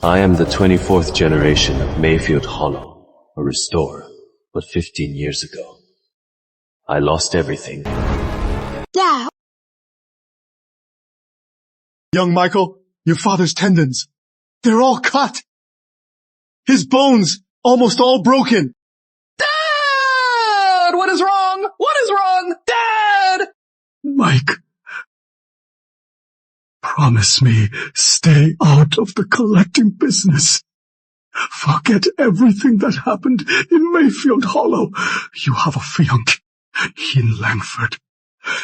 I am the 24th generation of Mayfield Hollow, a restorer, but 15 years ago, I lost everything. Dad! Young Michael, your father's tendons, they're all cut. His bones, almost all broken. Dad! What is wrong? What is wrong? Dad! Mike, promise me, stay out of the collecting business. Forget everything that happened in Mayfield Hollow. You have a fiancée in Langford.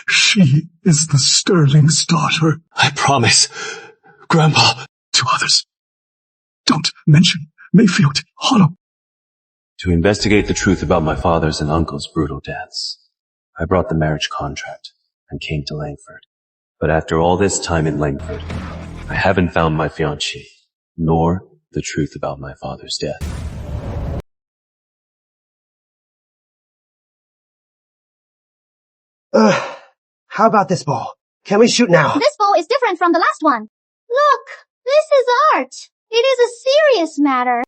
She is the Sterling's daughter. I promise, Grandpa. To others, don't mention Mayfield Hollow. To investigate the truth about my father's and uncle's brutal deaths, I brought the marriage contract and came to Langford. But after all this time in Langford, I haven't found my fiancée, nor the truth about my father's death. How about this ball? Can we shoot now? This bowl is different from the last one. Look, this is art. It is a serious matter.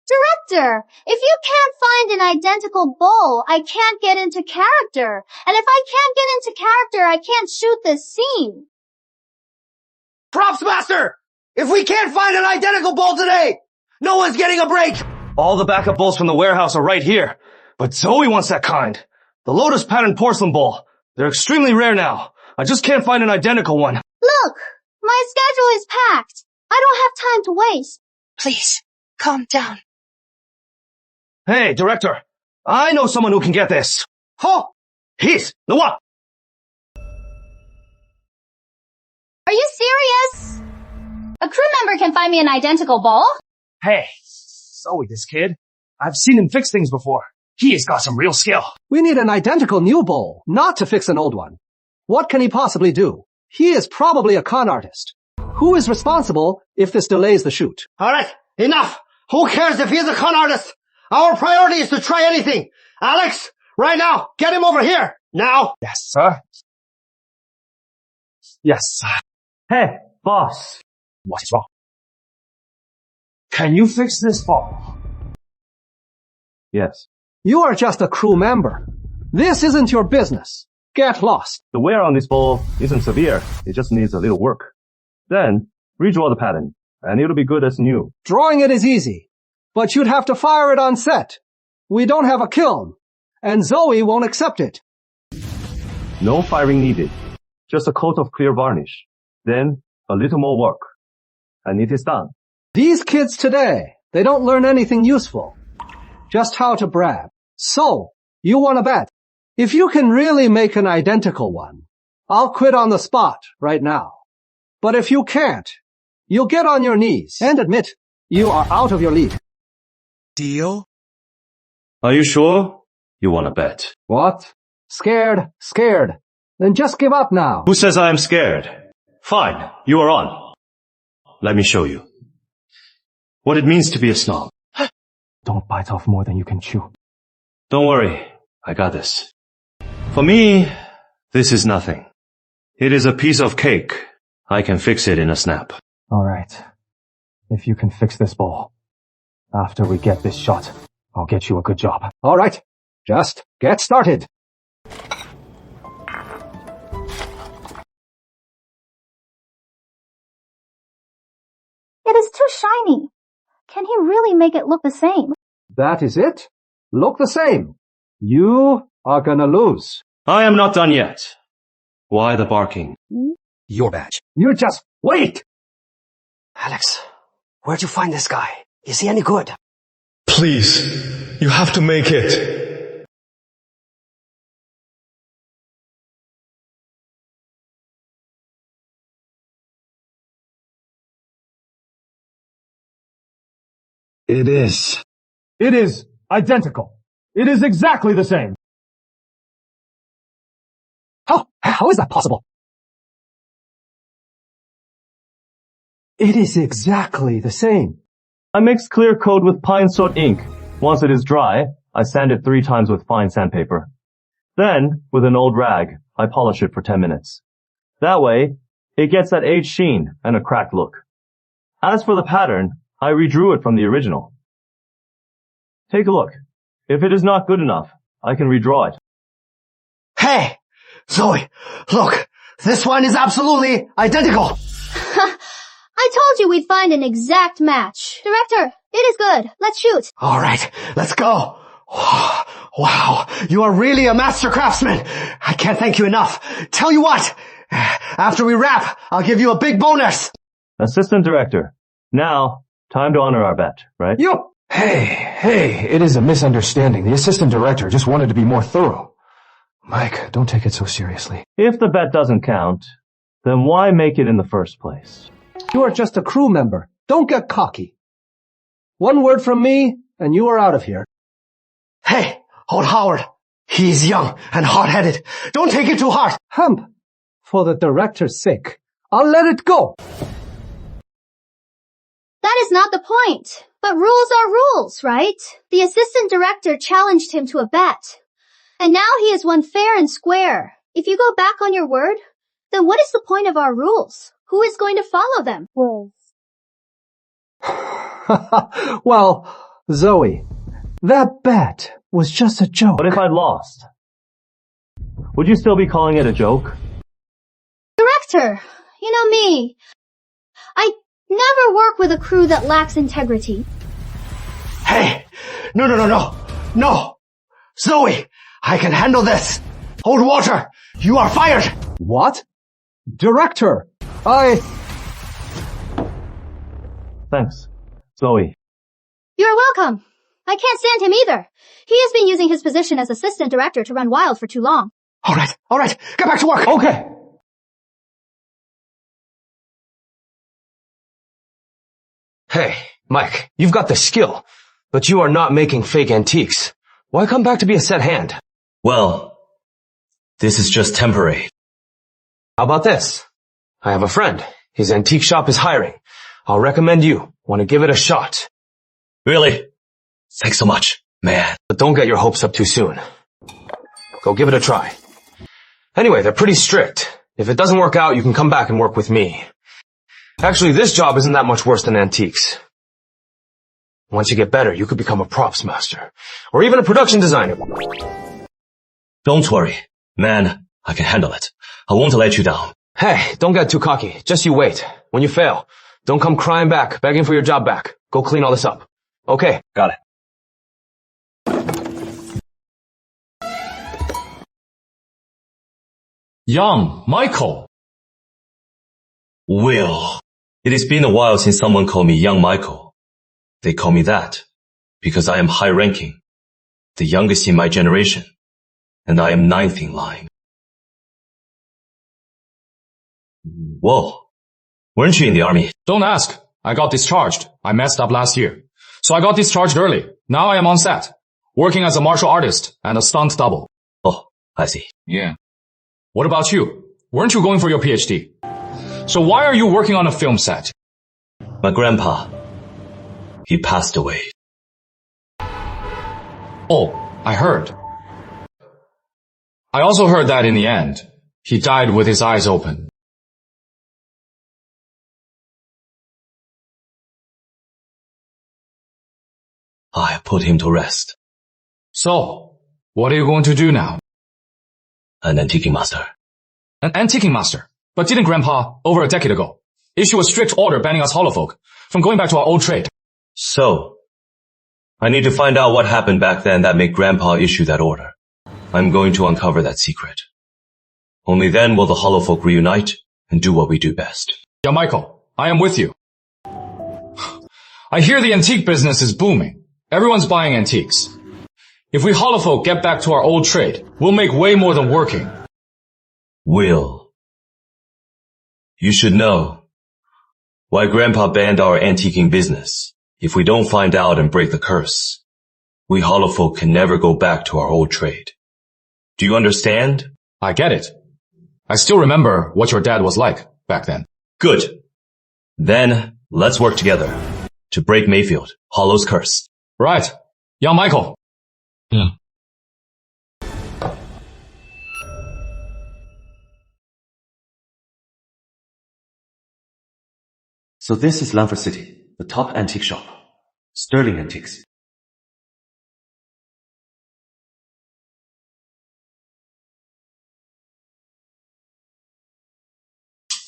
Director, if you can't find an identical bowl, I can't get into character. And if I can't get into character, I can't shoot this scene. Props master! If we can't find an identical bowl today, no one's getting a break! All the backup bowls from the warehouse are right here. But Zoe wants that kind. The lotus pattern porcelain bowl. They're extremely rare now. I just can't find an identical one. Look, my schedule is packed. I don't have time to waste. Please, calm down. Hey, director. I know someone who can get this. Oh, he's the one. Are you serious? A crew member can find me an identical bowl? Hey, Zoe, this kid. I've seen him fix things before. He has got some real skill. We need an identical new bowl, not to fix an old one. What can he possibly do? He is probably a con artist. Who is responsible if this delays the shoot? Alright, enough! Who cares if he's a con artist? Our priority is to try anything. Alex, right now, get him over here. Now. Yes, sir. Yes, sir. Hey, boss. What is wrong? Can you fix this ball? Yes. You are just a crew member. This isn't your business. Get lost. The wear on this ball isn't severe. It just needs a little work. Then, redraw the pattern, and it'll be good as new. Drawing it is easy, but you'd have to fire it on set. We don't have a kiln, and Zoe won't accept it. No firing needed. Just a coat of clear varnish. Then, a little more work. And it is done. These kids today, they don't learn anything useful. Just how to brag. So, you want to bet? If you can really make an identical one, I'll quit on the spot right now. But if you can't, you'll get on your knees and admit you are out of your league. Deal? Are you sure you want to bet? What? Scared? Scared. Then just give up now. Who says I am scared? Fine, you are on. Let me show you what it means to be a snob. Don't bite off more than you can chew. Don't worry, I got this. For me, this is nothing. It is a piece of cake. I can fix it in a snap. Alright. If you can fix this ball, after we get this shot, I'll get you a good job. All right, just get started. It is too shiny. Can he really make it look the same? That is it. Look the same. You are gonna lose. I am not done yet. Why the barking? Your badge. You just wait. Alex, where'd you find this guy? Is he any good? Please, you have to make it. It is. It is identical. It is exactly the same. How is that possible? It is exactly the same. I mix clear coat with pine soot ink. Once it is dry, I sand it 3 times with fine sandpaper. Then, with an old rag, I polish it for 10 minutes. That way, it gets that aged sheen and a cracked look. As for the pattern, I redrew it from the original. Take a look. If it is not good enough, I can redraw it. Hey! Zoe, look! This one is absolutely identical! I told you we'd find an exact match. Director, it is good. Let's shoot. Alright, let's go! Wow, you are really a master craftsman. I can't thank you enough. Tell you what, after we wrap, I'll give you a big bonus. Assistant Director. Now, time to honor our bet, right? Yo! Hey, it is a misunderstanding. The assistant director just wanted to be more thorough. Mike, don't take it so seriously. If the bet doesn't count, then why make it in the first place? You are just a crew member. Don't get cocky. One word from me, and you are out of here. Hey, old Howard. He's young and hot-headed. Don't take it too hard. Hemp, for the director's sake, I'll let it go. That is not the point. But rules are rules, right? The assistant director challenged him to a bet. And now he has won fair and square. If you go back on your word, then what is the point of our rules? Who is going to follow them? Well, Zoe, that bet was just a joke. What if I'd lost? Would you still be calling it a joke? Director, you know me. I never work with a crew that lacks integrity. Hey, no. Zoe, I can handle this. Old Walter, you are fired. What? Director, Thanks. Zoe. You're welcome. I can't stand him either. He has been using his position as assistant director to run wild for too long. All right, get back to work. Okay. Hey, Mike, you've got the skill, but you are not making fake antiques. Why come back to be a set hand? Well, this is just temporary. How about this? I have a friend. His antique shop is hiring. I'll recommend you. Want to give it a shot. Really? Thanks so much, man. But don't get your hopes up too soon. Go give it a try. Anyway, they're pretty strict. If it doesn't work out, you can come back and work with me. Actually, this job isn't that much worse than antiques. Once you get better, you could become a props master. Or even a production designer. Don't worry, man. I can handle it. I won't let you down. Hey, don't get too cocky. Just you wait. When you fail, don't come crying back, begging for your job back. Go clean all this up. Okay. Got it. Young Michael. Will. It has been a while since someone called me Young Michael. They call me that because I am high-ranking, the youngest in my generation, and I am 9th in line. Whoa. Weren't you in the army? Don't ask. I got discharged. I messed up last year. So I got discharged early. Now I am on set, working as a martial artist and a stunt double. Oh, I see. Yeah. What about you? Weren't you going for your PhD? So why are you working on a film set? My grandpa, he passed away. Oh, I heard. I also heard that in the end, he died with his eyes open. I put him to rest. So, what are you going to do now? An antiquing master. An antiquing master? But didn't Grandpa, over a decade ago, issue a strict order banning us holofolk from going back to our old trade? So, I need to find out what happened back then that made Grandpa issue that order. I'm going to uncover that secret. Only then will the holofolk reunite and do what we do best. Yeah, Michael, I am with you. I hear the antique business is booming. Everyone's buying antiques. If we holofolk get back to our old trade, we'll make way more than working. Will. You should know why Grandpa banned our antiquing business. If we don't find out and break the curse, we holofolk can never go back to our old trade. Do you understand? I get it. I still remember what your dad was like back then. Good. Then, let's work together to break Mayfield, Hollow's curse. Right. Young Michael. Yeah. So this is Lanford City, The top antique shop. Sterling Antiques.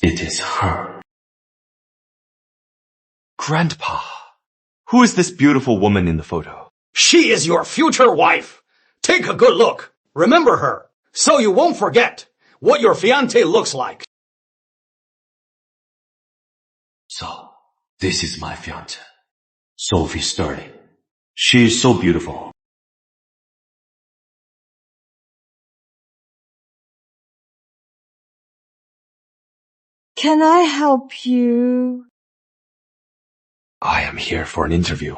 It is her. Grandpa, who is this beautiful woman in the photo? She is your future wife. Take a good look. Remember her, so you won't forget what your fiancé looks like. So, this is my fiancée, Sophie Sterling. She is so beautiful. Can I help you? I am here for an interview.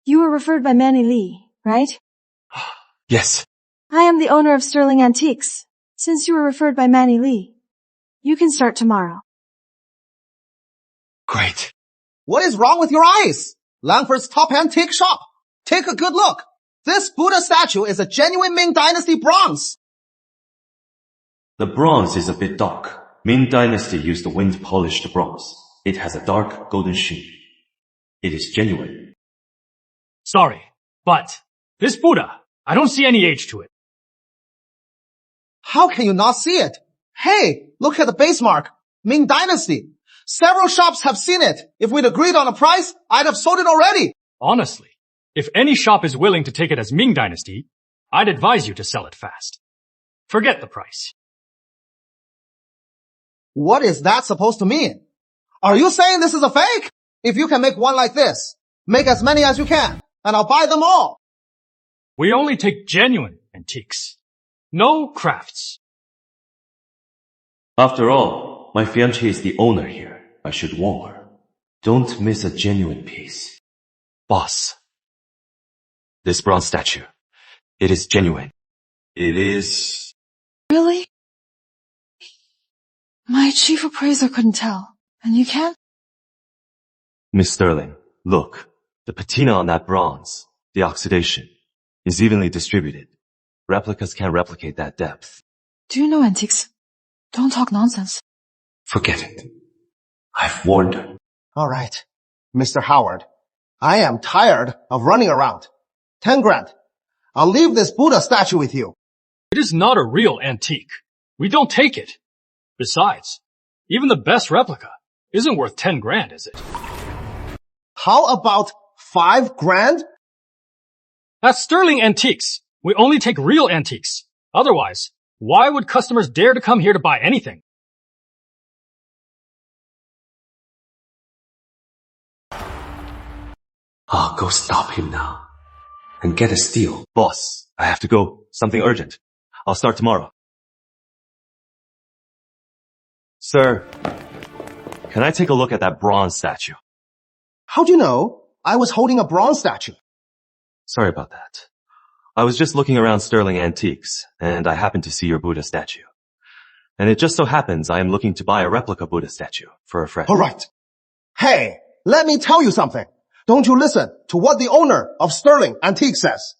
You were referred by Manny Lee, right? Yes. I am the owner of Sterling Antiques. Since you were referred by Manny Lee, you can start tomorrow. Great. What is wrong with your eyes? Langford's top antique shop. Take a good look. This Buddha statue is a genuine Ming Dynasty bronze. The bronze is a bit dark. Ming Dynasty used the wind-polished bronze. It has a dark golden sheen. It is genuine. Sorry, but this Buddha, I don't see any age to it. How can you not see it? Hey, look at the base mark. Ming Dynasty. Several shops have seen it. If we'd agreed on a price, I'd have sold it already. Honestly, if any shop is willing to take it as Ming Dynasty, I'd advise you to sell it fast. Forget the price. What is that supposed to mean? Are you saying this is a fake? If you can make one like this, make as many as you can, and I'll buy them all. We only take genuine antiques. No crafts. After all, my fiancée is the owner here. I should warn her. Don't miss a genuine piece. Boss. This bronze statue. It is genuine. It is... Really? My chief appraiser couldn't tell. And you can? Miss Sterling, look. The patina on that bronze, the oxidation, is evenly distributed. Replicas can't replicate that depth. Do you know antiques? Don't talk nonsense. Forget it. I've warned her. All right. Mr. Howard, I am tired of running around. 10 grand. I'll leave this Buddha statue with you. It is not a real antique. We don't take it. Besides, even the best replica isn't worth 10 grand, is it? How about 5 grand? That's Sterling Antiques. We only take real antiques. Otherwise, why would customers dare to come here to buy anything? I'll go stop him now. And get a steal. Boss, I have to go. Something urgent. I'll start tomorrow. Sir, can I take a look at that bronze statue? How'd you know? I was holding a bronze statue. Sorry about that. I was just looking around Sterling Antiques, and I happened to see your Buddha statue. And it just so happens I am looking to buy a replica Buddha statue for a friend. All right. Hey, let me tell you something. Don't you listen to what the owner of Sterling Antiques says.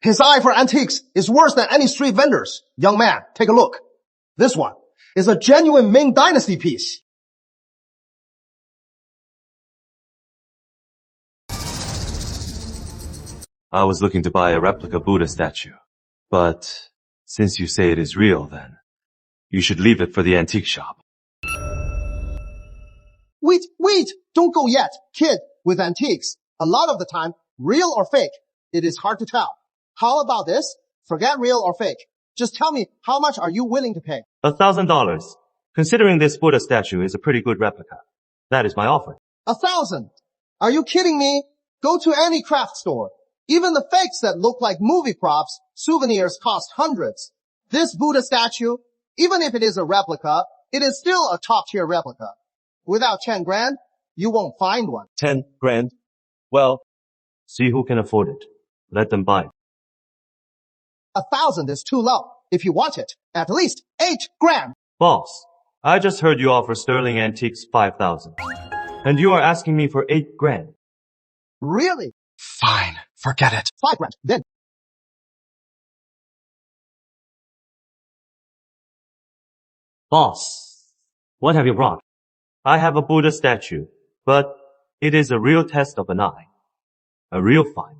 His eye for antiques is worse than any street vendor's. Young man, take a look. This one is a genuine Ming Dynasty piece. I was looking to buy a replica Buddha statue. But since you say it is real, then you should leave it for the antique shop. Wait, don't go yet. Kid, with antiques, a lot of the time, real or fake, it is hard to tell. How about this? Forget real or fake. Just tell me, how much are you willing to pay? $1,000. Considering this Buddha statue is a pretty good replica. That is my offer. 1,000? Are you kidding me? Go to any craft store. Even the fakes that look like movie props, souvenirs cost hundreds. This Buddha statue, even if it is a replica, it is still a top-tier replica. Without 10 grand, you won't find one. 10 grand? Well, see who can afford it. Let them buy it. 1,000 is too low. If you want it, at least 8 grand. Boss, I just heard you offer Sterling Antiques 5,000. And you are asking me for 8 grand. Really? Fine, forget it. 5 grand, then. Boss, what have you brought? I have a Buddha statue, But it is a real test of an eye. A real find.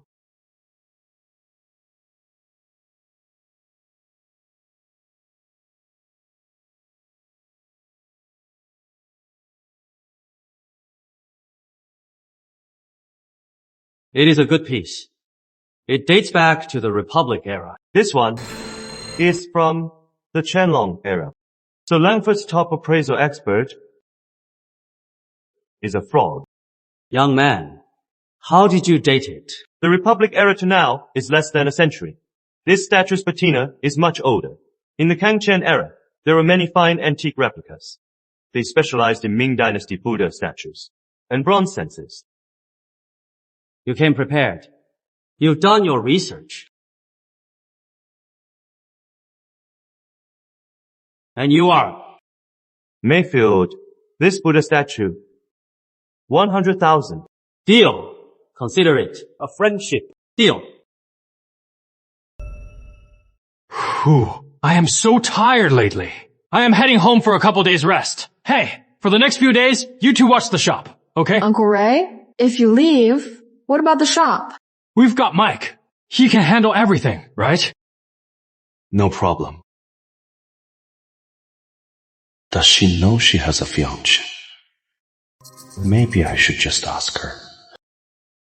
It is a good piece. It dates back to the Republic era. This one is from the Qianlong era. So Langford's top appraisal expert is a fraud. Young man, how did you date it? The Republic era to now is less than a century. This statue's patina is much older. In the Kangqian era, there were many fine antique replicas. They specialized in Ming Dynasty Buddha statues and bronze censers. You came prepared. You've done your research. And you are. Mayfield, this Buddha statue, 100,000. Deal. Consider it a friendship. Deal. Whew. I am so tired lately. I am heading home for a couple days rest. Hey, for the next few days, you two watch the shop, okay? Uncle Ray, if you leave, what about the shop? We've got Mike. He can handle everything, right? No problem. Does she know she has a fiancé? Maybe I should just ask her.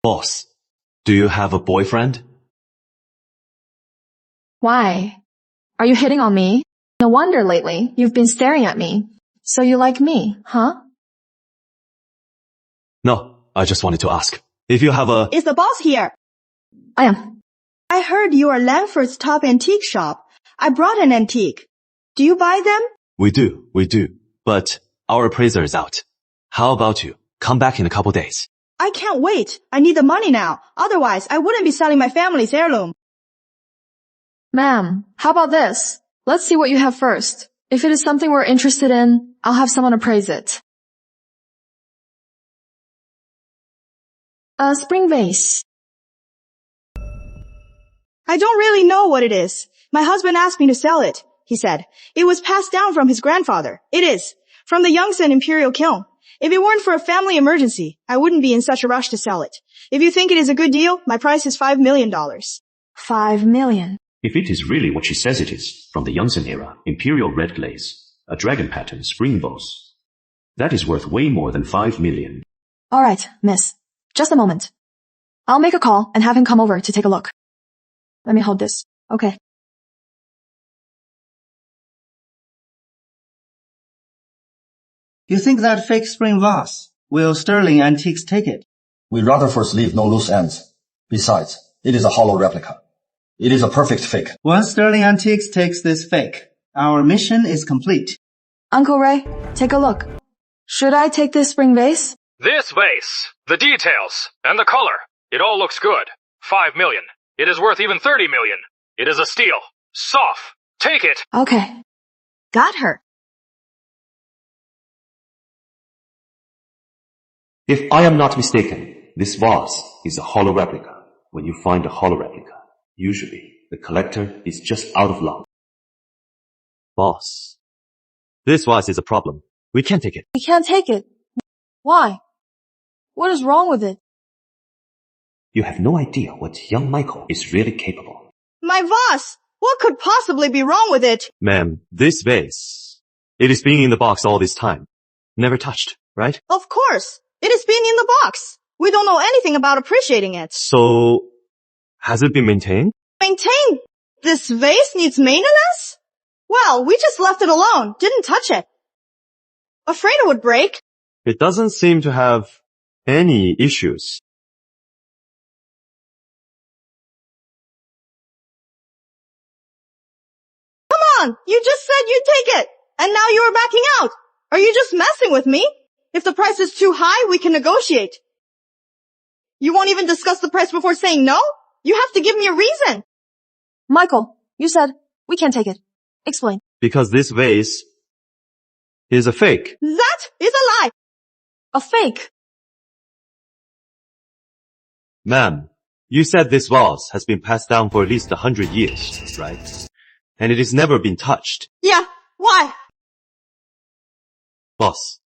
Boss, do you have a boyfriend? Why? Are you hitting on me? No wonder lately you've been staring at me. So you like me, huh? No, I just wanted to ask. If you have a... Is the boss here? I am. I heard you are Langford's top antique shop. I brought an antique. Do you buy them? We do. But our appraiser is out. How about you? Come back in a couple days. I can't wait. I need the money now. Otherwise, I wouldn't be selling my family's heirloom. Ma'am, how about this? Let's see what you have first. If it is something we're interested in, I'll have someone appraise it. A spring vase. I don't really know what it is. My husband asked me to sell it, he said. It was passed down from his grandfather. It is. From the Yongsan Imperial Kiln. If it weren't for a family emergency, I wouldn't be in such a rush to sell it. If you think it is a good deal, my price is $5 million. $5 million. If it is really what she says it is, from the Yongsan era, imperial red glaze, a dragon pattern spring vase, that is worth way more than $5 million. All right, miss. Just a moment. I'll make a call and have him come over to take a look. Let me hold this. Okay. You think that fake spring vase? Will Sterling Antiques take it? We'd rather first leave no loose ends. Besides, it is a hollow replica. It is a perfect fake. Once Sterling Antiques takes this fake, our mission is complete. Uncle Ray, take a look. Should I take this spring vase? This vase, the details, and the color. It all looks good. $5 million. It is worth even $30 million. It is a steal. Soph, take it. Okay. Got her. If I am not mistaken, this vase is a hollow replica. When you find a hollow replica, usually the collector is just out of luck. Boss, this vase is a problem. We can't take it. We can't take it. Why? What is wrong with it? You have no idea what young Michael is really capable. My vase! What could possibly be wrong with it? Ma'am, this vase, it is being in the box all this time. Never touched, right? Of course. It is being in the box. We don't know anything about appreciating it. So, has it been maintained? Maintained? This vase needs maintenance? Well, we just left it alone. Didn't touch it. Afraid it would break. It doesn't seem to have any issues. Come on! You just said you'd take it! And now you are backing out! Are you just messing with me? If the price is too high, we can negotiate. You won't even discuss the price before saying no? You have to give me a reason. Michael, you said we can't take it. Explain. Because this vase is a fake. That is a lie. A fake? Ma'am, you said this vase has been passed down for at least 100 years, right? And it has never been touched. Yeah, why? Boss,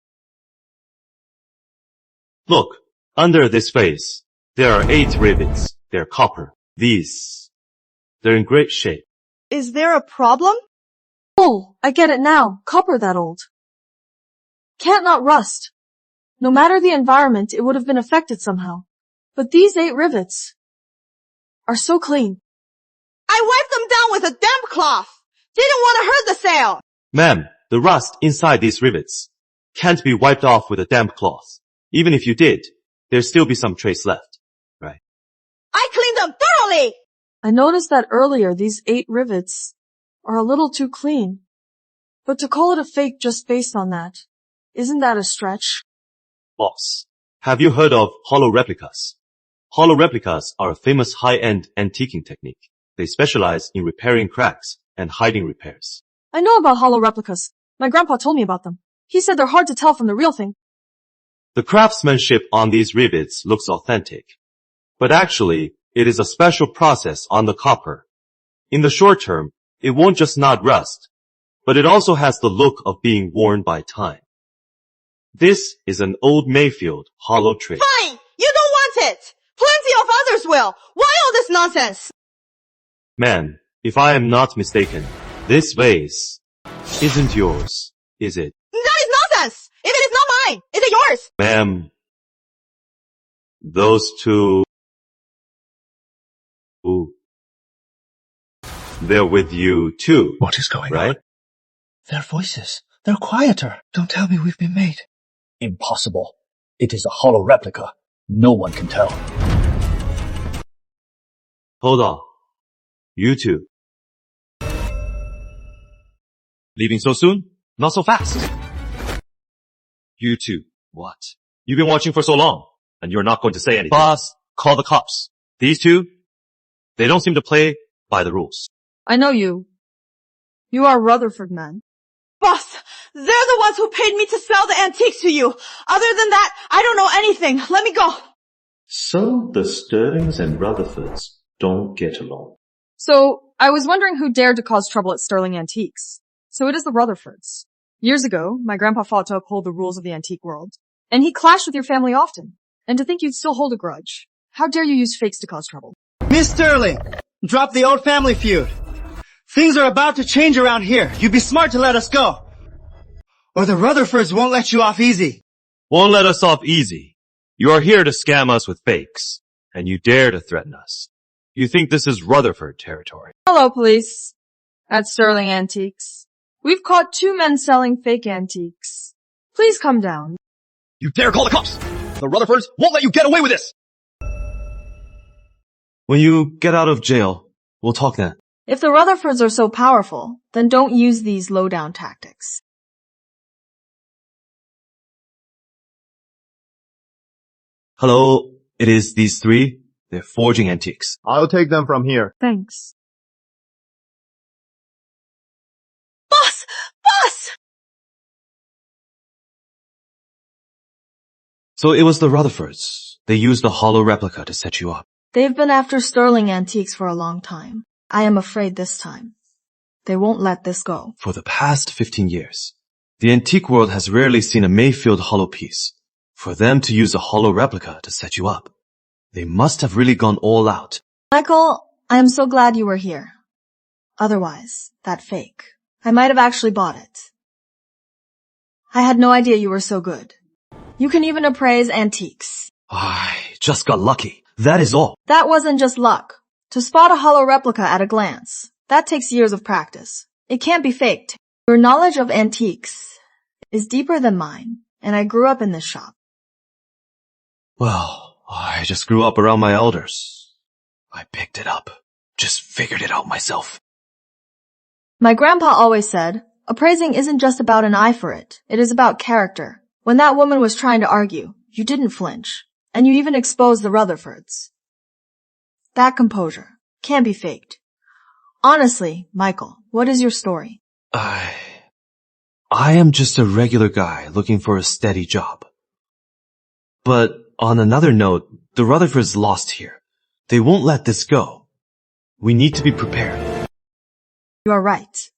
Look, under this vase, there are 8 rivets. They're copper. They're in great shape. Is there a problem? Oh, I get it now. Copper that old. Can't not rust. No matter the environment, it would have been affected somehow. But these 8 rivets are so clean. I wiped them down with a damp cloth. Didn't want to hurt the sale. Ma'am, the rust inside these rivets can't be wiped off with a damp cloth. Even if you did, there'd still be some trace left, right? I cleaned them thoroughly. I noticed that earlier these 8 rivets are a little too clean. But to call it a fake just based on that, isn't that a stretch? Boss, have you heard of hollow replicas? Hollow replicas are a famous high-end antiquing technique. They specialize in repairing cracks and hiding repairs. I know about hollow replicas. My grandpa told me about them. He said they're hard to tell from the real thing. The craftsmanship on these rivets looks authentic, but actually, it is a special process on the copper. In the short term, it won't just not rust, but it also has the look of being worn by time. This is an old Mayfield hollow trade. Fine! You don't want it! Plenty of others will! Why all this nonsense? Ma'am, if I am not mistaken, this vase isn't yours, is it? That is nonsense! If it is not mine, is it yours? Ma'am, those two... Ooh. They're with you too. What is going right? on? Their voices. They're quieter. Don't tell me we've been made. Impossible. It is a hollow replica. No one can tell. Hold on. You two. Leaving so soon? Not so fast. You two. What? You've been watching for so long, and you're not going to say anything. Boss, call the cops. These two, they don't seem to play by the rules. I know you. You are Rutherford men. Boss, they're the ones who paid me to sell the antiques to you. Other than that, I don't know anything. Let me go. So the Sterlings and Rutherfords don't get along. So, I was wondering who dared to cause trouble at Sterling Antiques. So it is the Rutherfords. Years ago, my grandpa fought to uphold the rules of the antique world. And he clashed with your family often. And to think you'd still hold a grudge. How dare you use fakes to cause trouble? Miss Sterling, drop the old family feud. Things are about to change around here. You'd be smart to let us go. Or the Rutherfords won't let you off easy. Won't let us off easy. You are here to scam us with fakes. And you dare to threaten us. You think this is Rutherford territory. Hello, police. At Sterling Antiques. We've caught 2 men selling fake antiques. Please come down. You dare call the cops! The Rutherfords won't let you get away with this! When you get out of jail, we'll talk then. If the Rutherfords are so powerful, then don't use these low-down tactics. Hello, it is these 3. They're forging antiques. I'll take them from here. Thanks. Boss! Boss! So it was the Rutherfords. They used the hollow replica to set you up. They've been after Sterling Antiques for a long time. I am afraid this time they won't let this go. For the past 15 years, the antique world has rarely seen a Mayfield hollow piece. For them to use a hollow replica to set you up, they must have really gone all out. Michael, I am so glad you were here. Otherwise, that fake, I might have actually bought it. I had no idea you were so good. You can even appraise antiques. I just got lucky. That is all. That wasn't just luck. To spot a hollow replica at a glance, that takes years of practice. It can't be faked. Your knowledge of antiques is deeper than mine, and I grew up in this shop. Well, I just grew up around my elders. I picked it up. Just figured it out myself. My grandpa always said, appraising isn't just about an eye for it. It is about character. When that woman was trying to argue, you didn't flinch. And you even exposed the Rutherfords. That composure can't be faked. Honestly, Michael, what is your story? I am just a regular guy looking for a steady job. But on another note, the Rutherfords lost here. They won't let this go. We need to be prepared. You are right.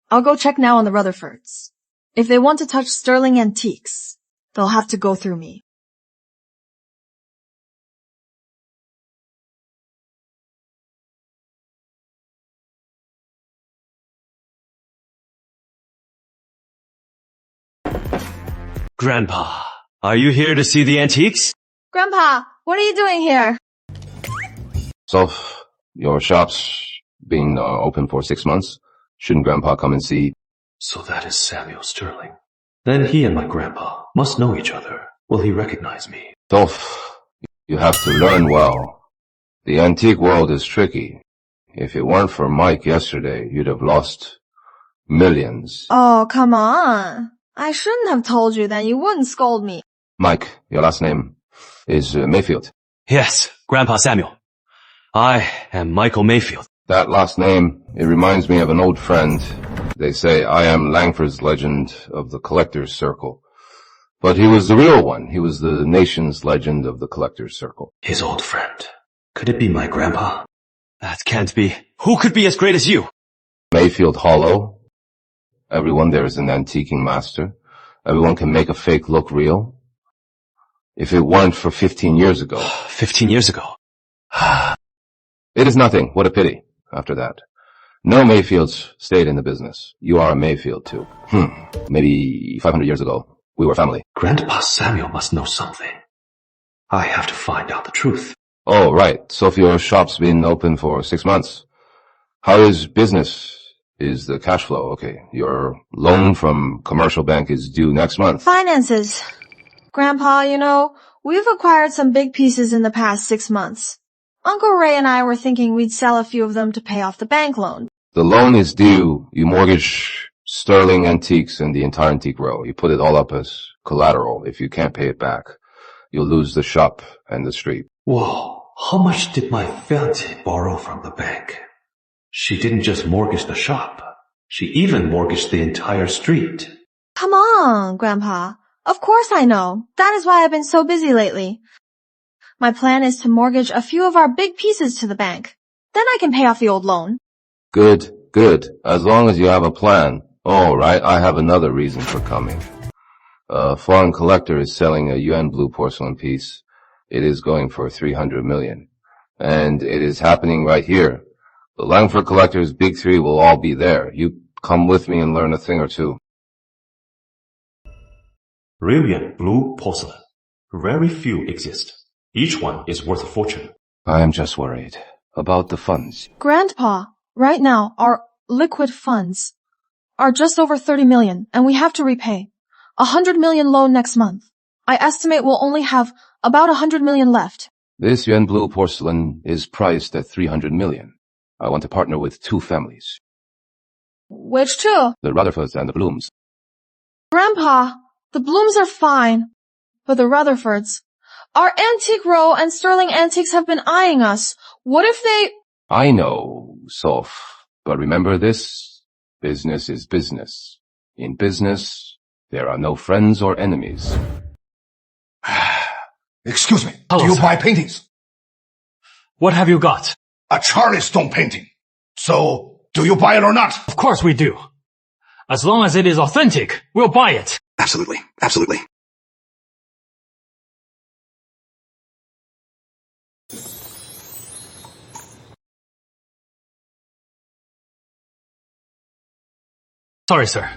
I'll go check now on the Rutherfords. If they want to touch Sterling Antiques, they'll have to go through me. Grandpa, are you here to see the antiques? Grandpa, what are you doing here? Soph, your shop's been open for 6 months. Shouldn't Grandpa come and see? So that is Samuel Sterling. Then he and my grandpa must know each other. Will he recognize me? Soph, you have to learn well. The antique world is tricky. If it weren't for Mike yesterday, you'd have lost millions. Oh, come on. I shouldn't have told you that. You wouldn't scold me. Mike, your last name is Mayfield. Yes, Grandpa Samuel. I am Michael Mayfield. That last name, it reminds me of an old friend. They say I am Langford's legend of the collector's circle. But he was the real one. He was the nation's legend of the collector's circle. His old friend. Could it be my grandpa? That can't be. Who could be as great as you? Mayfield Hollow. Everyone there is an antiquing master. Everyone can make a fake look real. If it weren't for 15 years ago. 15 years ago? It is nothing. What a pity. After that. No Mayfields stayed in the business. You are a Mayfield too. Maybe 500 years ago, we were family. Grandpa Samuel must know something. I have to find out the truth. Oh, right. Sophie, your shop's been open for 6 months. How is business? Is the cash flow okay? Your loan from commercial bank is due next month. Finances. Grandpa, we've acquired some big pieces in the past 6 months. Uncle Ray and I were thinking we'd sell a few of them to pay off the bank loan. The loan is due. You mortgage Sterling Antiques and the entire antique row. You put it all up as collateral. If you can't pay it back, you'll lose the shop and the street. Whoa, how much did my fiancée borrow from the bank? She didn't just mortgage the shop. She even mortgaged the entire street. Come on, Grandpa. Of course I know. That is why I've been so busy lately. My plan is to mortgage a few of our big pieces to the bank. Then I can pay off the old loan. Good, good. As long as you have a plan. All right, I have another reason for coming. A foreign collector is selling a yuan blue porcelain piece. It is going for 300 million. And it is happening right here. The Langford collectors' big three will all be there. You come with me and learn a thing or two. Real yuan blue porcelain. Very few exist. Each one is worth a fortune. I am just worried about the funds. Grandpa, right now our liquid funds are just over 30 million and we have to repay 100 million loan next month. I estimate we'll only have about 100 million left. This yuan blue porcelain is priced at 300 million. I want to partner with 2 families. Which 2? The Rutherfords and the Blooms. Grandpa, the Blooms are fine, but the Rutherfords, our antique row and Sterling Antiques have been eyeing us. What if they... I know, Soph, but remember this, business is business. In business, there are no friends or enemies. Excuse me, Hello, do you sir. buy paintings? What have you got? A Charlie Stone painting. So, do you buy it or not? Of course we do. As long as it is authentic, we'll buy it. Absolutely, absolutely. Sorry, sir.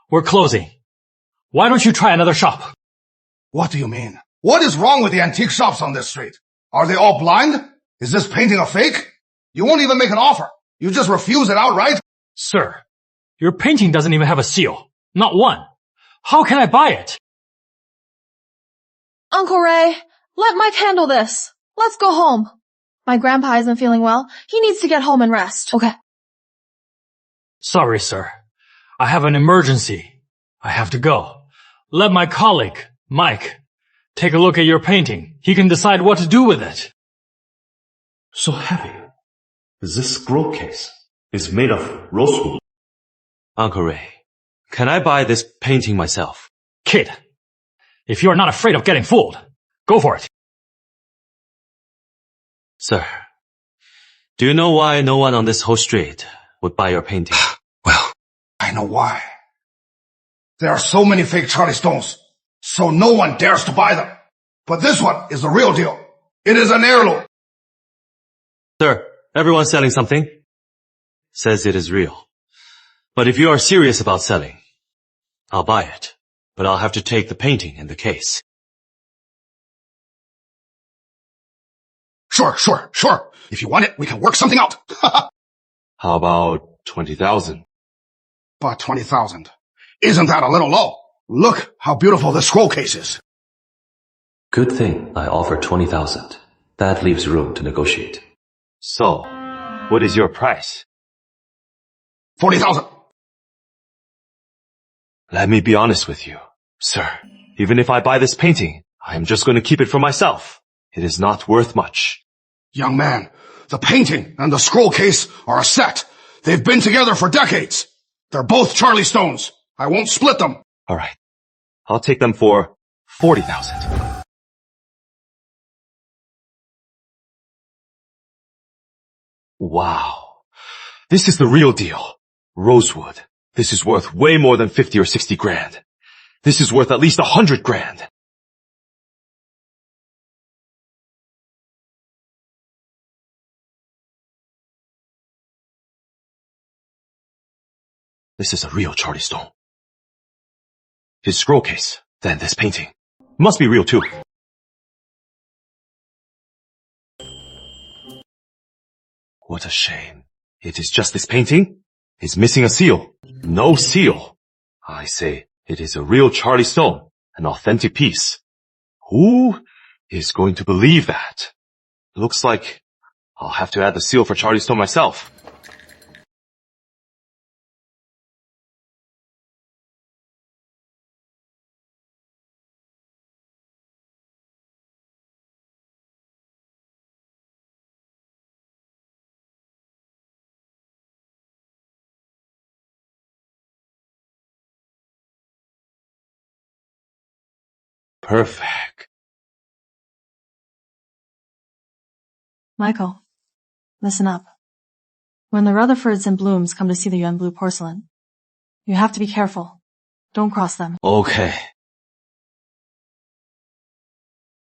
We're closing. Why don't you try another shop? What do you mean? What is wrong with the antique shops on this street? Are they all blind? Is this painting a fake? You won't even make an offer. You just refuse it outright? Sir, your painting doesn't even have a seal. Not one. How can I buy it? Uncle Ray, let Mike handle this. Let's go home. My grandpa isn't feeling well. He needs to get home and rest. Okay. Sorry, sir. I have an emergency. I have to go. Let my colleague, Mike, take a look at your painting. He can decide what to do with it. So heavy. This scroll case is made of rosewood. Uncle Ray, can I buy this painting myself? Kid, if you are not afraid of getting fooled, go for it. Sir, do you know why no one on this whole street would buy your painting? Well, I know why. There are so many fake Charlie Stones, so no one dares to buy them. But this one is the real deal. It is an heirloom. Sir, everyone selling something says it is real. But if you are serious about selling, I'll buy it. but I'll have to take the painting and the case. Sure. If you want it, we can work something out. How about 20,000? But 20,000. Isn't that a little low? Look how beautiful the scroll case is. Good thing I offered 20,000. That leaves room to negotiate. So, what is your price? 40,000. Let me be honest with you, sir. Even if I buy this painting, I am just going to keep it for myself. It is not worth much. Young man, the painting and the scroll case are a set. They've been together for decades. They're both Charlie Stones. I won't split them. All right. I'll take them for 40,000. Wow. This is the real deal. Rosewood. This is worth way more than 50 or 60 grand. This is worth at least 100 grand. This is a real Charlie Stone. His scroll case, then this painting. Must be real too. What a shame. It is just this painting. It's missing a seal. No seal. I say, it is a real Charlie Stone, an authentic piece. Who is going to believe that? Looks like I'll have to add the seal for Charlie Stone myself. Perfect. Michael, listen up. When the Rutherfords and Blooms come to see the Yuan Blue porcelain, you have to be careful. Don't cross them. Okay.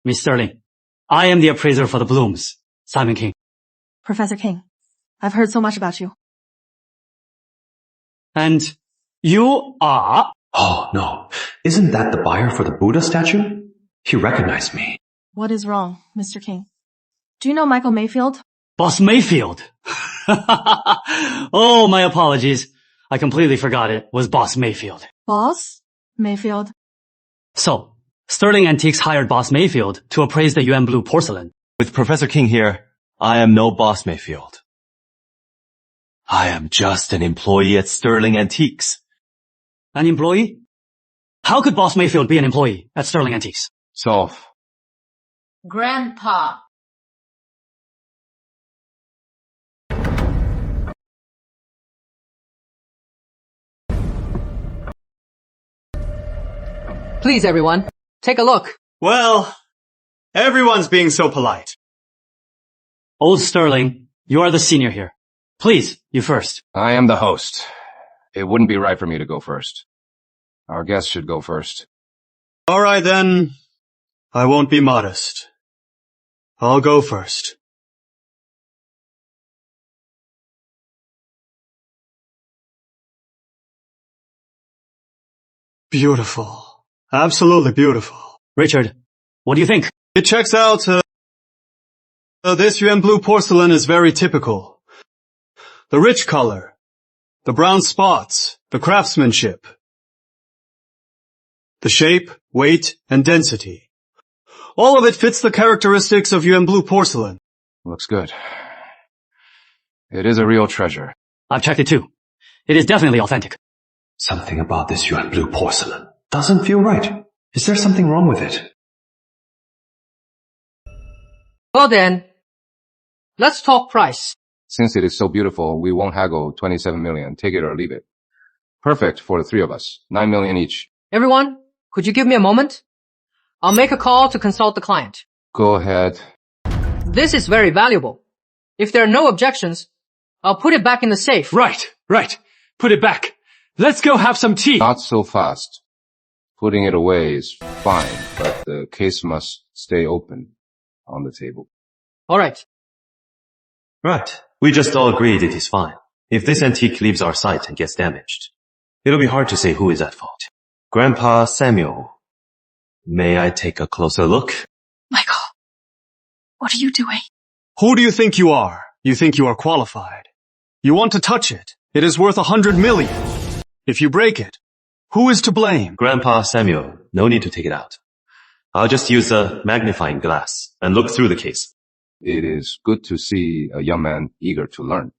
Miss Sterling, I am the appraiser for the Blooms, Simon King. Professor King, I've heard so much about you. And you are... Oh, no. Isn't that the buyer for the Buddha statue? He recognized me. What is wrong, Mr. King? Do you know Michael Mayfield? Boss Mayfield. Oh, my apologies. I completely forgot it was Boss Mayfield. Boss Mayfield? So, Sterling Antiques hired Boss Mayfield to appraise the Yuan Blue porcelain. With Professor King here, I am no Boss Mayfield. I am just an employee at Sterling Antiques. An employee? How could Boss Mayfield be an employee at Sterling Antiques? Soph. Grandpa. Please, everyone, take a look. Well, everyone's being so polite. Old Sterling, you are the senior here. Please, you first. I am the host. It wouldn't be right for me to go first. Our guest should go first. All right, then. I won't be modest. I'll go first. Beautiful. Absolutely beautiful. Richard, what do you think? It checks out. This Yuan Blue porcelain is very typical. The rich color, the brown spots, the craftsmanship, the shape, weight, and density. All of it fits the characteristics of Yuan Blue porcelain. Looks good. It is a real treasure. I've checked it too. It is definitely authentic. Something about this Yuan Blue porcelain doesn't feel right. Is there something wrong with it? Well then, let's talk price. Since it is so beautiful, we won't haggle 27 million. Take it or leave it. Perfect for the three of us. 9 million each. Everyone, could you give me a moment? I'll make a call to consult the client. Go ahead. This is very valuable. If there are no objections, I'll put it back in the safe. Right. Put it back. Let's go have some tea. Not so fast. Putting it away is fine, but the case must stay open on the table. All right. Right. We just all agreed it is fine. If this antique leaves our site and gets damaged, it'll be hard to say who is at fault. Grandpa Samuel, may I take a closer look? Michael, what are you doing? Who do you think you are? You think you are qualified. You want to touch it. It is worth 100 million. If you break it, who is to blame? Grandpa Samuel, no need to take it out. I'll just use a magnifying glass and look through the case. It is good to see a young man eager to learn.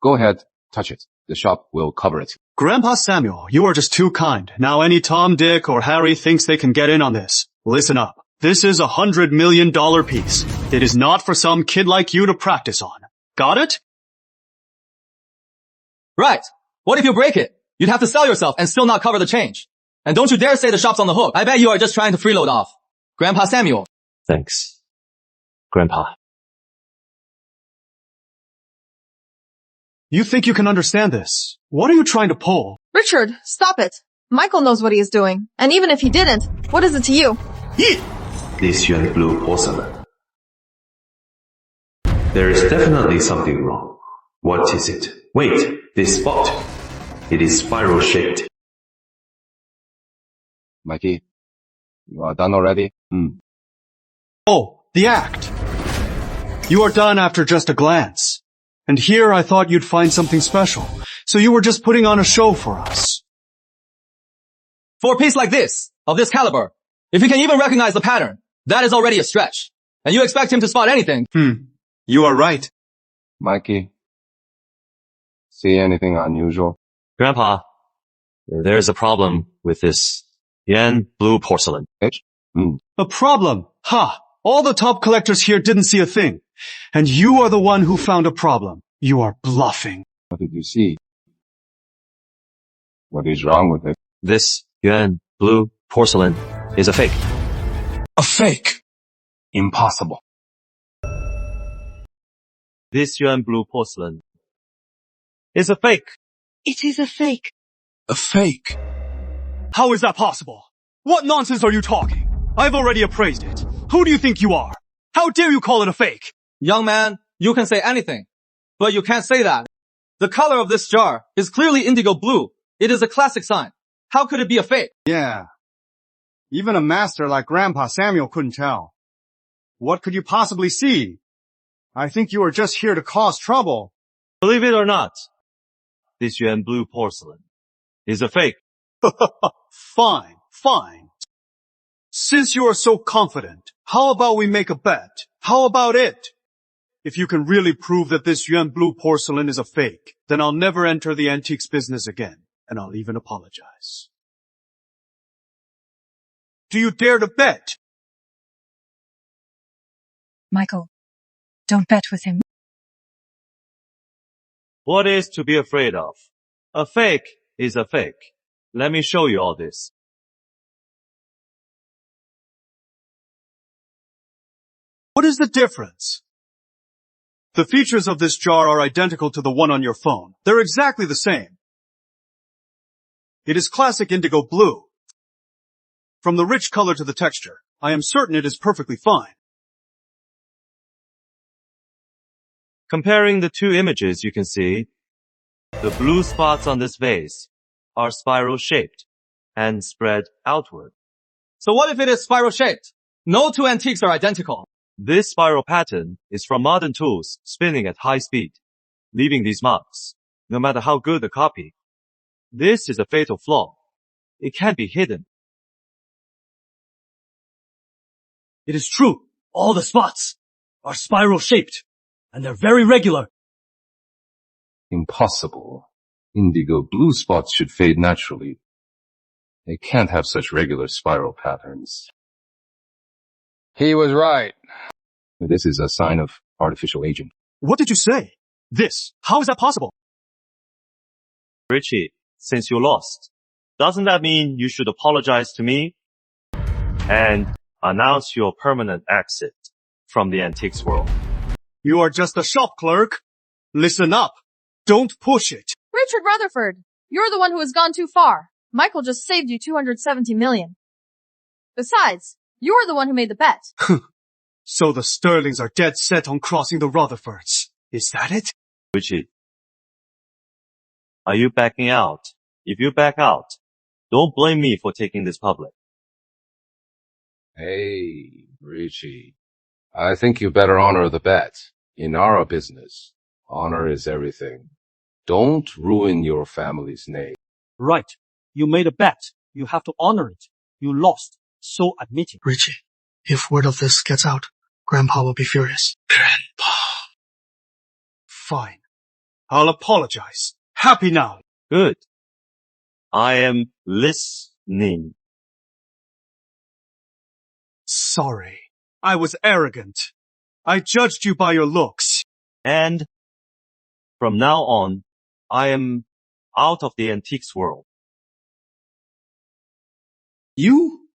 Go ahead, touch it. The shop will cover it. Grandpa Samuel, you are just too kind. Now any Tom, Dick, or Harry thinks they can get in on this. Listen up. This is $100 million piece. It is not for some kid like you to practice on. Got it? Right. What if you break it? You'd have to sell yourself and still not cover the change. And don't you dare say the shop's on the hook. I bet you are just trying to freeload off. Grandpa Samuel. Thanks, Grandpa. You think you can understand this? What are you trying to pull? Richard, stop it. Michael knows what he is doing. And even if he didn't, what is it to you? This yuan blue porcelain. There is definitely something wrong. What is it? Wait, this spot. It is spiral shaped. Mikey, you are done already? Oh, the act. You are done after just a glance. And here I thought you'd find something special. So you were just putting on a show for us. For a piece like this, of this caliber, if he can even recognize the pattern, that is already a stretch. And you expect him to spot anything. You are right. Mikey, see anything unusual? Grandpa, there's a problem with this yuan blue porcelain. A problem? Ha! All the top collectors here didn't see a thing. And you are the one who found a problem. You are bluffing. What did you see? What is wrong with it? This yuan blue porcelain is a fake. A fake? Impossible. This yuan blue porcelain is a fake. It is a fake. A fake? How is that possible? What nonsense are you talking? I've already appraised it. Who do you think you are? How dare you call it a fake? Young man, you can say anything. But you can't say that. The color of this jar is clearly indigo blue. It is a classic sign. How could it be a fake? Yeah. Even a master like Grandpa Samuel couldn't tell. What could you possibly see? I think you are just here to cause trouble. Believe it or not, this yuan blue porcelain is a fake. Fine, fine. Since you are so confident, how about we make a bet? How about it? If you can really prove that this yuan blue porcelain is a fake, then I'll never enter the antiques business again, and I'll even apologize. Do you dare to bet? Michael, don't bet with him. What is to be afraid of? A fake is a fake. Let me show you all this. What is the difference? The features of this jar are identical to the one on your phone. They're exactly the same. It is classic indigo blue. From the rich color to the texture, I am certain it is perfectly fine. Comparing the two images, you can see the blue spots on this vase are spiral shaped and spread outward. So what if it is spiral shaped? No two antiques are identical. This spiral pattern is from modern tools spinning at high speed, leaving these marks, no matter how good the copy. This is a fatal flaw. It can't be hidden. It is true. All the spots are spiral shaped, and they're very regular. Impossible. Indigo blue spots should fade naturally. They can't have such regular spiral patterns. He was right. This is a sign of artificial aging. What did you say? This. How is that possible? Richie, since you lost, doesn't that mean you should apologize to me and announce your permanent exit from the antiques world? You are just a shop clerk. Listen up. Don't push it. Richard Rutherford, you're the one who has gone too far. Michael just saved you $270 million. Besides, you are the one who made the bet. So the Sterlings are dead set on crossing the Rutherfords. Is that it? Richie, are you backing out? If you back out, Don't blame me for taking this public. Hey, Richie. I think you better honor the bet. In our business, honor is everything. Don't ruin your family's name. Right. You made a bet. You have to honor it. You lost. So admit it. Richie, if word of this gets out, Grandpa will be furious. Grandpa. Fine. I'll apologize. Happy now. Good. I am listening. Sorry. I was arrogant. I judged you by your looks. And from now on, I am out of the antiques world. You?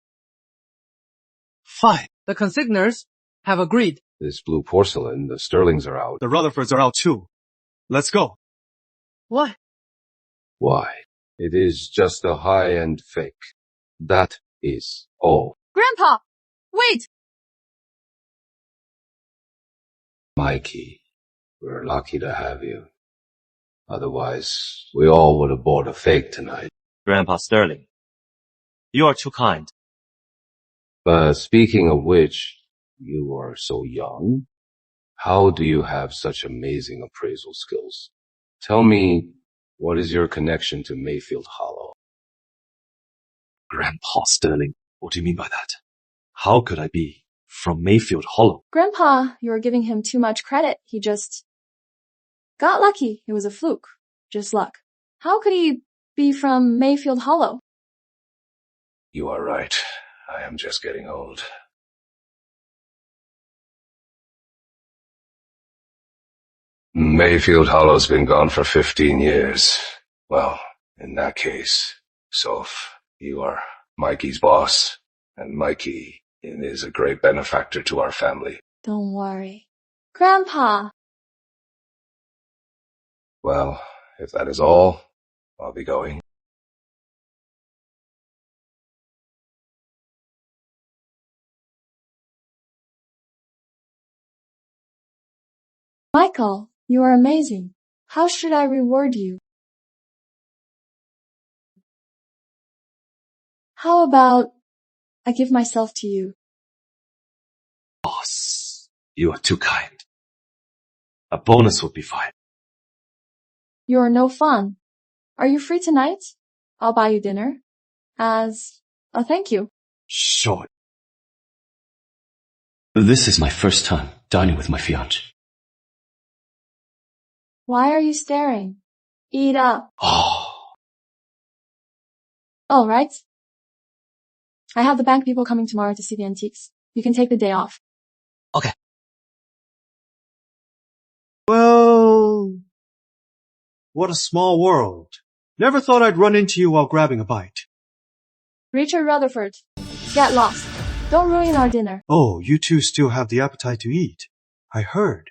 Fine. The consignors have agreed. This blue porcelain, the Sterlings are out. The Rutherfords are out too. Let's go. What? Why? It is just a high-end fake. That is all. Grandpa! Wait! Mikey, we're lucky to have you. Otherwise, we all would have bought a fake tonight. Grandpa Sterling, you are too kind. But speaking of which, you are so young. How do you have such amazing appraisal skills? Tell me, what is your connection to Mayfield Hollow? Grandpa Sterling, what do you mean by that? How could I be from Mayfield Hollow? Grandpa, you are giving him too much credit. He just got lucky. It was a fluke. Just luck. How could he be from Mayfield Hollow? You are right. I am just getting old. Mayfield Hollow's been gone for 15 years. Well, in that case, Soph, you are Mikey's boss, and Mikey is a great benefactor to our family. Don't worry. Grandpa! Well, if that is all, I'll be going. Michael, you are amazing. How should I reward you? How about I give myself to you? Boss, you are too kind. A bonus would be fine. You are no fun. Are you free tonight? I'll buy you dinner. As a thank you. Sure. This is my first time dining with my fiancée. Why are you staring? Eat up. Oh. All right. I have the bank people coming tomorrow to see the antiques. You can take the day off. Okay. Well, what a small world. Never thought I'd run into you while grabbing a bite. Richard Rutherford, get lost. Don't ruin our dinner. Oh, you two still have the appetite to eat. I heard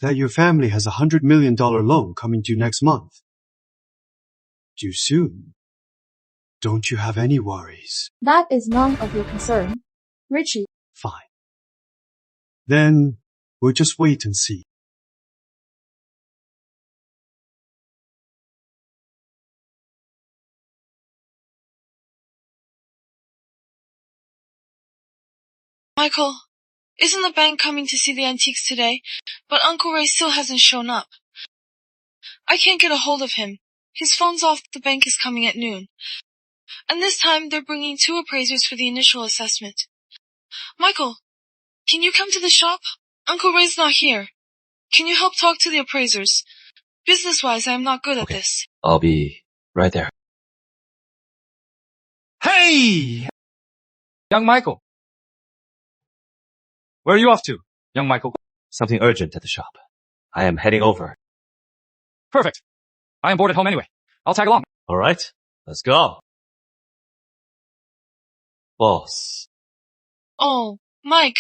that your family has $100 million loan coming due next month. Due soon. Don't you have any worries? That is none of your concern. Richie. Fine. Then we'll just wait and see. Michael, isn't the bank coming to see the antiques today? But Uncle Ray still hasn't shown up. I can't get a hold of him. His phone's off. The bank is coming at noon. And this time they're bringing 2 appraisers for the initial assessment. Michael, can you come to the shop? Uncle Ray's not here. Can you help talk to the appraisers? Business-wise, I am not good at this. I'll be right there. Hey! Young Michael. Where are you off to, young Michael? Something urgent at the shop. I am heading over. Perfect. I am bored at home anyway. I'll tag along. All right, let's go. Boss. Oh, Mike,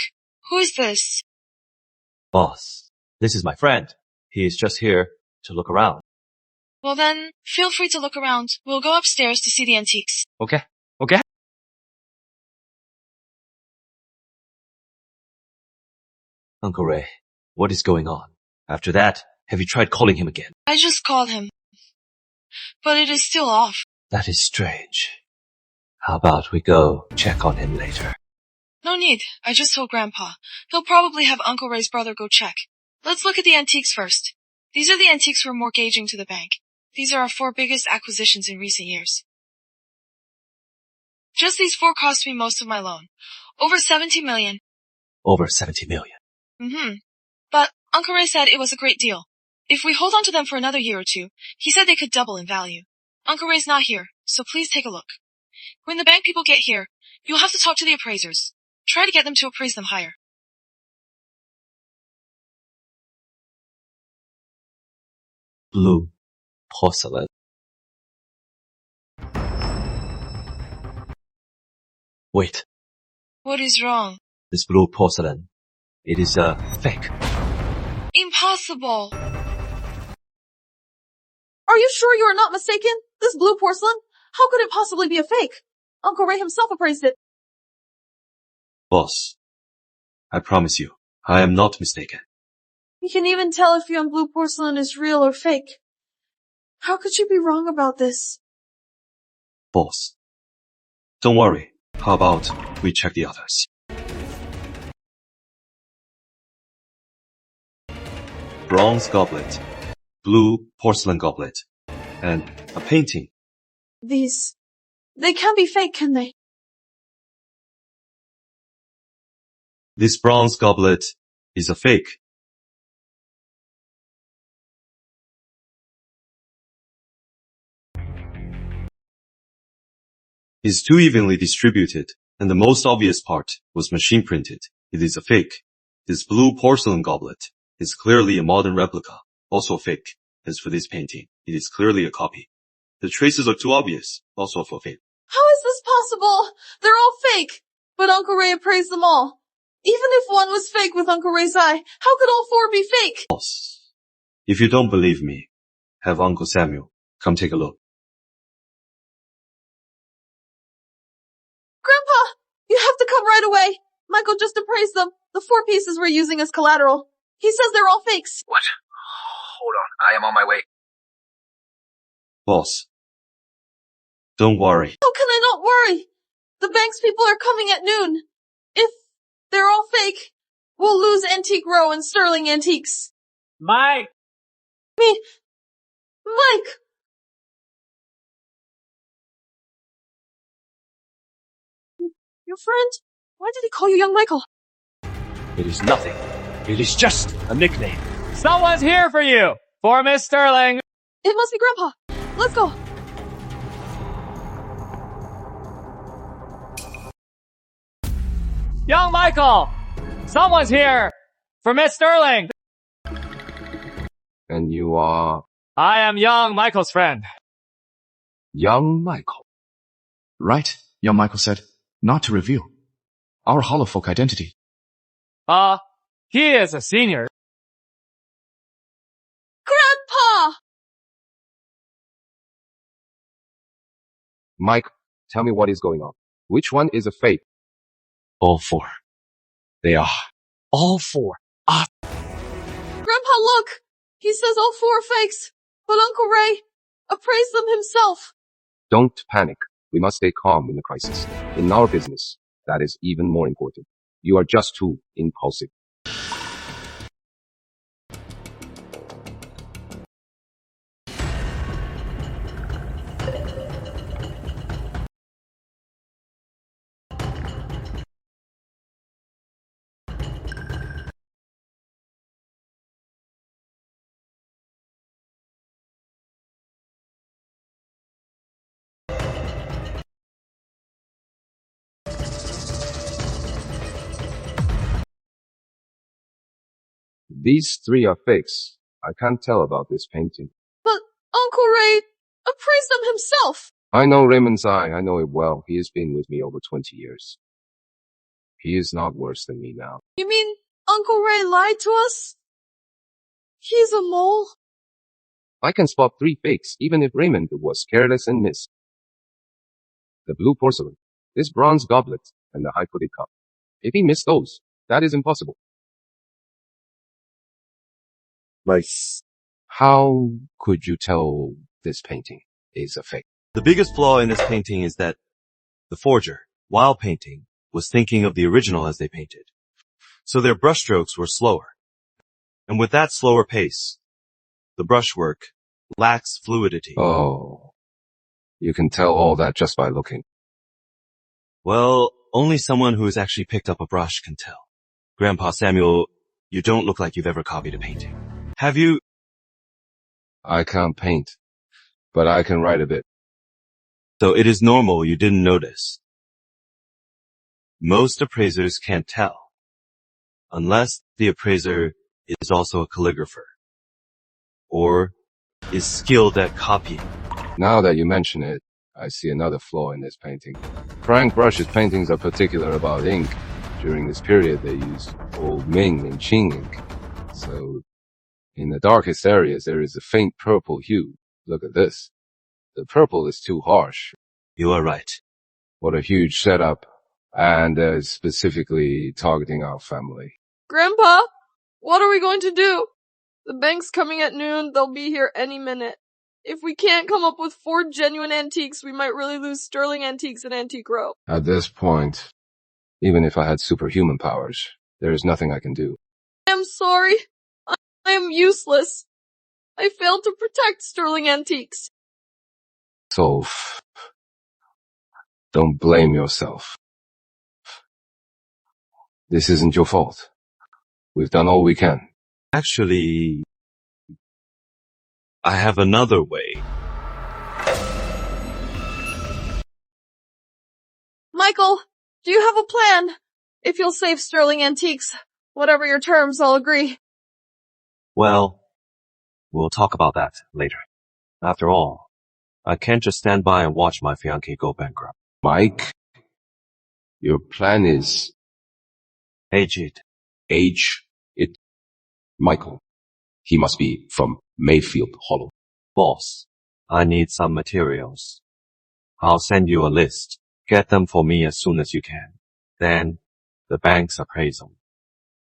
who is this? Boss, this is my friend. He is just here to look around. Well then, feel free to look around. We'll go upstairs to see the antiques. Okay. Okay. Uncle Ray, what is going on? After that, have you tried calling him again? I just called him. But it is still off. That is strange. How about we go check on him later? No need. I just told Grandpa. He'll probably have Uncle Ray's brother go check. Let's look at the antiques first. These are the antiques we're mortgaging to the bank. These are our 4 biggest acquisitions in recent years. Just these 4 cost me most of my loan. Over 70 million. Over 70 million. But Uncle Ray said it was a great deal. If we hold on to them for another year or 2, he said they could double in value. Uncle Ray's not here, so please take a look. When the bank people get here, you'll have to talk to the appraisers. Try to get them to appraise them higher. Blue porcelain. Wait, What is wrong? this blue porcelain, it is a fake. Impossible! Are you sure you are not mistaken? This blue porcelain? How could it possibly be a fake? Uncle Ray himself appraised it. Boss, I promise you, I am not mistaken. You can even tell if young blue porcelain is real or fake. How could you be wrong about this? Boss, don't worry. How about we check the others? Bronze goblet, blue porcelain goblet, and a painting. They can't be fake, can they? This bronze goblet is a fake. It's too evenly distributed, and the most obvious part was machine printed. It is a fake. This blue porcelain goblet is clearly a modern replica, also fake. As for this painting, it is clearly a copy. The traces are too obvious, also for fake. How is this possible? They're all fake. But Uncle Ray appraised them all. Even if one was fake with Uncle Ray's eye, how could all 4 be fake? Boss, if you don't believe me, have Uncle Samuel come take a look. Grandpa, you have to come right away. Michael just appraised them. The 4 pieces we're using as collateral. He says they're all fakes. What? Hold on, I am on my way. Boss, don't worry. How can I not worry? The bank's people are coming at noon. If they're all fake, we'll lose Antique Row and Sterling Antiques. Mike! Me? Mike! Your friend? Why did he call you young Michael? It is nothing. It is just a nickname. Someone's here for you! For Miss Sterling! It must be Grandpa. Let's go. Young Michael! Someone's here! For Miss Sterling! And you are... I am young Michael's friend. Young Michael. Right, young Michael said. Not to reveal. Our holofolk identity. He is a senior. Grandpa! Mike, tell me what is going on. Which one is a fake? All 4. They are. All 4. Grandpa, look! He says all 4 are fakes, but Uncle Ray appraised them himself. Don't panic. We must stay calm in the crisis. In our business, that is even more important. You are just too impulsive. These 3 are fakes. I can't tell about this painting. But Uncle Ray appraised them himself. I know Raymond's eye. I know it well. He has been with me over 20 years. He is not worse than me now. You mean Uncle Ray lied to us? He's a mole? I can spot 3 fakes, even if Raymond was careless and missed. The blue porcelain, this bronze goblet, and the high-footed cup. If he missed those, that is impossible. Nice. How could you tell this painting is a fake? The biggest flaw in this painting is that The forger, while painting, was thinking of the original as they painted. So their brushstrokes were slower. And with that slower pace, the brushwork lacks fluidity. Oh, you can tell all that just by looking. Well, only someone who has actually picked up a brush can tell. Grandpa Samuel, you don't look like you've ever copied a painting. Have you? I can't paint, but I can write a bit. So it is normal you didn't notice. Most appraisers can't tell, unless the appraiser is also a calligrapher, or is skilled at copying. Now that you mention it, I see another flaw in this painting. Frank Brush's paintings are particular about ink. During this period, they used Old Ming and Qing ink. So, in the darkest areas, there is a faint purple hue. Look at this. The purple is too harsh. You are right. What a huge setup. And specifically targeting our family. Grandpa, what are we going to do? The bank's coming at noon. They'll be here any minute. If we can't come up with 4 genuine antiques, we might really lose Sterling Antiques and Antique Row. At this point, even if I had superhuman powers, there is nothing I can do. I'm sorry. I am useless. I failed to protect Sterling Antiques. Soph, don't blame yourself. This isn't your fault. We've done all we can. Actually, I have another way. Michael, do you have a plan? If you'll save Sterling Antiques, whatever your terms, I'll agree. Well, we'll talk about that later. After all, I can't just stand by and watch my fiancée go bankrupt. Mike, your plan is... Age it. Age it. Michael. He must be from Mayfield Hollow. Boss, I need some materials. I'll send you a list. Get them for me as soon as you can. Then, the bank's appraisal.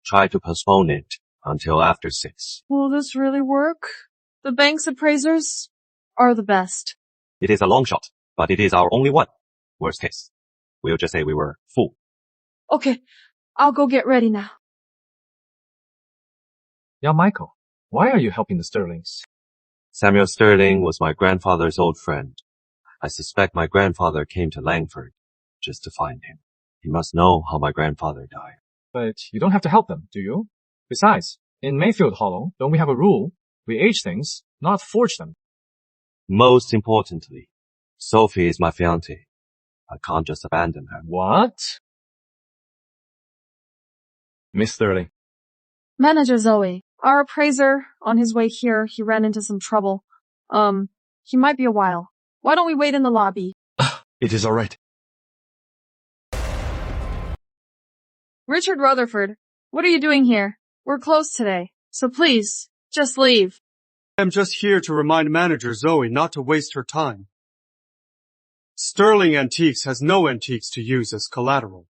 Try to postpone it until after 6. Will this really work? The bank's appraisers are the best. It is a long shot, but it is our only one. Worst case, we'll just say we were fooled. Okay, I'll go get ready now. Yeah, Michael, why are you helping the Sterlings? Samuel Sterling was my grandfather's old friend. I suspect my grandfather came to Langford just to find him. He must know how my grandfather died. But you don't have to help them, do you? Besides, in Mayfield Hollow, don't we have a rule? We age things, not forge them. Most importantly, Sophie is my fiancée. I can't just abandon her. What? Miss Sterling. Manager Zoe, our appraiser, on his way here, he ran into some trouble. He might be a while. Why don't we wait in the lobby? It is all right. Richard Rutherford, what are you doing here? We're closed today, so please, just leave. I'm just here to remind Manager Zoe not to waste her time. Sterling Antiques has no antiques to use as collateral.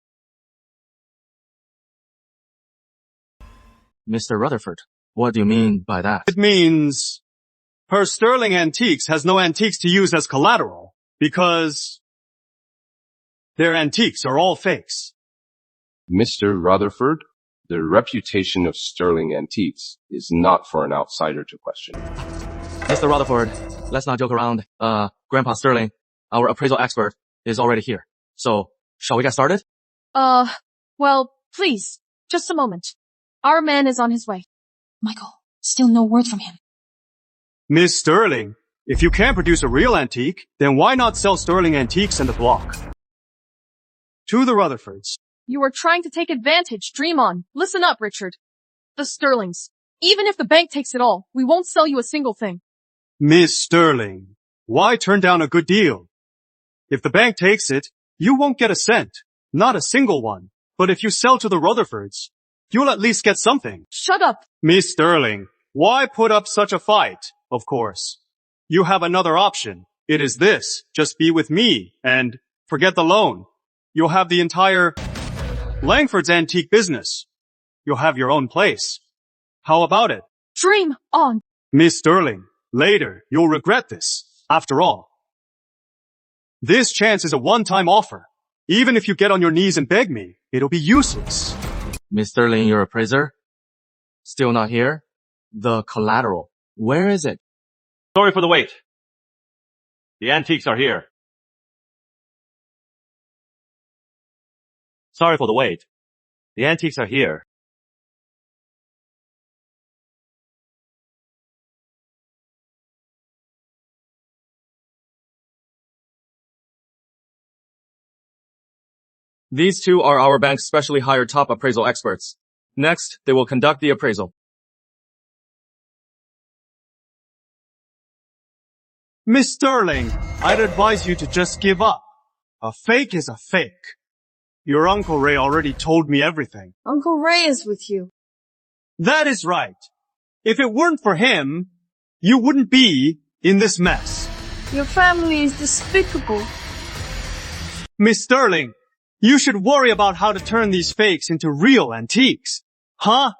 Mr. Rutherford, what do you mean by that? It means her Sterling Antiques has no antiques to use as collateral because their antiques are all fakes. Mr. Rutherford, the reputation of Sterling Antiques is not for an outsider to question. Mr. Rutherford, let's not joke around. Grandpa Sterling, our appraisal expert, is already here. So, shall we get started? Well, please, just a moment. Our man is on his way. Michael, still no word from him. Miss Sterling, if you can't produce a real antique, then why not sell Sterling Antiques in the block? To the Rutherfords. You are trying to take advantage. Dream on. Listen up, Richard. The Sterlings. Even if the bank takes it all, we won't sell you a single thing. Miss Sterling, why turn down a good deal? If the bank takes it, you won't get a cent. Not a single one. But if you sell to the Rutherfords, you'll at least get something. Shut up. Miss Sterling, why put up such a fight? Of course. You have another option. It is this. Just be with me and forget the loan. You'll have the entire Langford's antique business. You'll have your own place. How about it? Dream on. Miss Sterling, later you'll regret this. After all, This chance is a one-time offer. Even if you get on your knees and beg me, it'll be useless. Miss Sterling, your appraiser? Still not here? The collateral. Where is it? Sorry for the wait. The antiques are here. Sorry for the wait. The antiques are here. These two are our bank's specially hired top appraisal experts. Next, they will conduct the appraisal. Miss Sterling, I'd advise you to just give up. A fake is a fake. Your Uncle Ray already told me everything. Uncle Ray is with you. That is right. If it weren't for him, you wouldn't be in this mess. Your family is despicable. Miss Sterling, you should worry about how to turn these fakes into real antiques. Huh?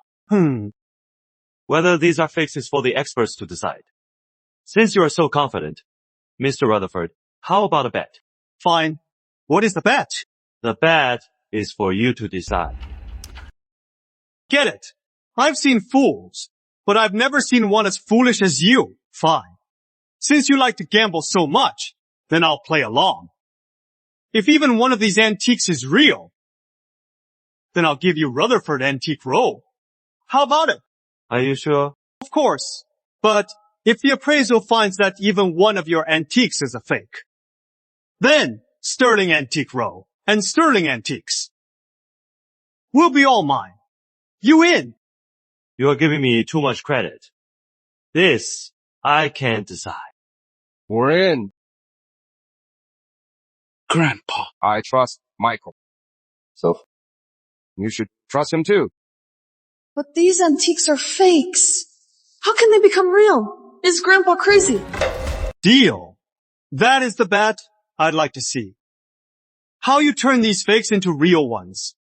Whether these are fakes is for the experts to decide. Since you are so confident, Mr. Rutherford, how about a bet? Fine. What is the bet? The bet is for you to decide. Get it. I've seen fools, but I've never seen one as foolish as you. Fine. Since you like to gamble so much, then I'll play along. If even one of these antiques is real, then I'll give you Rutherford Antique Row. How about it? Are you sure? Of course. But if the appraisal finds that even one of your antiques is a fake, then Sterling Antique Row and Sterling Antiques will be all mine. You in? You are giving me too much credit. This, I can't decide. We're in. Grandpa. I trust Michael. Sophie. You should trust him too. But these antiques are fakes. How can they become real? Is Grandpa crazy? Deal. That is the bet I'd like to see. How you turn these fakes into real ones.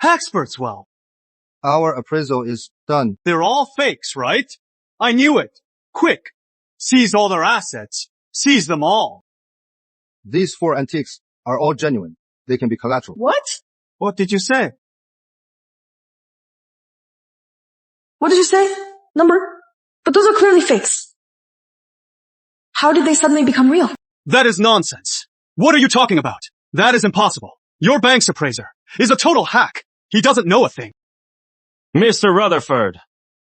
Experts, well. Our appraisal is done. They're all fakes, right? I knew it. Quick. Seize all their assets. Seize them all. These 4 antiques are all genuine. They can be collateral. What? What did you say? What did you say? Number? But those are clearly fakes. How did they suddenly become real? That is nonsense. What are you talking about? That is impossible. Your bank's appraiser is a total hack. He doesn't know a thing. Mr. Rutherford,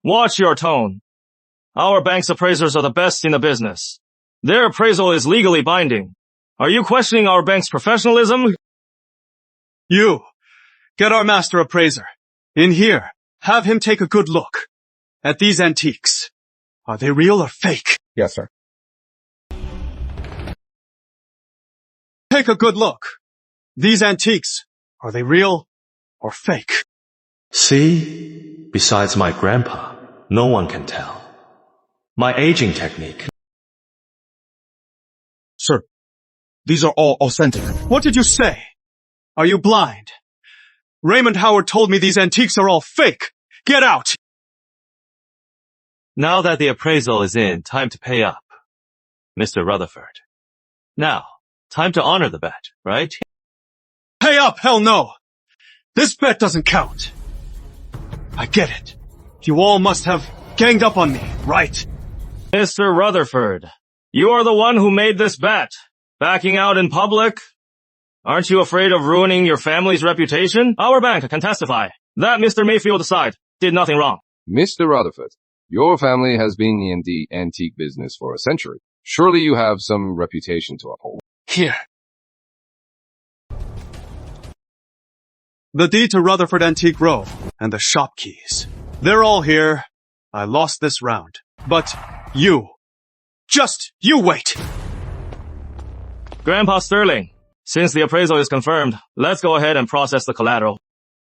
watch your tone. Our bank's appraisers are the best in the business. Their appraisal is legally binding. Are you questioning our bank's professionalism? You, get our master appraiser in here. Have him take a good look at these antiques. Are they real or fake? Yes, sir. Take a good look. These antiques, are they real or fake? See? Besides my grandpa, no one can tell. My aging technique. Sir, these are all authentic. What did you say? Are you blind? Raymond Howard told me these antiques are all fake. Get out! Now that the appraisal is in, time to pay up. Mr. Rutherford. Now, time to honor the bet, right? Pay up, hell no! This bet doesn't count. I get it. You all must have ganged up on me, right? Mr. Rutherford, you are the one who made this bet. Backing out in public? Aren't you afraid of ruining your family's reputation? Our bank can testify that Mr. Mayfield's side did nothing wrong. Mr. Rutherford, your family has been in the antique business for a century. Surely you have some reputation to uphold. Here. The deed to Rutherford Antique Row and the shop keys. They're all here. I lost this round. But you. Just you wait. Grandpa Sterling, since the appraisal is confirmed, let's go ahead and process the collateral.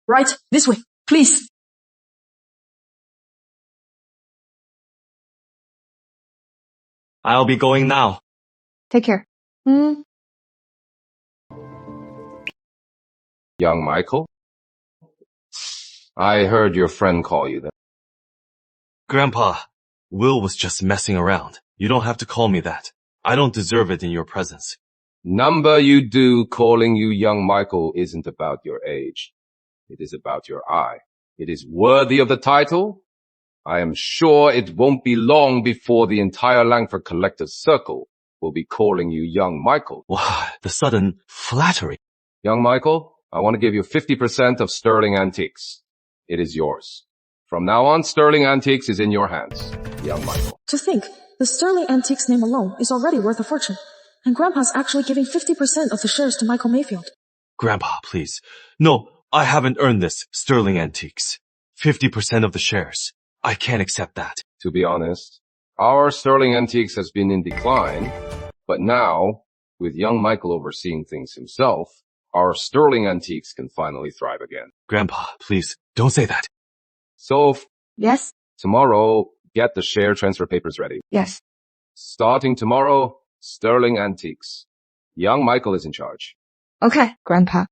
Right, this way, please. I'll be going now. Take care. Young Michael? I heard your friend call you then. Grandpa, Will was just messing around. You don't have to call me that. I don't deserve it in your presence. Number you do, calling you young Michael isn't about your age. It is about your eye. It is worthy of the title. I am sure it won't be long before the entire Langford Collectors Circle will be calling you young Michael. Wow, the sudden flattery. Young Michael, I want to give you 50% of Sterling Antiques. It is yours. From now on, Sterling Antiques is in your hands, young Michael. To think, the Sterling Antiques name alone is already worth a fortune. And Grandpa's actually giving 50% of the shares to Michael Mayfield. Grandpa, please. No, I haven't earned this, Sterling Antiques. 50% of the shares. I can't accept that. To be honest, our Sterling Antiques has been in decline, but now, with young Michael overseeing things himself, our Sterling Antiques can finally thrive again. Grandpa, please, don't say that. Soph. Yes? Tomorrow, get the share transfer papers ready. Yes. Starting tomorrow, Sterling Antiques. Young Michael is in charge. Okay, Grandpa.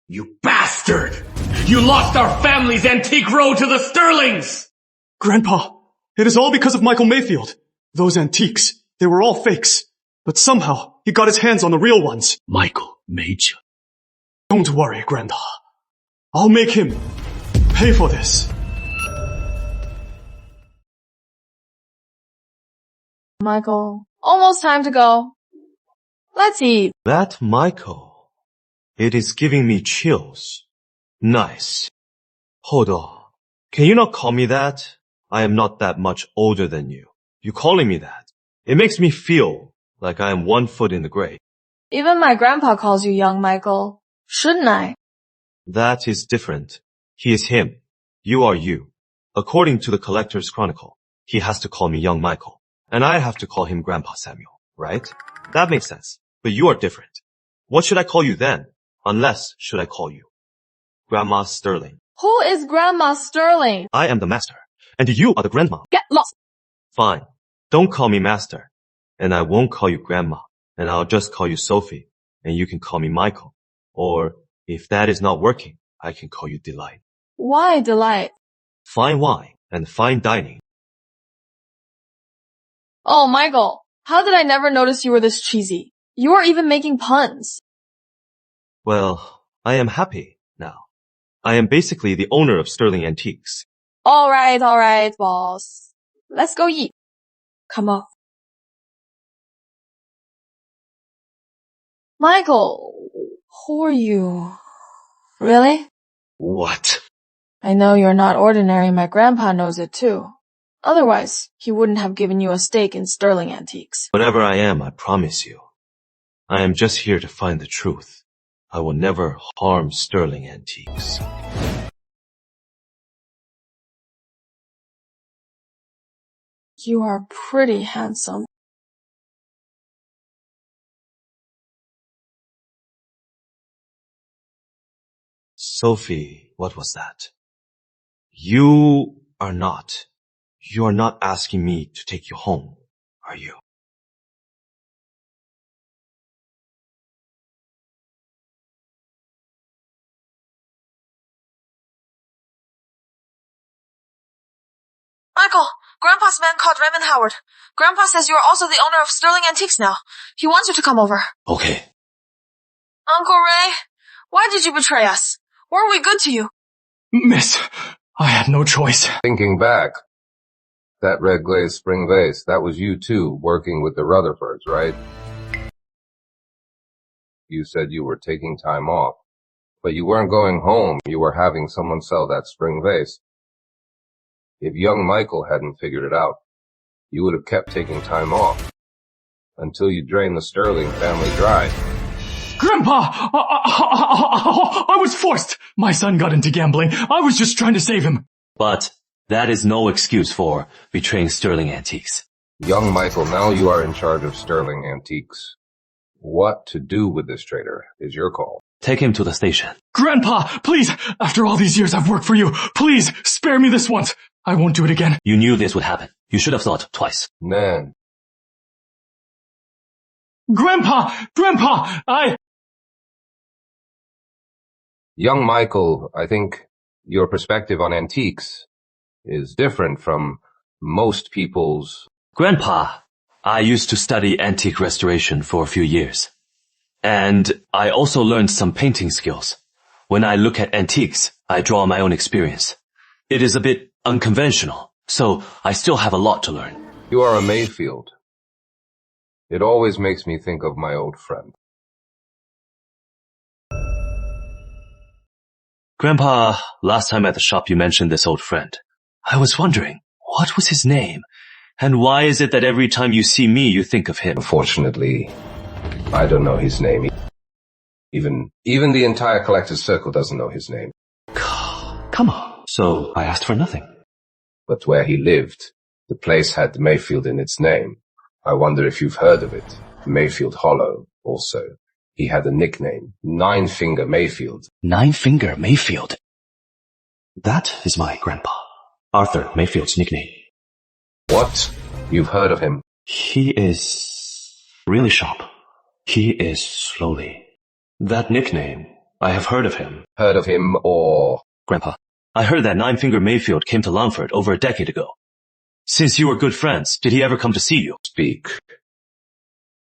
You bastard! You lost our family's antique row to the Sterlings! Grandpa, it is all because of Michael Mayfield. Those antiques, they were all fakes. But somehow, he got his hands on the real ones. Michael made you. Don't worry, Grandpa. I'll make him pay for this. Michael, almost time to go. Let's eat. That Michael. It is giving me chills. Nice. Hold on. Can you not call me that? I am not that much older than you. You calling me that. It makes me feel like I am 1 foot in the grave. Even my grandpa calls you young Michael. Shouldn't I? That is different. He is him. You are you. According to the Collector's Chronicle, he has to call me young Michael. And I have to call him Grandpa Samuel, right? That makes sense. But you are different. What should I call you then? Unless should I call you Grandma Sterling? Who is Grandma Sterling? I am the master. And you are the grandma. Get lost. Fine. Don't call me master. And I won't call you grandma. And I'll just call you Sophie. And you can call me Michael. Or, if that is not working, I can call you Delight. Why Delight? Fine wine and fine dining. Oh, Michael, how did I never notice you were this cheesy? You are even making puns. Well, I am happy now. I am basically the owner of Sterling Antiques. Alright, boss. Let's go eat. Come on. Michael, who are you? Really? What? I know you're not ordinary, my grandpa knows it too. Otherwise, he wouldn't have given you a stake in Sterling Antiques. Whatever I am, I promise you. I am just here to find the truth. I will never harm Sterling Antiques. You are pretty handsome. Sophie, what was that? You are not asking me to take you home, are you? Michael, Grandpa's man called Raymond Howard. Grandpa says you are also the owner of Sterling Antiques now. He wants you to come over. Okay. Uncle Ray, why did you betray us? Weren't we good to you? Miss, I had no choice. Thinking back, that red glazed spring vase, that was you too, working with the Rutherfords, right? You said you were taking time off, but you weren't going home. You were having someone sell that spring vase. If young Michael hadn't figured it out, you would have kept taking time off until you drained the Sterling family dry. Grandpa! I was forced! My son got into gambling. I was just trying to save him. But that is no excuse for betraying Sterling Antiques. Young Michael, now you are in charge of Sterling Antiques. What to do with this traitor is your call. Take him to the station. Grandpa, please, after all these years I've worked for you, please, spare me this once. I won't do it again. You knew this would happen. You should have thought twice. Man. Grandpa, Young Michael, I think your perspective on antiques is different from most people's Grandpa, I used to study antique restoration for a few years. And I also learned some painting skills. When I look at antiques, I draw my own experience. It is a bit unconventional, so I still have a lot to learn. You are a Mayfield. It always makes me think of my old friend. Grandpa, last time at the shop you mentioned this old friend. I was wondering, what was his name? And why is it that every time you see me, you think of him? Unfortunately, I don't know his name. Even the entire collector's circle doesn't know his name. Come on. So I asked for nothing. But where he lived, the place had Mayfield in its name. I wonder if you've heard of it. Mayfield Hollow, also. He had a nickname, Nine Finger Mayfield. Nine Finger Mayfield. That is my grandpa, Arthur Mayfield's nickname. What? You've heard of him? He is really sharp. He is slowly. That nickname, I have heard of him. Heard of him or... Grandpa, I heard that Nine Finger Mayfield came to Langford over a decade ago. Since you were good friends, did he ever come to see you? Speak.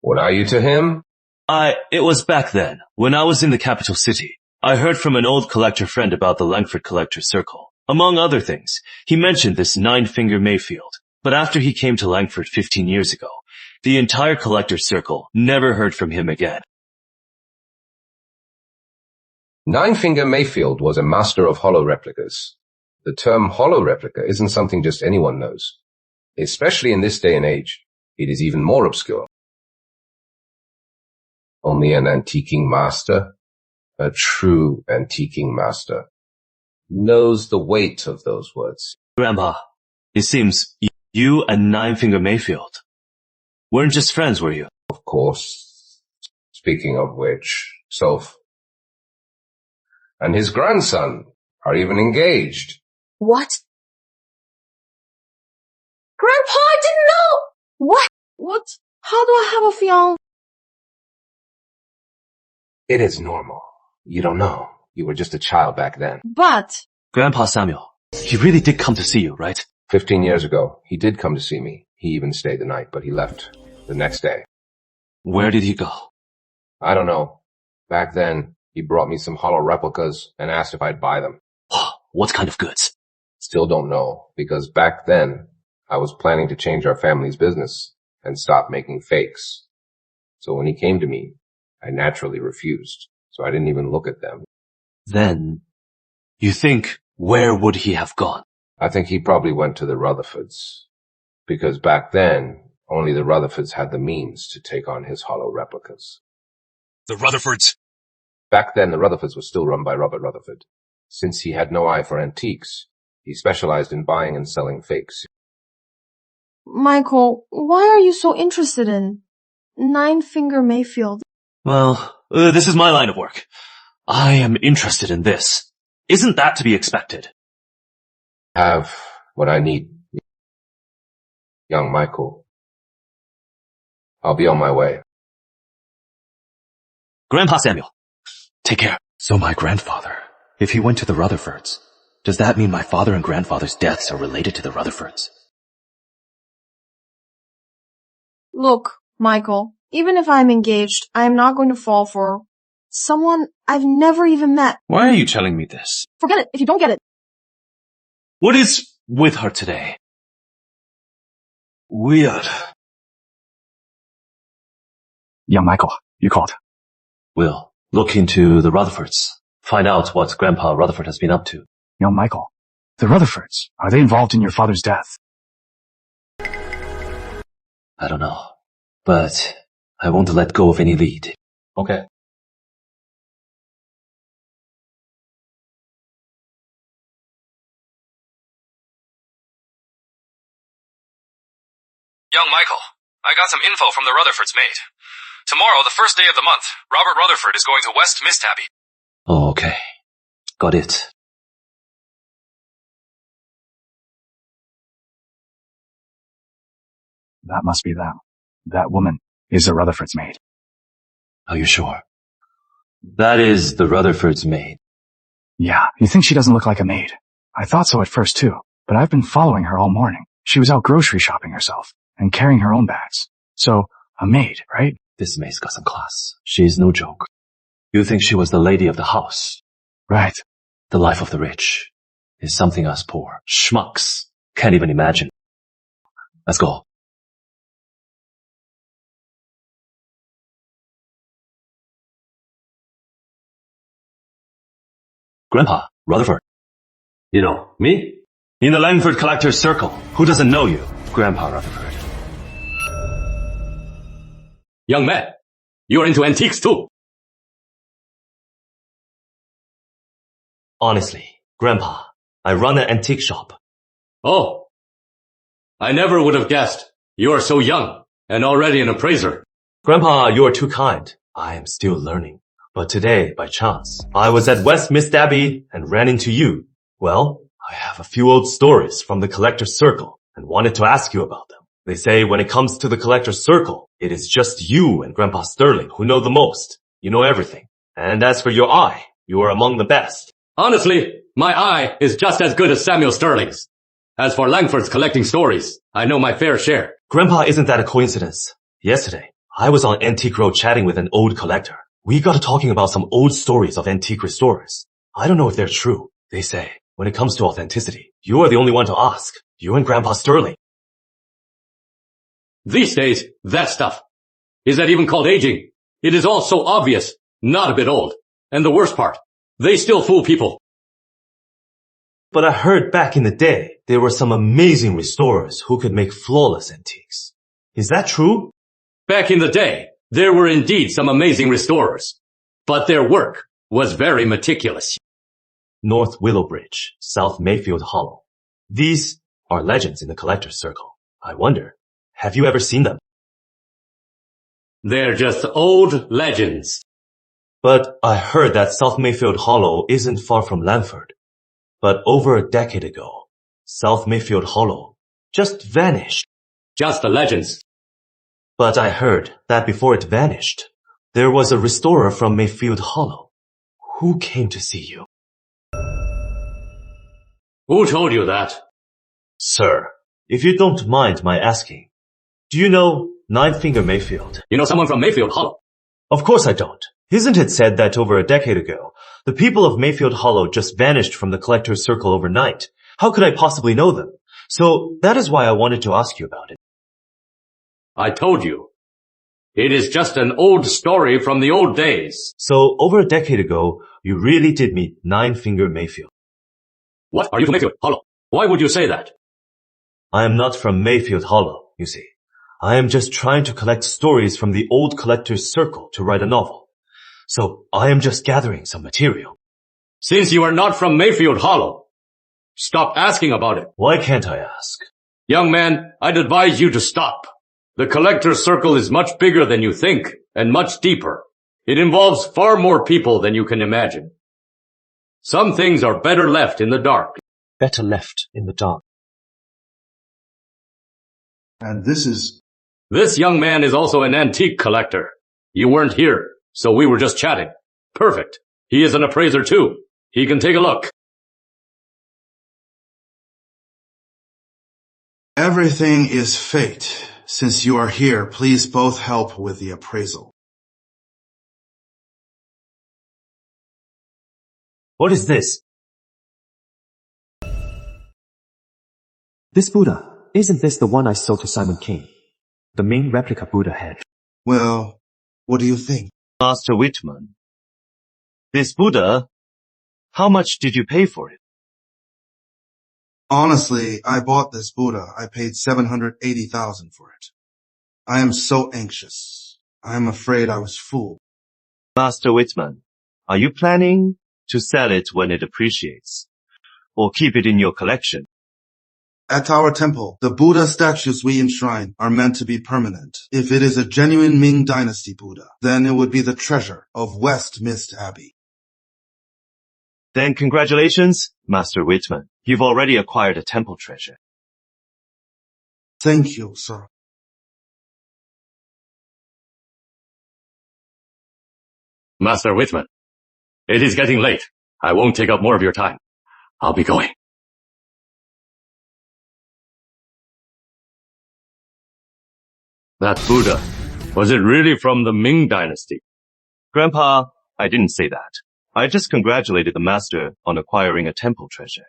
What are you to him? It was back then, when I was in the capital city. I heard from an old collector friend about the Langford Collector Circle. Among other things, he mentioned this Nine Finger Mayfield. But after he came to Langford 15 years ago, the entire collector's circle never heard from him again. Nine Finger Mayfield was a master of hollow replicas. The term hollow replica isn't something just anyone knows. Especially in this day and age, it is even more obscure. Only an antiquing master, a true antiquing master, knows the weight of those words. Grandpa, it seems you and Nine Finger Mayfield weren't just friends, were you? Of course. Speaking of which, Soph and his grandson are even engaged. What? Grandpa, I didn't know! What? What? How do I have a fiancé? It is normal. You don't know. You were just a child back then. But... Grandpa Samuel, he really did come to see you, right? 15 years ago, he did come to see me. He even stayed the night, but he left the next day. Where did he go? I don't know. Back then, he brought me some hollow replicas and asked if I'd buy them. What kind of goods? Still don't know, because back then, I was planning to change our family's business and stop making fakes. So when he came to me, I naturally refused, so I didn't even look at them. Then, you think, where would he have gone? I think he probably went to the Rutherfords, because back then, only the Rutherfords had the means to take on his hollow replicas. The Rutherfords? Back then, the Rutherfords were still run by Robert Rutherford. Since he had no eye for antiques, he specialized in buying and selling fakes. Michael, why are you so interested in Nine Finger Mayfield? Well, this is my line of work. I am interested in this. Isn't that to be expected? Have what I need, young Michael. I'll be on my way. Grandpa Samuel, take care. So my grandfather, if he went to the Rutherfords, does that mean my father and grandfather's deaths are related to the Rutherfords? Look, Michael, even if I'm engaged, I am not going to fall for someone I've never even met. Why are you telling me this? Forget it if you don't get it. What is with her today? Weird. Young Michael, you called. We'll look into the Rutherfords. Find out what Grandpa Rutherford has been up to. Young Michael, the Rutherfords, are they involved in your father's death? I don't know. But I won't let go of any lead. Okay. Young Michael, I got some info from the Rutherfords mate. Tomorrow, the first day of the month, Robert Rutherford is going to West Mist Abbey. Oh, okay. Got it. That must be them. That woman is the Rutherford's maid. Are you sure? That is the Rutherford's maid. Yeah, you think she doesn't look like a maid? I thought so at first too, but I've been following her all morning. She was out grocery shopping herself, and carrying her own bags. So, a maid, right? This maid's got some class. She's no joke. You think she was the lady of the house? Right. The life of the rich is something us poor schmucks can't even imagine. Let's go. Grandpa, Rutherford. You know, me? In the Langford Collector's Circle. Who doesn't know you? Grandpa Rutherford. Young man, you're into antiques too. Honestly, Grandpa, I run an antique shop. Oh. I never would have guessed. You are so young and already an appraiser. Grandpa, you are too kind. I am still learning. But today, by chance, I was at West Mist Abbey and ran into you. Well, I have a few old stories from the Collector's Circle and wanted to ask you about them. They say when it comes to the Collector's Circle, it is just you and Grandpa Sterling who know the most. You know everything. And as for your eye, you are among the best. Honestly, my eye is just as good as Samuel Sterling's. As for Langford's collecting stories, I know my fair share. Grandpa, isn't that a coincidence? Yesterday, I was on Antique Road chatting with an old collector. We got to talking about some old stories of antique restorers. I don't know if they're true. They say, when it comes to authenticity, you are the only one to ask. You and Grandpa Sterling. These days, that stuff. Is that even called aging? It is all so obvious, not a bit old. And the worst part, they still fool people. But I heard back in the day, there were some amazing restorers who could make flawless antiques. Is that true? Back in the day, there were indeed some amazing restorers. But their work was very meticulous. North Willowbridge, South Mayfield Hollow. These are legends in the Collector's Circle. I wonder, have you ever seen them? They're just old legends. But I heard that South Mayfield Hollow isn't far from Langford. But over a decade ago, South Mayfield Hollow just vanished. Just the legends. But I heard that before it vanished, there was a restorer from Mayfield Hollow. Who came to see you? Who told you that? Sir, if you don't mind my asking, do you know Nine Finger Mayfield? You know someone from Mayfield Hollow? Of course I don't. Isn't it said that over a decade ago, the people of Mayfield Hollow just vanished from the Collector's Circle overnight? How could I possibly know them? So that is why I wanted to ask you about it. I told you. It is just an old story from the old days. So over a decade ago, you really did meet Nine Finger Mayfield. What? Are you from Mayfield Hollow? Why would you say that? I am not from Mayfield Hollow, you see. I am just trying to collect stories from the old Collector's Circle to write a novel. So I am just gathering some material. Since you are not from Mayfield Hollow, stop asking about it. Why can't I ask? Young man, I'd advise you to stop. The Collector's Circle is much bigger than you think, and much deeper. It involves far more people than you can imagine. Some things are better left in the dark. Better left in the dark. And this young man is also an antique collector. You weren't here, so we were just chatting. Perfect. He is an appraiser too. He can take a look. Everything is fate. Since you are here, please both help with the appraisal. What is this? This Buddha, isn't this the one I sold to Simon King? The Ming replica Buddha head. Well, what do you think? Master Whitman. This Buddha, how much did you pay for it? Honestly, I bought this Buddha. I paid $780,000 for it. I am so anxious. I am afraid I was fooled. Master Whitman, are you planning to sell it when it appreciates? Or keep it in your collection? At our temple, the Buddha statues we enshrine are meant to be permanent. If it is a genuine Ming Dynasty Buddha, then it would be the treasure of West Mist Abbey. Then congratulations, Master Whitman. You've already acquired a temple treasure. Thank you, sir. Master Whitman, it is getting late. I won't take up more of your time. I'll be going. That Buddha, was it really from the Ming Dynasty? Grandpa, I didn't say that. I just congratulated the master on acquiring a temple treasure.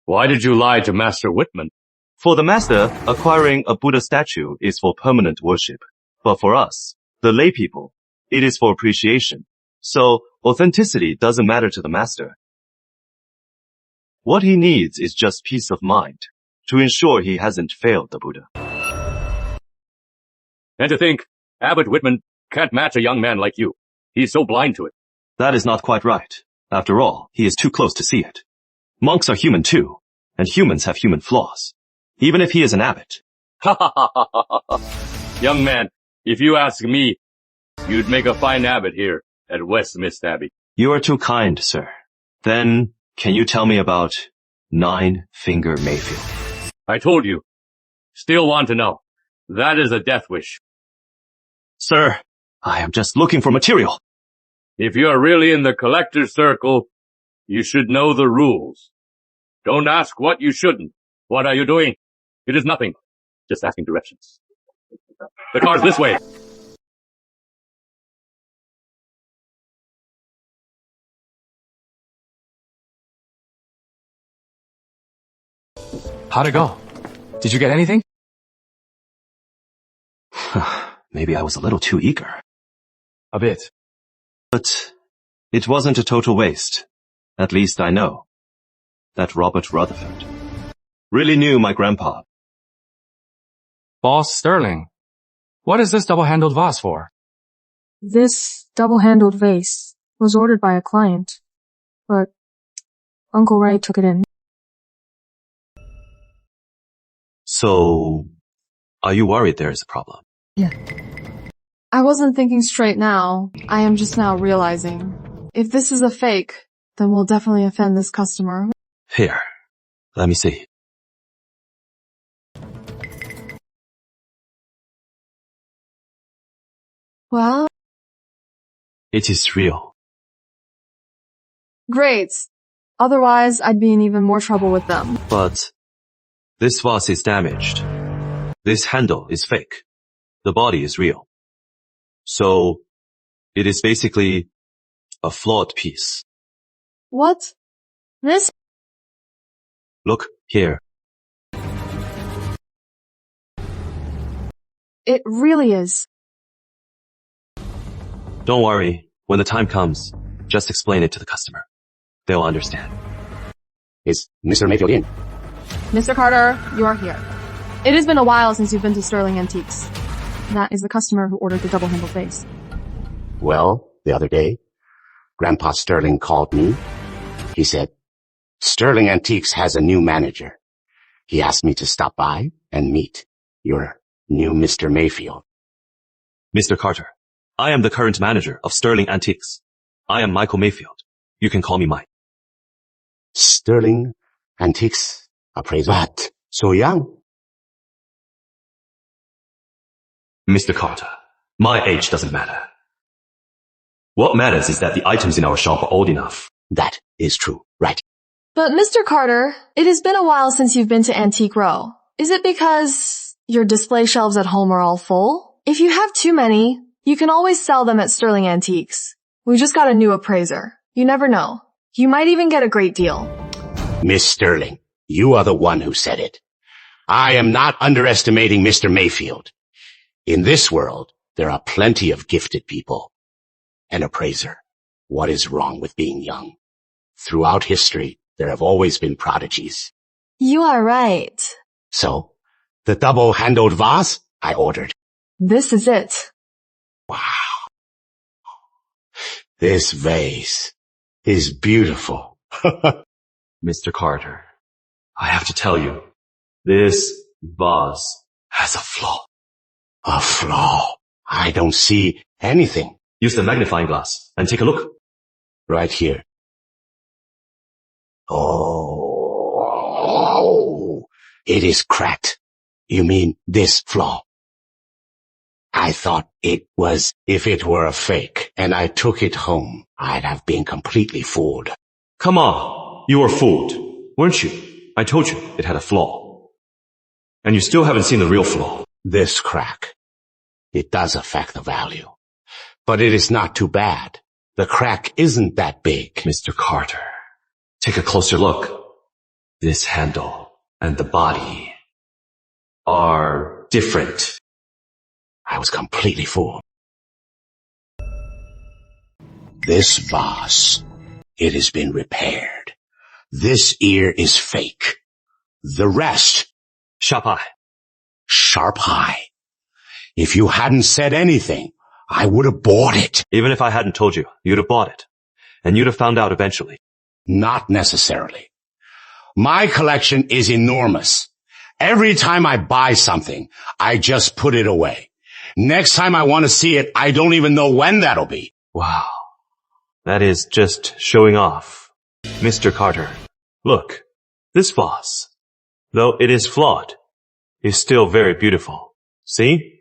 Why did you lie to Master Whitman? For the master, acquiring a Buddha statue is for permanent worship. But for us, the lay people, it is for appreciation. So, authenticity doesn't matter to the master. What he needs is just peace of mind, to ensure he hasn't failed the Buddha. And to think, Abbot Whitman can't match a young man like you. He's so blind to it. That is not quite right. After all, he is too close to see it. Monks are human too, and humans have human flaws. Even if he is an abbot. Ha ha ha ha ha. Young man, if you ask me, you'd make a fine abbot here at Westminster Abbey. You are too kind, sir. Then, can you tell me about Nine-Finger Mayfield? I told you. Still want to know. That is a death wish. Sir, I am just looking for material. If you are really in the collector's circle, you should know the rules. Don't ask what you shouldn't. What are you doing? It is nothing. Just asking directions. The car's this way. How'd it go? Did you get anything? Maybe I was a little too eager. A bit. But it wasn't a total waste. At least I know that Robert Rutherford really knew my grandpa. Boss Sterling, what is this double-handled vase for? This double-handled vase was ordered by a client, but Uncle Ray took it in. So, are you worried there is a problem? Yeah. I wasn't thinking straight now. I am just now realizing. If this is a fake, then we'll definitely offend this customer. Here, let me see. Well, it is real. Great. Otherwise, I'd be in even more trouble with them. But this vase is damaged. This handle is fake. The body is real. So, it is basically a flawed piece. What? This? Look here. It really is. Don't worry. When the time comes, just explain it to the customer. They'll understand. Is Mr. Mayfield in? Mr. Carter, you are here. It has been a while since you've been to Sterling Antiques. That is the customer who ordered the double-handled vase. Well, the other day, Grandpa Sterling called me. He said, Sterling Antiques has a new manager. He asked me to stop by and meet your new Mr. Mayfield. Mr. Carter, I am the current manager of Sterling Antiques. I am Michael Mayfield. You can call me Mike. Sterling Antiques Appraisal. But so young. Mr. Carter, my age doesn't matter. What matters is that the items in our shop are old enough. That is true, right? But Mr. Carter, it has been a while since you've been to Antique Row. Is it because your display shelves at home are all full? If you have too many, you can always sell them at Sterling Antiques. We just got a new appraiser. You never know. You might even get a great deal. Miss Sterling, you are the one who said it. I am not underestimating Mr. Mayfield. In this world, there are plenty of gifted people. An appraiser. What is wrong with being young? Throughout history, there have always been prodigies. You are right. So, the double-handled vase I ordered. This is it. Wow. This vase is beautiful. Mr. Carter, I have to tell you, this vase has a flaw. A flaw? I don't see anything. Use the magnifying glass and take a look. Right here. Oh, it is cracked. You mean this flaw? I thought it was if it were a fake and I took it home, I'd have been completely fooled. Come on, you were fooled, weren't you? I told you it had a flaw. And you still haven't seen the real flaw. This crack It does affect the value. But it is not too bad. The crack isn't that big. Mr. Carter, take a closer look. This handle and the body are different. I was completely fooled. This vase, it has been repaired. This ear is fake. The rest... Sharp eye. Sharp eye. If you hadn't said anything, I would have bought it. Even if I hadn't told you, you'd have bought it. And you'd have found out eventually. Not necessarily. My collection is enormous. Every time I buy something, I just put it away. Next time I want to see it, I don't even know when that'll be. Wow. That is just showing off. Mr. Carter, look, this vase, though it is flawed, is still very beautiful. See?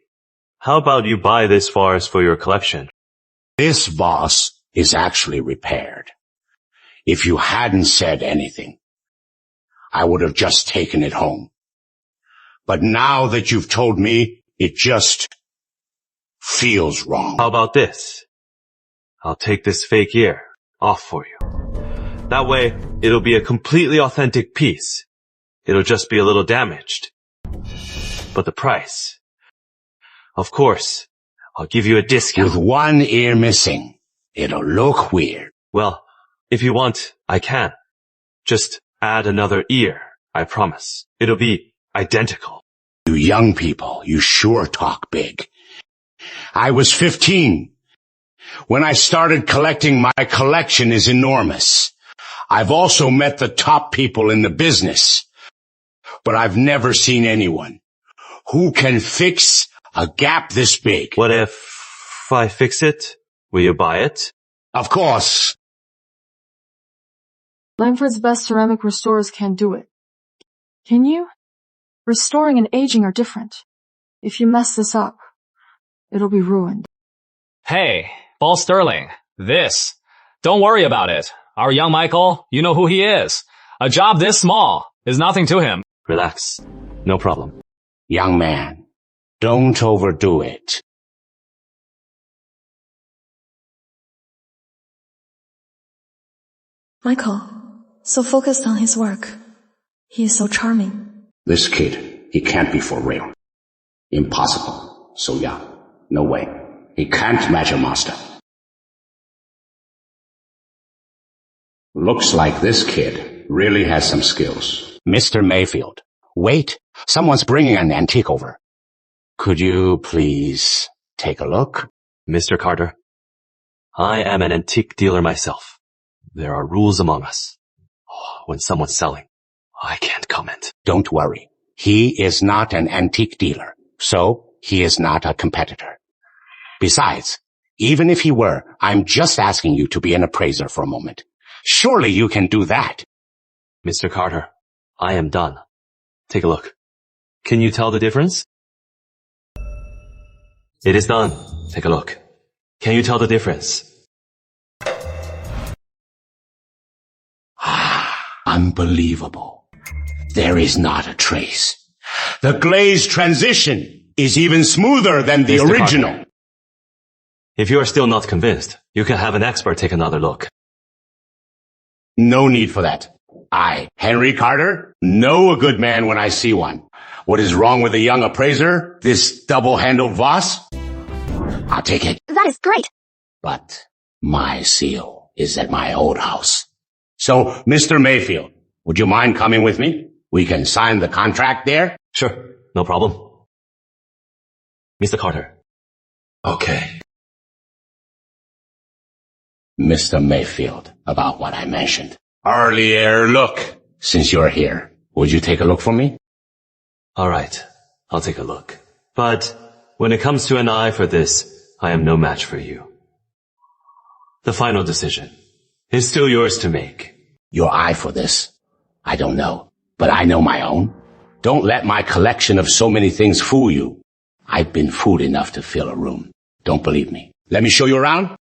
How about you buy this vase for your collection? This vase is actually repaired. If you hadn't said anything, I would have just taken it home. But now that you've told me, it just feels wrong. How about this? I'll take this fake ear off for you. That way, it'll be a completely authentic piece. It'll just be a little damaged. But the price... Of course, I'll give you a discount. With one ear missing, it'll look weird. Well, if you want, I can. Just add another ear, I promise. It'll be identical. You young people, you sure talk big. I was 15. When I started collecting, my collection is enormous. I've also met the top people in the business. But I've never seen anyone who can fix a gap this big. What if I fix it? Will you buy it? Of course. Langford's best ceramic restorers can't do it. Can you? Restoring and aging are different. If you mess this up, it'll be ruined. Hey, Paul Sterling, this. Don't worry about it. Our young Michael, you know who he is. A job this small is nothing to him. Relax. No problem. Young man, don't overdo it. Michael, so focused on his work. He is so charming. This kid, he can't be for real. Impossible. So young. No way. He can't match a master. Looks like this kid really has some skills. Mr. Mayfield, wait. Someone's bringing an antique over. Could you please take a look? Mr. Carter, I am an antique dealer myself. There are rules among us. When someone's selling, I can't comment. Don't worry. He is not an antique dealer, so he is not a competitor. Besides, even if he were, I'm just asking you to be an appraiser for a moment. Surely you can do that. Mr. Carter, I am done. Take a look. Can you tell the difference? It is done. Take a look. Can you tell the difference? Unbelievable. There is not a trace. The glaze transition is even smoother than the Mr. original. Carter, if you are still not convinced, you can have an expert take another look. No need for that. I, Henry Carter, know a good man when I see one. What is wrong with a young appraiser? This double-handled vase? I'll take it. That is great. But my seal is at my old house. So, Mr. Mayfield, would you mind coming with me? We can sign the contract there. Sure, no problem. Mr. Carter. Okay. Mr. Mayfield, about what I mentioned. Earlier look. Since you're here, would you take a look for me? All right, I'll take a look. But when it comes to an eye for this, I am no match for you. The final decision is still yours to make. Your eye for this? I don't know, but I know my own. Don't let my collection of so many things fool you. I've been fooled enough to fill a room. Don't believe me. Let me show you around.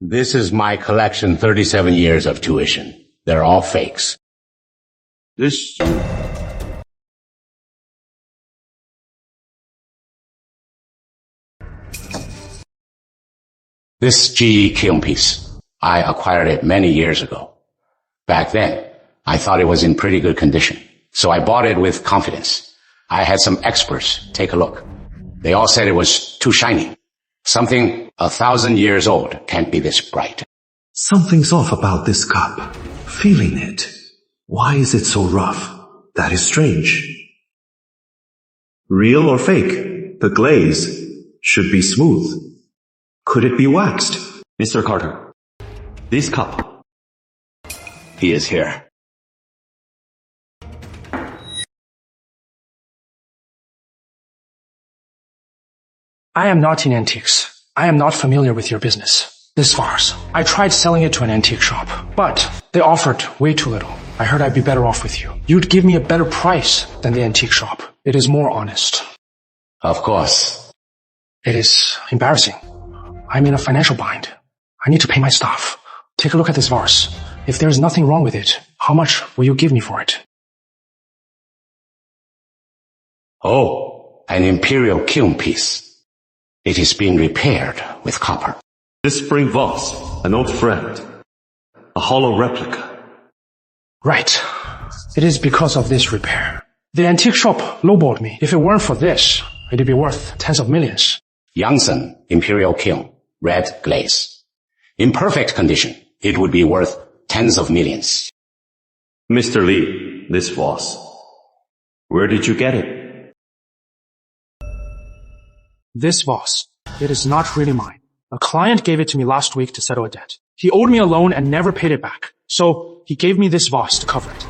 This is my collection, 37 years of tuition. They're all fakes. This This GE kiln piece, I acquired it many years ago. Back then, I thought it was in pretty good condition, so I bought it with confidence. I had some experts take a look. They all said it was too shiny. Something 1,000 years old can't be this bright. Something's off about this cup. Feeling it. Why is it so rough? That is strange. Real or fake? The glaze should be smooth. Could it be waxed? Mr. Carter, this cup. He is here. I am not in antiques. I am not familiar with your business. This vase, I tried selling it to an antique shop, but they offered way too little. I heard I'd be better off with you. You'd give me a better price than the antique shop. It is more honest. Of course. It is embarrassing. I'm in a financial bind. I need to pay my staff. Take a look at this vase. If there's nothing wrong with it, how much will you give me for it? Oh, an imperial kiln piece. It is being repaired with copper. This spring vase, an old friend. A hollow replica. Right. It is because of this repair. The antique shop lowballed me. If it weren't for this, it'd be worth tens of millions. Yangtze Imperial Kiln, red glaze. In perfect condition, it would be worth tens of millions. Mr. Lee, this vase. Where did you get it? This vase. It is not really mine. A client gave it to me last week to settle a debt. He owed me a loan and never paid it back. So he gave me this vase to cover it.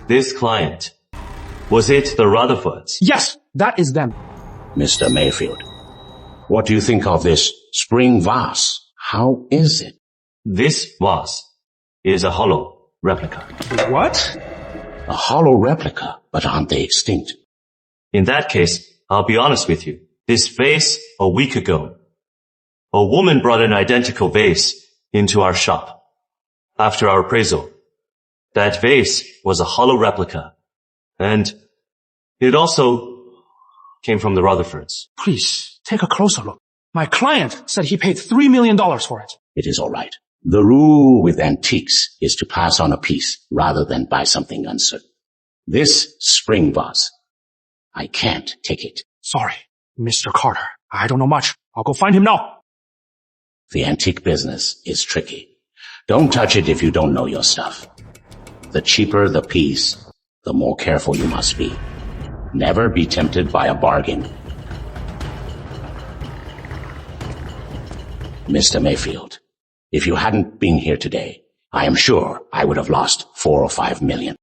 This client. Was it the Rutherfords? Yes, that is them. Mr. Mayfield, what do you think of this spring vase? How is it? This vase is a hollow replica. What? A hollow replica, but aren't they extinct? In that case, I'll be honest with you. This vase, a week ago, a woman brought an identical vase into our shop. After our appraisal, that vase was a hollow replica, and it also came from the Rutherfords. Please, take a closer look. My client said he paid $3 million for it. It is all right. The rule with antiques is to pass on a piece rather than buy something uncertain. This spring vase, I can't take it. Sorry, Mr. Carter. I don't know much. I'll go find him now. The antique business is tricky. Don't touch it if you don't know your stuff. The cheaper the piece, the more careful you must be. Never be tempted by a bargain. Mr. Mayfield, if you hadn't been here today, I am sure I would have lost 4 or 5 million.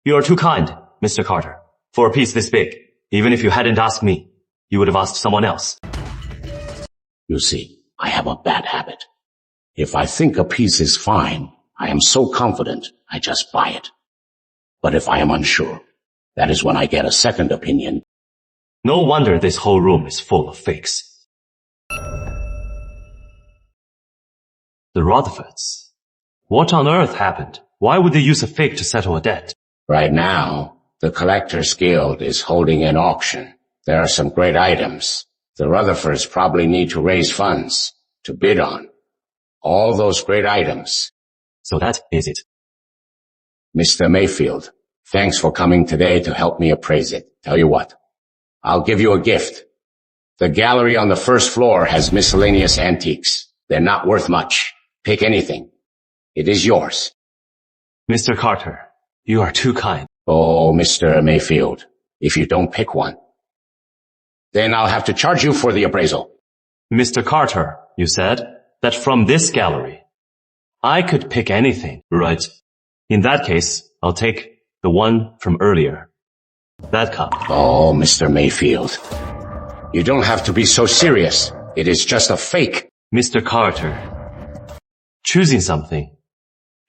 You are too kind, Mr. Carter. For a piece this big, even if you hadn't asked me, you would have asked someone else. You see, I have a bad habit. If I think a piece is fine, I am so confident I just buy it. But if I am unsure, that is when I get a second opinion. No wonder this whole room is full of fakes. The Rutherfords. What on earth happened? Why would they use a fake to settle a debt? Right now, the Collectors Guild is holding an auction. There are some great items. The Rutherfords probably need to raise funds to bid on. All those great items. So that is it. Mr. Mayfield, thanks for coming today to help me appraise it. Tell you what, I'll give you a gift. The gallery on the first floor has miscellaneous antiques. They're not worth much. Pick anything. It is yours. Mr. Carter, you are too kind. Oh, Mr. Mayfield, if you don't pick one, then I'll have to charge you for the appraisal. Mr. Carter, you said that from this gallery, I could pick anything, right? In that case, I'll take the one from earlier. That cup. Oh, Mr. Mayfield, you don't have to be so serious. It is just a fake. Mr. Carter, choosing something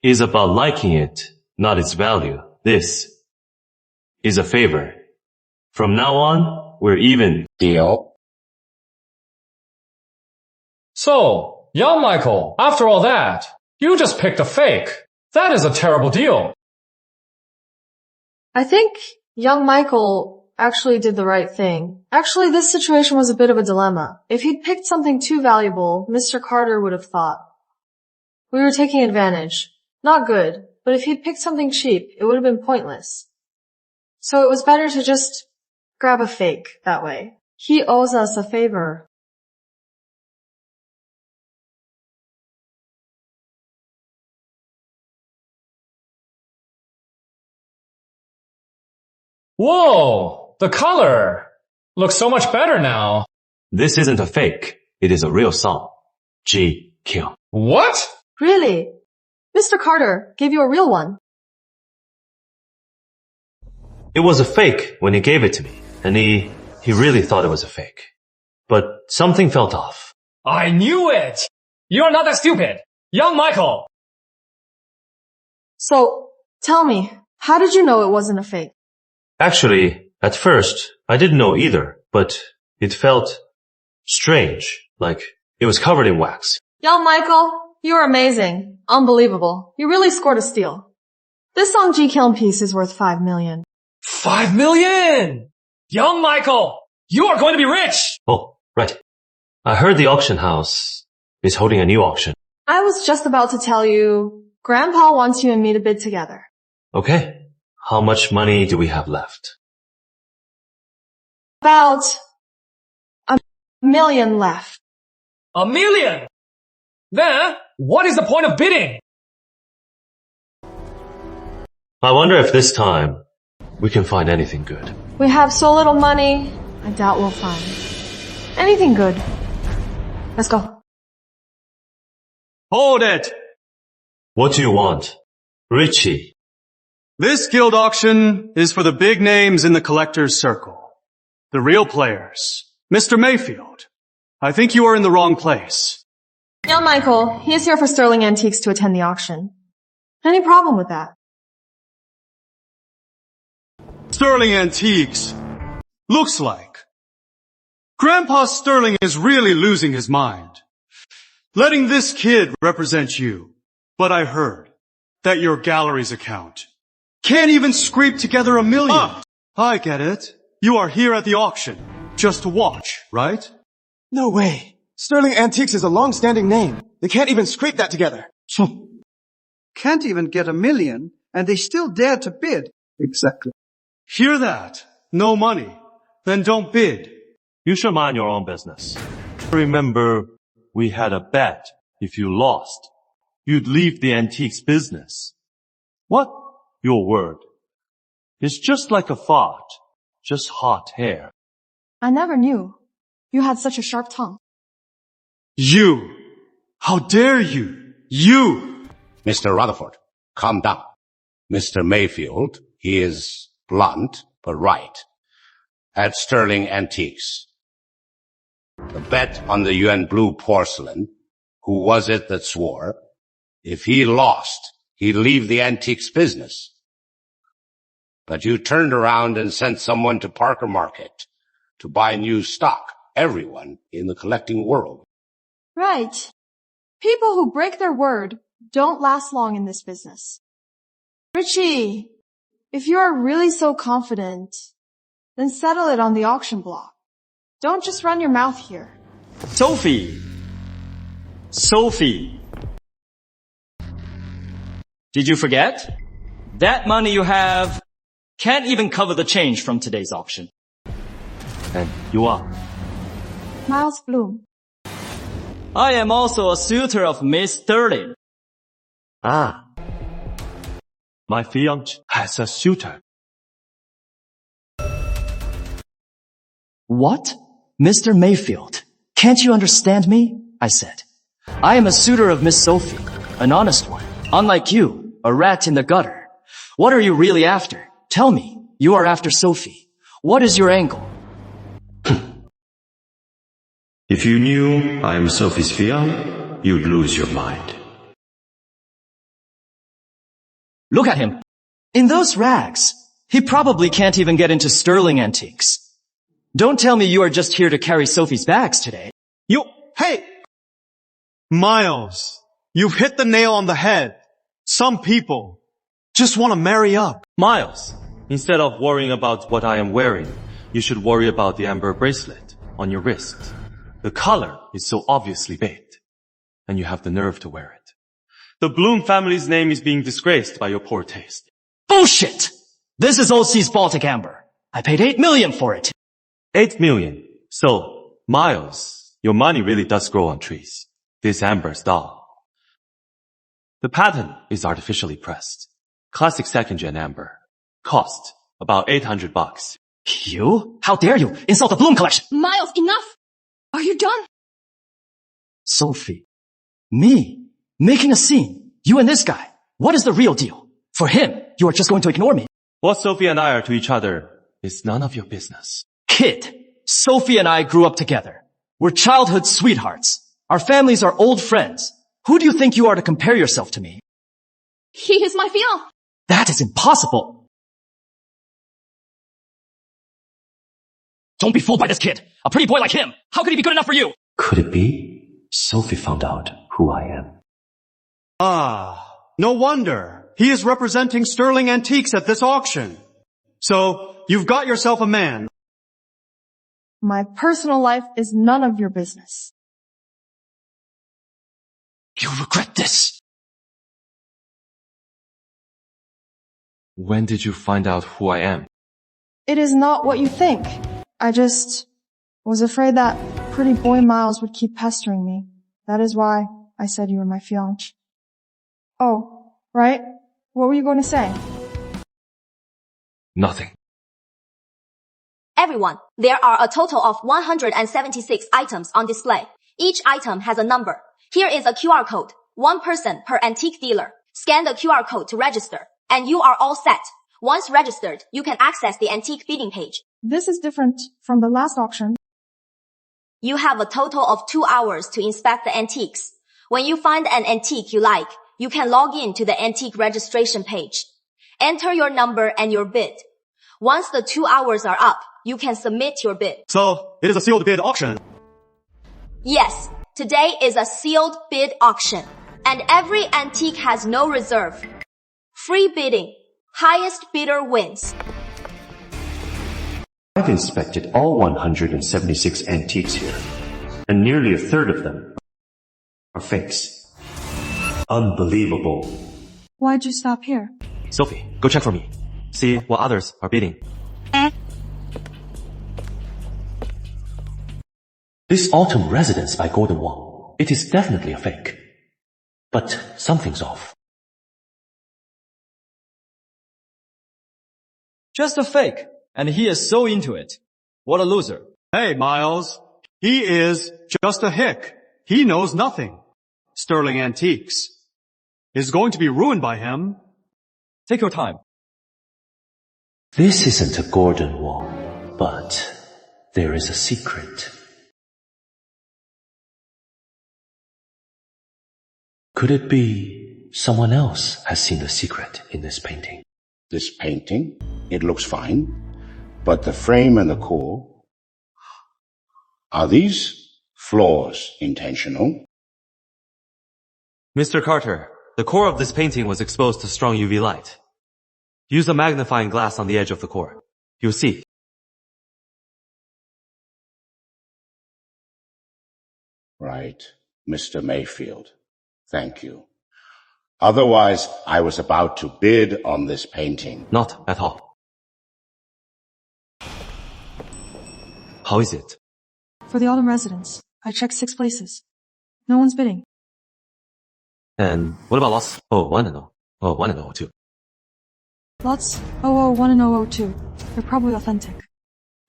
is about liking it, not its value. This is a favor. From now on, we're even. Deal. So, young Michael, after all that, you just picked a fake. That is a terrible deal. I think young Michael actually did the right thing. Actually, this situation was a bit of a dilemma. If he'd picked something too valuable, Mr. Carter would have thought we were taking advantage. Not good, but if he'd picked something cheap, it would have been pointless. So it was better to just grab a fake that way. He owes us a favor. Whoa! The color looks so much better now. This isn't a fake. It is a real song. G. Kill. What? Really? Mr. Carter gave you a real one. It was a fake when he gave it to me, and he really thought it was a fake. But something felt off. I knew it! You're not that stupid! Young Michael! So, tell me, how did you know it wasn't a fake? Actually, at first, I didn't know either, but it felt strange, like it was covered in wax. Young Michael, you're amazing. Unbelievable. You really scored a steal. This song G Kiln piece is worth 5 million. 5 million! Young Michael, you are going to be rich! Oh, right. I heard the auction house is holding a new auction. I was just about to tell you, Grandpa wants you and me to bid together. Okay. How much money do we have left? About $1 million left. $1 million? Then, what is the point of bidding? I wonder if this time we can find anything good. We have so little money, I doubt we'll find anything good. Let's go. Hold it! What do you want? Richie. This guild auction is for the big names in the collector's circle. The real players. Mr. Mayfield, I think you are in the wrong place. Young Michael, he is here for Sterling Antiques to attend the auction. Any problem with that? Sterling Antiques. Looks like Grandpa Sterling is really losing his mind. Letting this kid represent you. But I heard that your gallery's account can't even scrape together $1 million. Ah, I get it. You are here at the auction just to watch, right? No way. Sterling Antiques is a long-standing name. They can't even scrape that together. Can't even get $1 million, and they still dare to bid. Exactly. Hear that? No money. Then don't bid. You should mind your own business. Remember, we had a bet. If you lost, you'd leave the antiques business. What? Your word. It's just like a fart. Just hot hair. I never knew you had such a sharp tongue. You! How dare you! You! Mr. Rutherford, calm down. Mr. Mayfield, he is blunt, but right. At Sterling Antiques. The bet on the yuan blue porcelain, who was it that swore? If he lost, he'd leave the antiques business. But you turned around and sent someone to Parker Market to buy new stock. Everyone in the collecting world. Right. People who break their word don't last long in this business. Richie, if you are really so confident, then settle it on the auction block. Don't just run your mouth here. Sophie! Sophie! Did you forget? That money you have can't even cover the change from today's auction. And you are? Miles Bloom. I am also a suitor of Miss Sterling. Ah. My fiancé has a suitor. What? Mr. Mayfield, can't you understand me? I said. I am a suitor of Miss Sophie, an honest one. Unlike you, a rat in the gutter. What are you really after? Tell me, you are after Sophie. What is your angle? If you knew I am Sophie's fiancé, you'd lose your mind. Look at him. In those rags, he probably can't even get into Sterling Antiques. Don't tell me you are just here to carry Sophie's bags today. Hey! Miles, you've hit the nail on the head. Some people just want to marry up. Miles, instead of worrying about what I am wearing, you should worry about the amber bracelet on your wrist. The color is so obviously baked, and you have the nerve to wear it. The Bloom family's name is being disgraced by your poor taste. Bullshit! This is OC's Baltic Amber. I paid 8 million for it. 8 million. So, Miles, your money really does grow on trees. This amber's dull. The pattern is artificially pressed. Classic second-gen amber. Cost about $800. You? How dare you insult the Bloom collection? Miles, enough! Are you done? Sophie. Me? Making a scene. You and this guy. What is the real deal? For him, you are just going to ignore me. What Sophie and I are to each other is none of your business. Kid, Sophie and I grew up together. We're childhood sweethearts. Our families are old friends. Who do you think you are to compare yourself to me? He is my fiancé. That is impossible. Don't be fooled by this kid. A pretty boy like him. How could he be good enough for you? Could it be Sophie found out who I am? Ah, no wonder. He is representing Sterling Antiques at this auction. So, you've got yourself a man. My personal life is none of your business. You'll regret this. When did you find out who I am? It is not what you think. I just was afraid that pretty boy Miles would keep pestering me. That is why I said you were my fiancé. Oh, right? What were you going to say? Nothing. Everyone, there are a total of 176 items on display. Each item has a number. Here is a QR code. 1 person per antique dealer. Scan the QR code to register, and you are all set. Once registered, you can access the antique bidding page. This is different from the last auction. You have a total of 2 hours to inspect the antiques. When you find an antique you like, you can log in to the antique registration page. Enter your number and your bid. Once the 2 hours are up, you can submit your bid. So, it is a sealed bid auction. Yes, today is a sealed bid auction, and every antique has no reserve. Free bidding. Highest bidder wins. I've inspected all 176 antiques here, and nearly a third of them are fakes. Unbelievable. Why'd you stop here? Sophie, go check for me. See what others are bidding. This autumn residence by Golden Wall, it is definitely a fake. But something's off. Just a fake. And he is so into it. What a loser. Hey, Miles. He is just a hick. He knows nothing. Sterling Antiques is going to be ruined by him. Take your time. This isn't a Gordon Wall, but there is a secret. Could it be someone else has seen the secret in this painting? This painting? It looks fine. But the frame and the core, are these flaws intentional? Mr. Carter, the core of this painting was exposed to strong UV light. Use a magnifying glass on the edge of the core. You'll see. Right, Mr. Mayfield. Thank you. Otherwise, I was about to bid on this painting. Not at all. How is it? For the autumn residence, I checked 6 places. No one's bidding. And what about lots? Oh, 1 and 0. Oh, 1 and 02. Lots 001 and 002. They're probably authentic.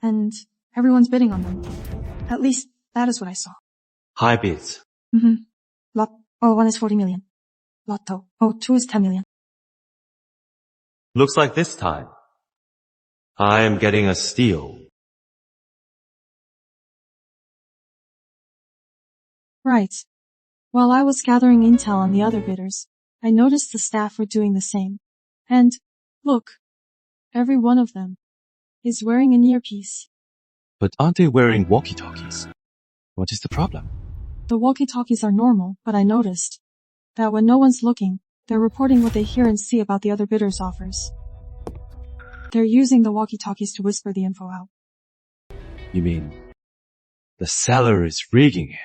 And everyone's bidding on them. At least, that is what I saw. High bids. Lot 01 is 40 million. Lot 02 is 10 million. Looks like this time, I am getting a steal. Right. While I was gathering intel on the other bidders, I noticed the staff were doing the same. And, look, every one of them is wearing an earpiece. But aren't they wearing walkie-talkies? What is the problem? The walkie-talkies are normal, but I noticed that when no one's looking, they're reporting what they hear and see about the other bidders' offers. They're using the walkie-talkies to whisper the info out. You mean the seller is rigging it?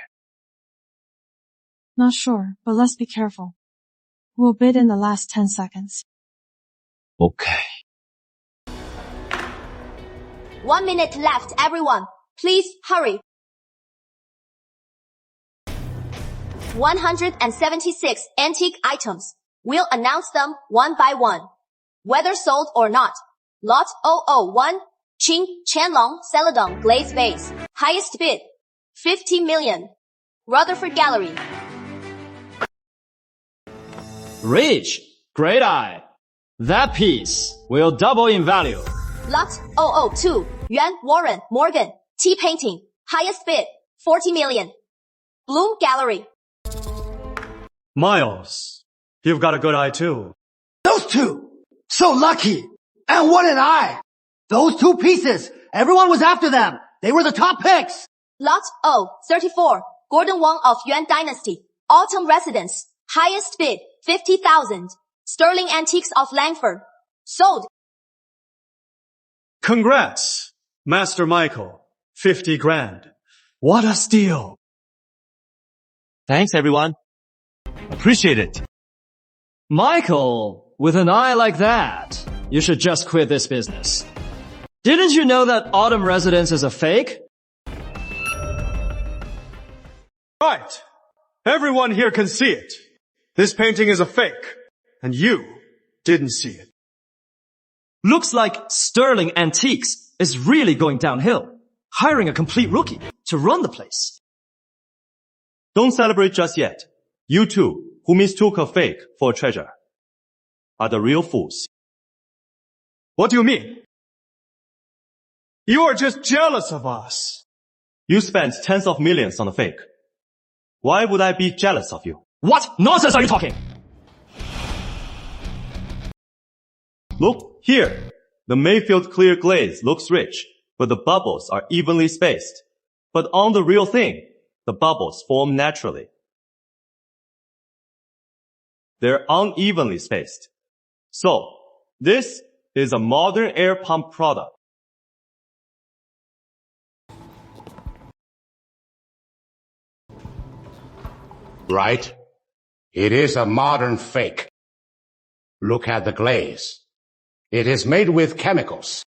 Not sure, but let's be careful. We'll bid in the last 10 seconds. Okay. 1 minute left, everyone. Please hurry. 176 antique items. We'll announce them one by one. Whether sold or not. Lot 001, Qing Qianlong Celadon Glaze Vase. Highest bid, 50 million. Rutherford Gallery. Rich! Great eye! That piece will double in value. Lot 002, Yuan Warren Morgan. Tea painting. Highest bid, 40 million. Bloom Gallery. Miles, you've got a good eye too. Those two! So lucky! And what an eye! Those two pieces! Everyone was after them! They were the top picks! Lot 034, Gordon Wong of Yuan Dynasty. Autumn Residence. Highest bid, 50,000. Sterling Antiques of Langford. Sold. Congrats, Master Michael. 50 grand. What a steal. Thanks, everyone. Appreciate it. Michael, with an eye like that, you should just quit this business. Didn't you know that Autumn Residence is a fake? Right. Everyone here can see it. This painting is a fake. And you didn't see it. Looks like Sterling Antiques is really going downhill. Hiring a complete rookie to run the place. Don't celebrate just yet. You two, who mistook a fake for a treasure, are the real fools. What do you mean? You are just jealous of us. You spent tens of millions on a fake. Why would I be jealous of you? What nonsense are you talking? Look here. The Mayfield clear glaze looks rich, but the bubbles are evenly spaced. But on the real thing, the bubbles form naturally. They're unevenly spaced. So, this is a modern air pump product. Right? It is a modern fake. Look at the glaze. It is made with chemicals.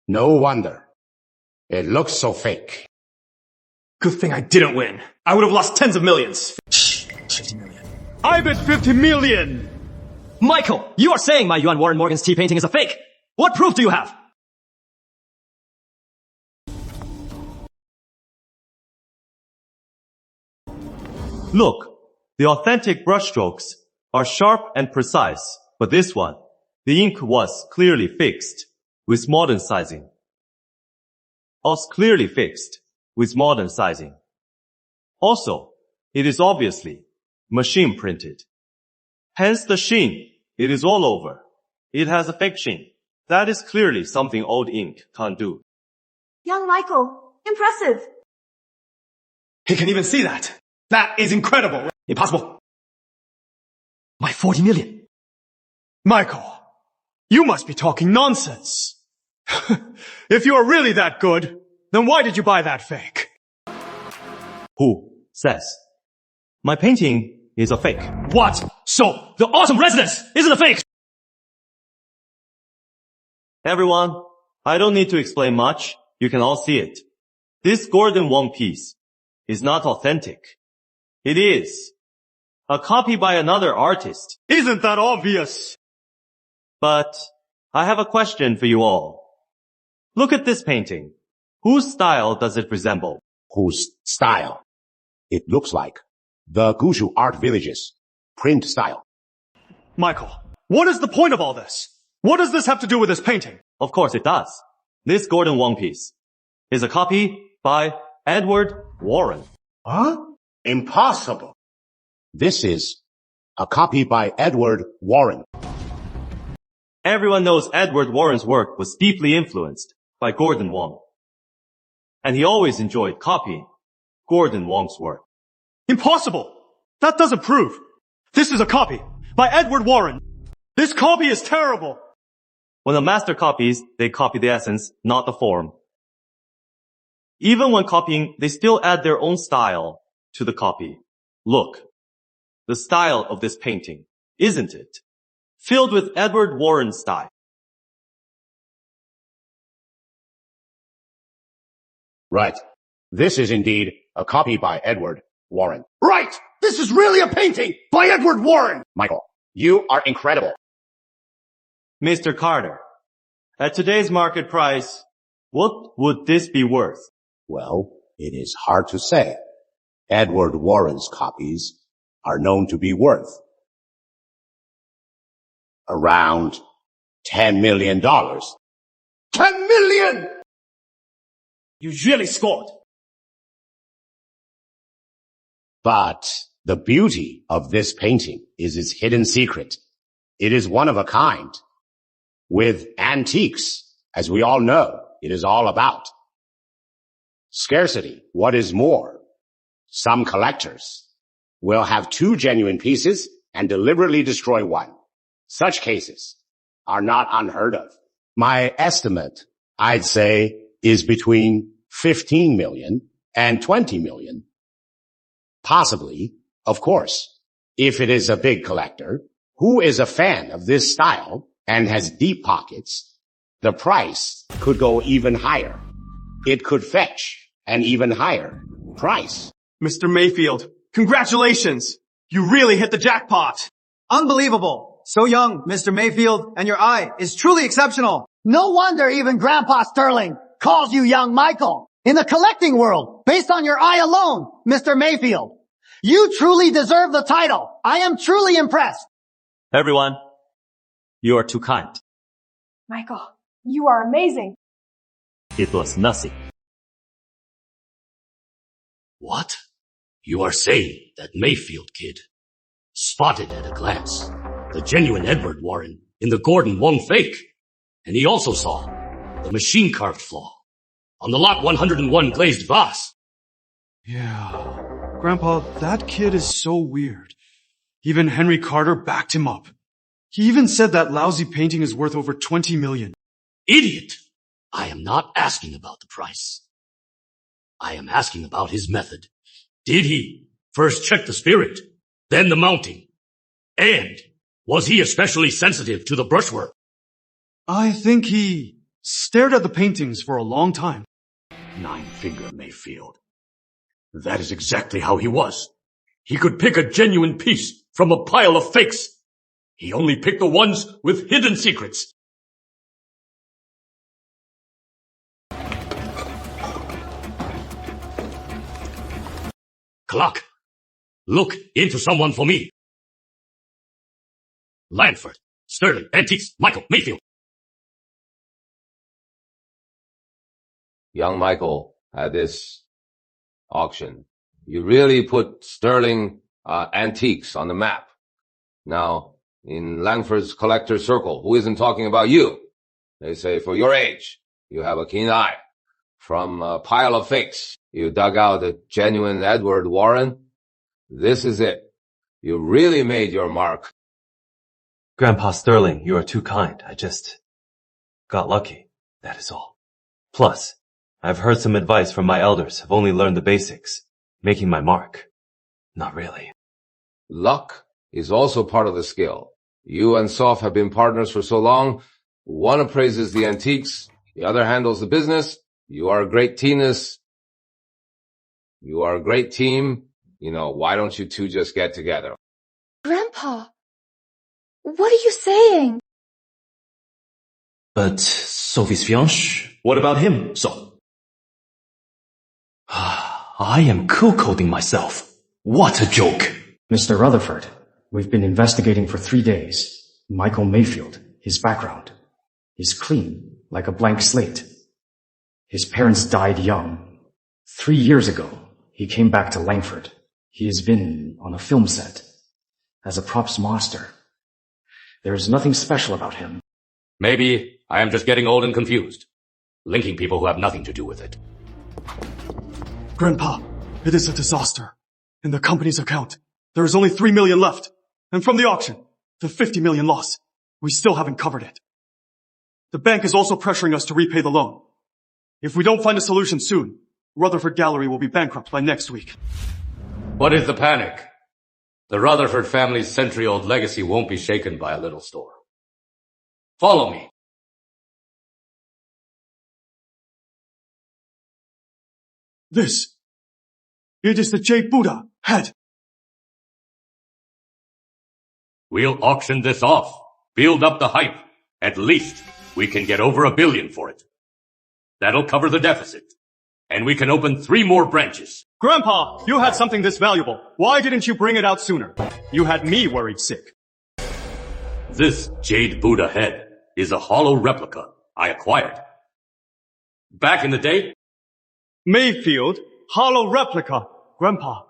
No wonder. It looks so fake. Good thing I didn't win. I would have lost tens of millions. 50 million. I bet 50 million! Michael, you are saying my Yuan Warren Morgan's tea painting is a fake. What proof do you have? Look, the authentic brushstrokes are sharp and precise, but this one, the ink was clearly fixed with modern sizing. Also, it is obviously machine printed. Hence the sheen. It is all over. It has a fake sheen. That is clearly something old ink can't do. Young Michael, impressive. He can even see that. That is incredible. Impossible. My 40 million. Michael, you must be talking nonsense. If you are really that good, then why did you buy that fake? Who says? My painting is a fake. What? So, the Autumn Residence isn't a fake? Everyone, I don't need to explain much. You can all see it. This Gordon Wong piece is not authentic. It is a copy by another artist. Isn't that obvious? But I have a question for you all. Look at this painting. Whose style does it resemble? Whose style? It looks like the Guzhou Art Village's print style. Michael, what is the point of all this? What does this have to do with this painting? Of course it does. This Gordon Wong piece is a copy by Edward Warren. Huh? Impossible. This is a copy by Edward Warren. Everyone knows Edward Warren's work was deeply influenced by Gordon Wong. And he always enjoyed copying Gordon Wong's work. Impossible! That doesn't prove. This is a copy by Edward Warren. This copy is terrible. When a master copies, they copy the essence, not the form. Even when copying, they still add their own style to the copy. Look, the style of this painting, isn't it? Filled with Edward Warren style. Right. This is indeed a copy by Edward Warren. Right! This is really a painting by Edward Warren! Michael, you are incredible. Mr. Carter, at today's market price, what would this be worth? Well, it is hard to say. Edward Warren's copies are known to be worth around $10 million. $10 million! You really scored. But the beauty of this painting is its hidden secret. It is one of a kind. With antiques, as we all know, it is all about scarcity. What is more, some collectors will have 2 genuine pieces and deliberately destroy one. Such cases are not unheard of. My estimate, I'd say, is between 15 million and 20 million. Possibly, of course, if it is a big collector who is a fan of this style and has deep pockets, the price could go even higher. It could fetch an even higher price. Mr. Mayfield, congratulations! You really hit the jackpot! Unbelievable! So young, Mr. Mayfield, and your eye is truly exceptional. No wonder even Grandpa Sterling calls you young Michael. In the collecting world, based on your eye alone, Mr. Mayfield, you truly deserve the title. I am truly impressed. Everyone, you are too kind. Michael, you are amazing. It was nothing. What? You are saying that Mayfield kid spotted at a glance the genuine Edward Warren in the Gordon 1 fake, and he also saw the machine-carved flaw on the lot 101 glazed vase. Yeah. Grandpa, that kid is so weird. Even Henry Carter backed him up. He even said that lousy painting is worth over 20 million. Idiot! I am not asking about the price. I am asking about his method. Did he first check the spirit, then the mounting? And was he especially sensitive to the brushwork? I think he stared at the paintings for a long time. 9-finger Mayfield. That is exactly how he was. He could pick a genuine piece from a pile of fakes. He only picked the ones with hidden secrets. Clark, look into someone for me. Lanford, Sterling, Antiques, Michael, Mayfield. Young Michael, at this auction, you really put Sterling Antiques on the map. Now, in Langford's collector circle, who isn't talking about you? They say for your age, you have a keen eye. From a pile of fakes, you dug out a genuine Edward Warren. This is it. You really made your mark. Grandpa Sterling, you are too kind. I just got lucky. That is all. Plus, I've heard some advice from my elders. I've only learned the basics. Making my mark. Not really. Luck is also part of the skill. You and Soph have been partners for so long. One appraises the antiques, the other handles the business. You are a great teamness. You are a great team. You know, why don't you two just get together? Grandpa, what are you saying? But Sophie's fiancé, what about him, so? I am cool-coding myself. What a joke. Mr. Rutherford, we've been investigating for 3 days. Michael Mayfield, his background. He's clean, like a blank slate. His parents died young. 3 years ago, he came back to Langford. He has been on a film set as a props master. There is nothing special about him. Maybe I am just getting old and confused, linking people who have nothing to do with it. Grandpa, it is a disaster. In the company's account, there is only 3 million left. And from the auction, the 50 million loss, we still haven't covered it. The bank is also pressuring us to repay the loan. If we don't find a solution soon, Rutherford Gallery will be bankrupt by next week. What is the panic? The Rutherford family's century-old legacy won't be shaken by a little store. Follow me. It is the Jade Buddha Head. We'll auction this off. Build up the hype. At least we can get over $1 billion for it. That'll cover the deficit. And we can open 3 more branches. Grandpa, you had something this valuable. Why didn't you bring it out sooner? You had me worried sick. This Jade Buddha Head is a hollow replica I acquired. Back in the day, Mayfield, hollow replica. Grandpa,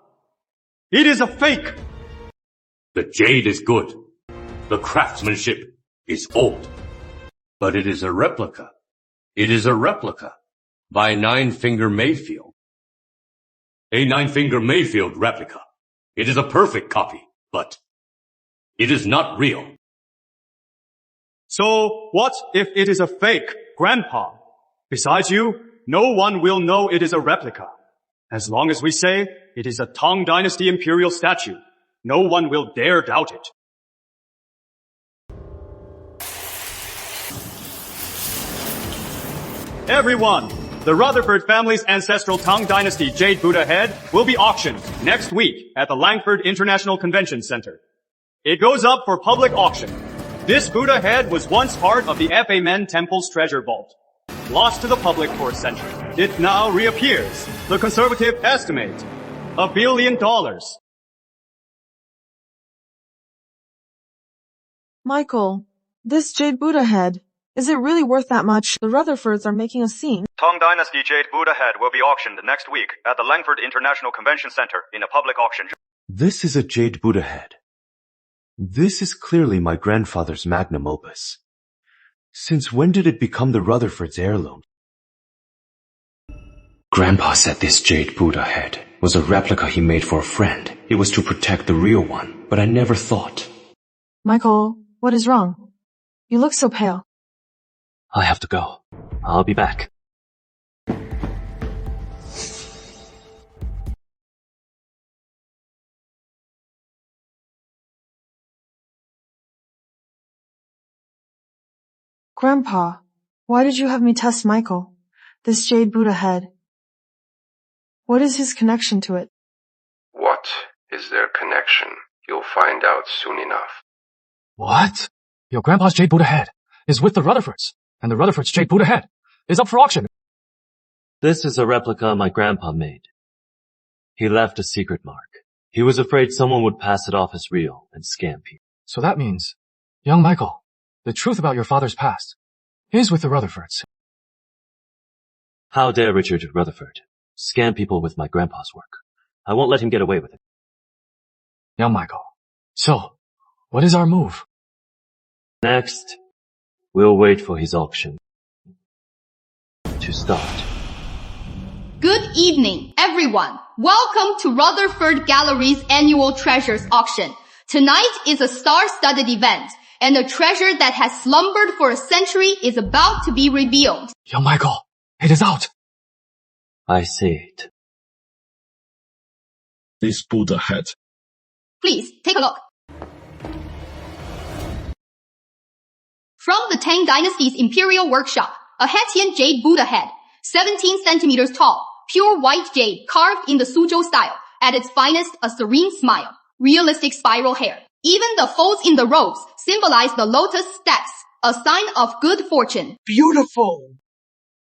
it is a fake. the jade is good. The craftsmanship is old. But it is a replica. It is a replica by Nine-Finger Mayfield. A Nine-Finger Mayfield replica. It is a perfect copy, but it is not real. So, what if it is a fake, Grandpa? Besides you, no one will know it is a replica. As long as we say it is a Tang Dynasty imperial statue, no one will dare doubt it. Everyone, the Rutherford family's ancestral Tang Dynasty Jade Buddha Head will be auctioned next week at the Langford International Convention Center. It goes up for public auction. This Buddha Head was once part of the Fa Men Temple's treasure vault. Lost to the public for a century. It now reappears. The conservative estimate, $1 billion. Michael, this Jade Buddha Head, is it really worth that much? The Rutherfords are making a scene. Tang Dynasty Jade Buddha Head will be auctioned next week at the Langford International Convention Center in a public auction. This is a Jade Buddha Head. This is clearly my grandfather's magnum opus. Since when did it become the Rutherford's heirloom? Grandpa said this Jade Buddha Head was a replica he made for a friend. It was to protect the real one, but I never thought. Michael, what is wrong? You look so pale. I have to go. I'll be back. Grandpa, why did you have me test Michael? This Jade Buddha Head. What is his connection to it? What is their connection? You'll find out soon enough. What? Your grandpa's Jade Buddha Head is with the Rutherfords, and the Rutherfords' Jade Buddha Head is up for auction. This is a replica my grandpa made. He left a secret mark. He was afraid someone would pass it off as real and scam people. So that means, young Michael, the truth about your father's past is with the Rutherfords. How dare Richard Rutherford scam people with my grandpa's work? I won't let him get away with it. Young Michael, so, what is our move? Next, we'll wait for his auction to start. Good evening, everyone. Welcome to Rutherford Gallery's annual treasures auction. Tonight is a star-studded event, and a treasure that has slumbered for a century is about to be revealed. Young Michael, it is out. I see it. This Buddha Head. Please, take a look. From the Tang Dynasty's Imperial Workshop, a Hettian Jade Buddha Head, 17 centimeters tall, pure white jade carved in the Suzhou style, at its finest a serene smile, realistic spiral hair. Even the folds in the robes symbolize the lotus steps, a sign of good fortune. Beautiful!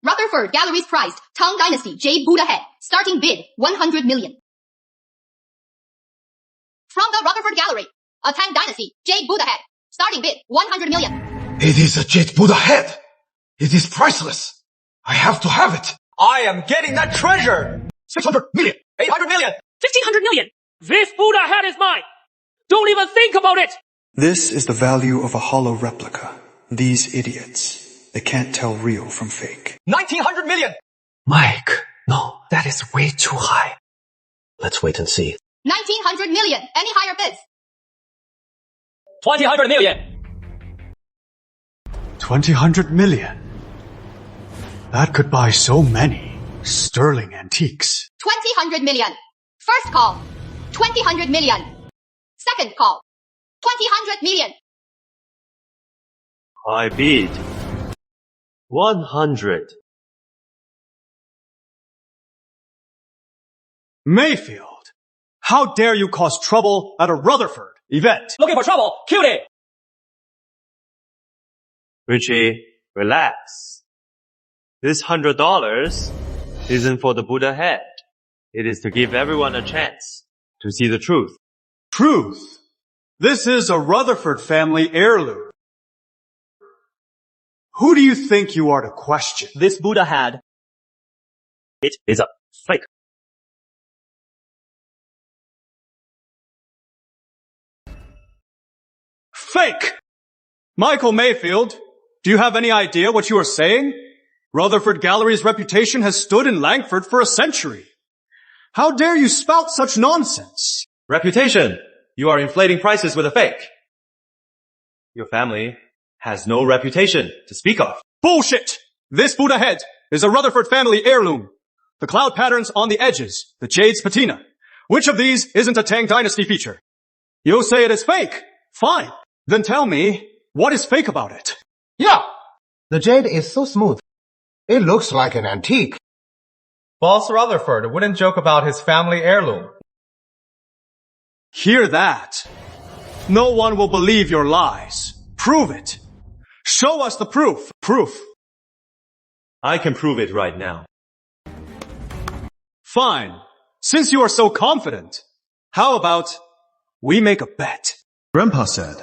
Rutherford Gallery's prized Tang Dynasty Jade Buddha Head, starting bid 100 million. From the Rutherford Gallery, a Tang Dynasty Jade Buddha Head, starting bid 100 million. It is a Jade Buddha Head. It is priceless. I have to have it. I am getting that treasure! 600 million! 800 million! 1,500 million! This Buddha Head is mine! Don't even think about it! This is the value of a hollow replica. These idiots, they can't tell real from fake. 1,900 million! Mike, no, that is way too high. Let's wait and see. 1,900 million! Any higher bids? 2,000 million! 2,000 million. That could buy so many. Sterling Antiques. 200 million. First call. 200 million. Second call. 200 million. I bid 100. Mayfield, how dare you cause trouble at a Rutherford event? Looking for trouble? Cutie! Richie, relax. This $100 isn't for the Buddha head. It is to give everyone a chance to see the truth. Truth? This is a Rutherford family heirloom. Who do you think you are to question? This Buddha head, it is a fake. Fake! Michael Mayfield, do you have any idea what you are saying? Rutherford Gallery's reputation has stood in Langford for a century. How dare you spout such nonsense? Reputation! You are inflating prices with a fake. Your family has no reputation to speak of. Bullshit! This Buddha head is a Rutherford family heirloom. The cloud patterns on the edges, the jade's patina. Which of these isn't a Tang Dynasty feature? You'll say it is fake. Fine. Then tell me, what is fake about it? Yeah! The jade is so smooth. It looks like an antique. Boss Rutherford wouldn't joke about his family heirloom. Hear that? No one will believe your lies. Prove it. Show us the proof. Proof. I can prove it right now. Fine. Since you are so confident, how about we make a bet? Grandpa said,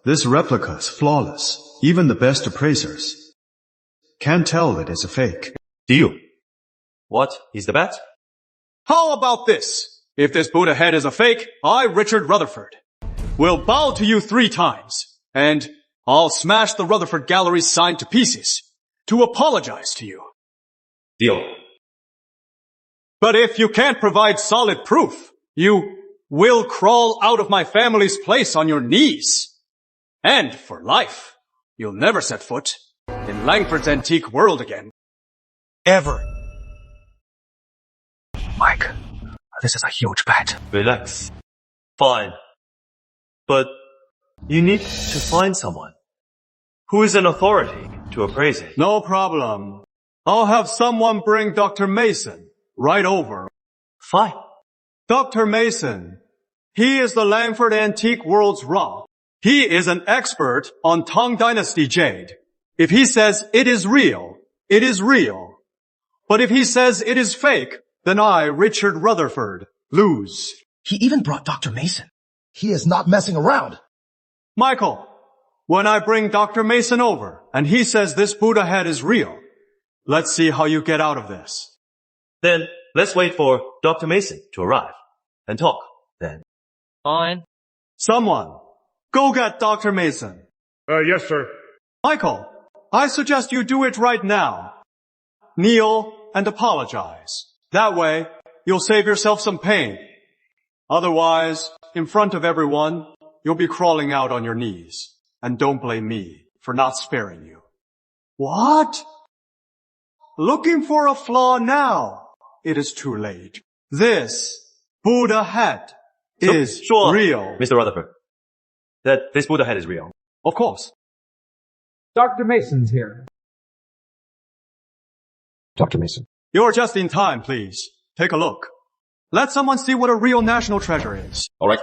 this replica is flawless. Even the best appraisers can't tell it is a fake. Deal. What is the bet? How about this? If this Buddha head is a fake, I, Richard Rutherford, will bow to you 3 times, and I'll smash the Rutherford Gallery's sign to pieces to apologize to you. Deal. But if you can't provide solid proof, you will crawl out of my family's place on your knees. And for life, you'll never set foot in Langford's antique world again. Ever. Mike, this is a huge bet. Relax. Fine. But you need to find someone who is an authority to appraise it. No problem. I'll have someone bring Dr. Mason right over. Fine. Dr. Mason, he is the Langford antique world's Ra. He is an expert on Tang Dynasty jade. If he says it is real, it is real. But if he says it is fake, then I, Richard Rutherford, lose. He even brought Dr. Mason. He is not messing around. Michael, when I bring Dr. Mason over and he says this Buddha head is real, let's see how you get out of this. Then let's wait for Dr. Mason to arrive and talk then. Fine. Someone, go get Dr. Mason. Yes, sir. Michael, I suggest you do it right now. Kneel and apologize. That way, you'll save yourself some pain. Otherwise, in front of everyone, you'll be crawling out on your knees. And don't blame me for not sparing you. What? Looking for a flaw now? It is too late. This Buddha head is real. Mr. Rutherford, that this Buddha head is real. Of course. Dr. Mason's here. Dr. Mason. You're just in time, please. Take a look. Let someone see what a real national treasure is. All right.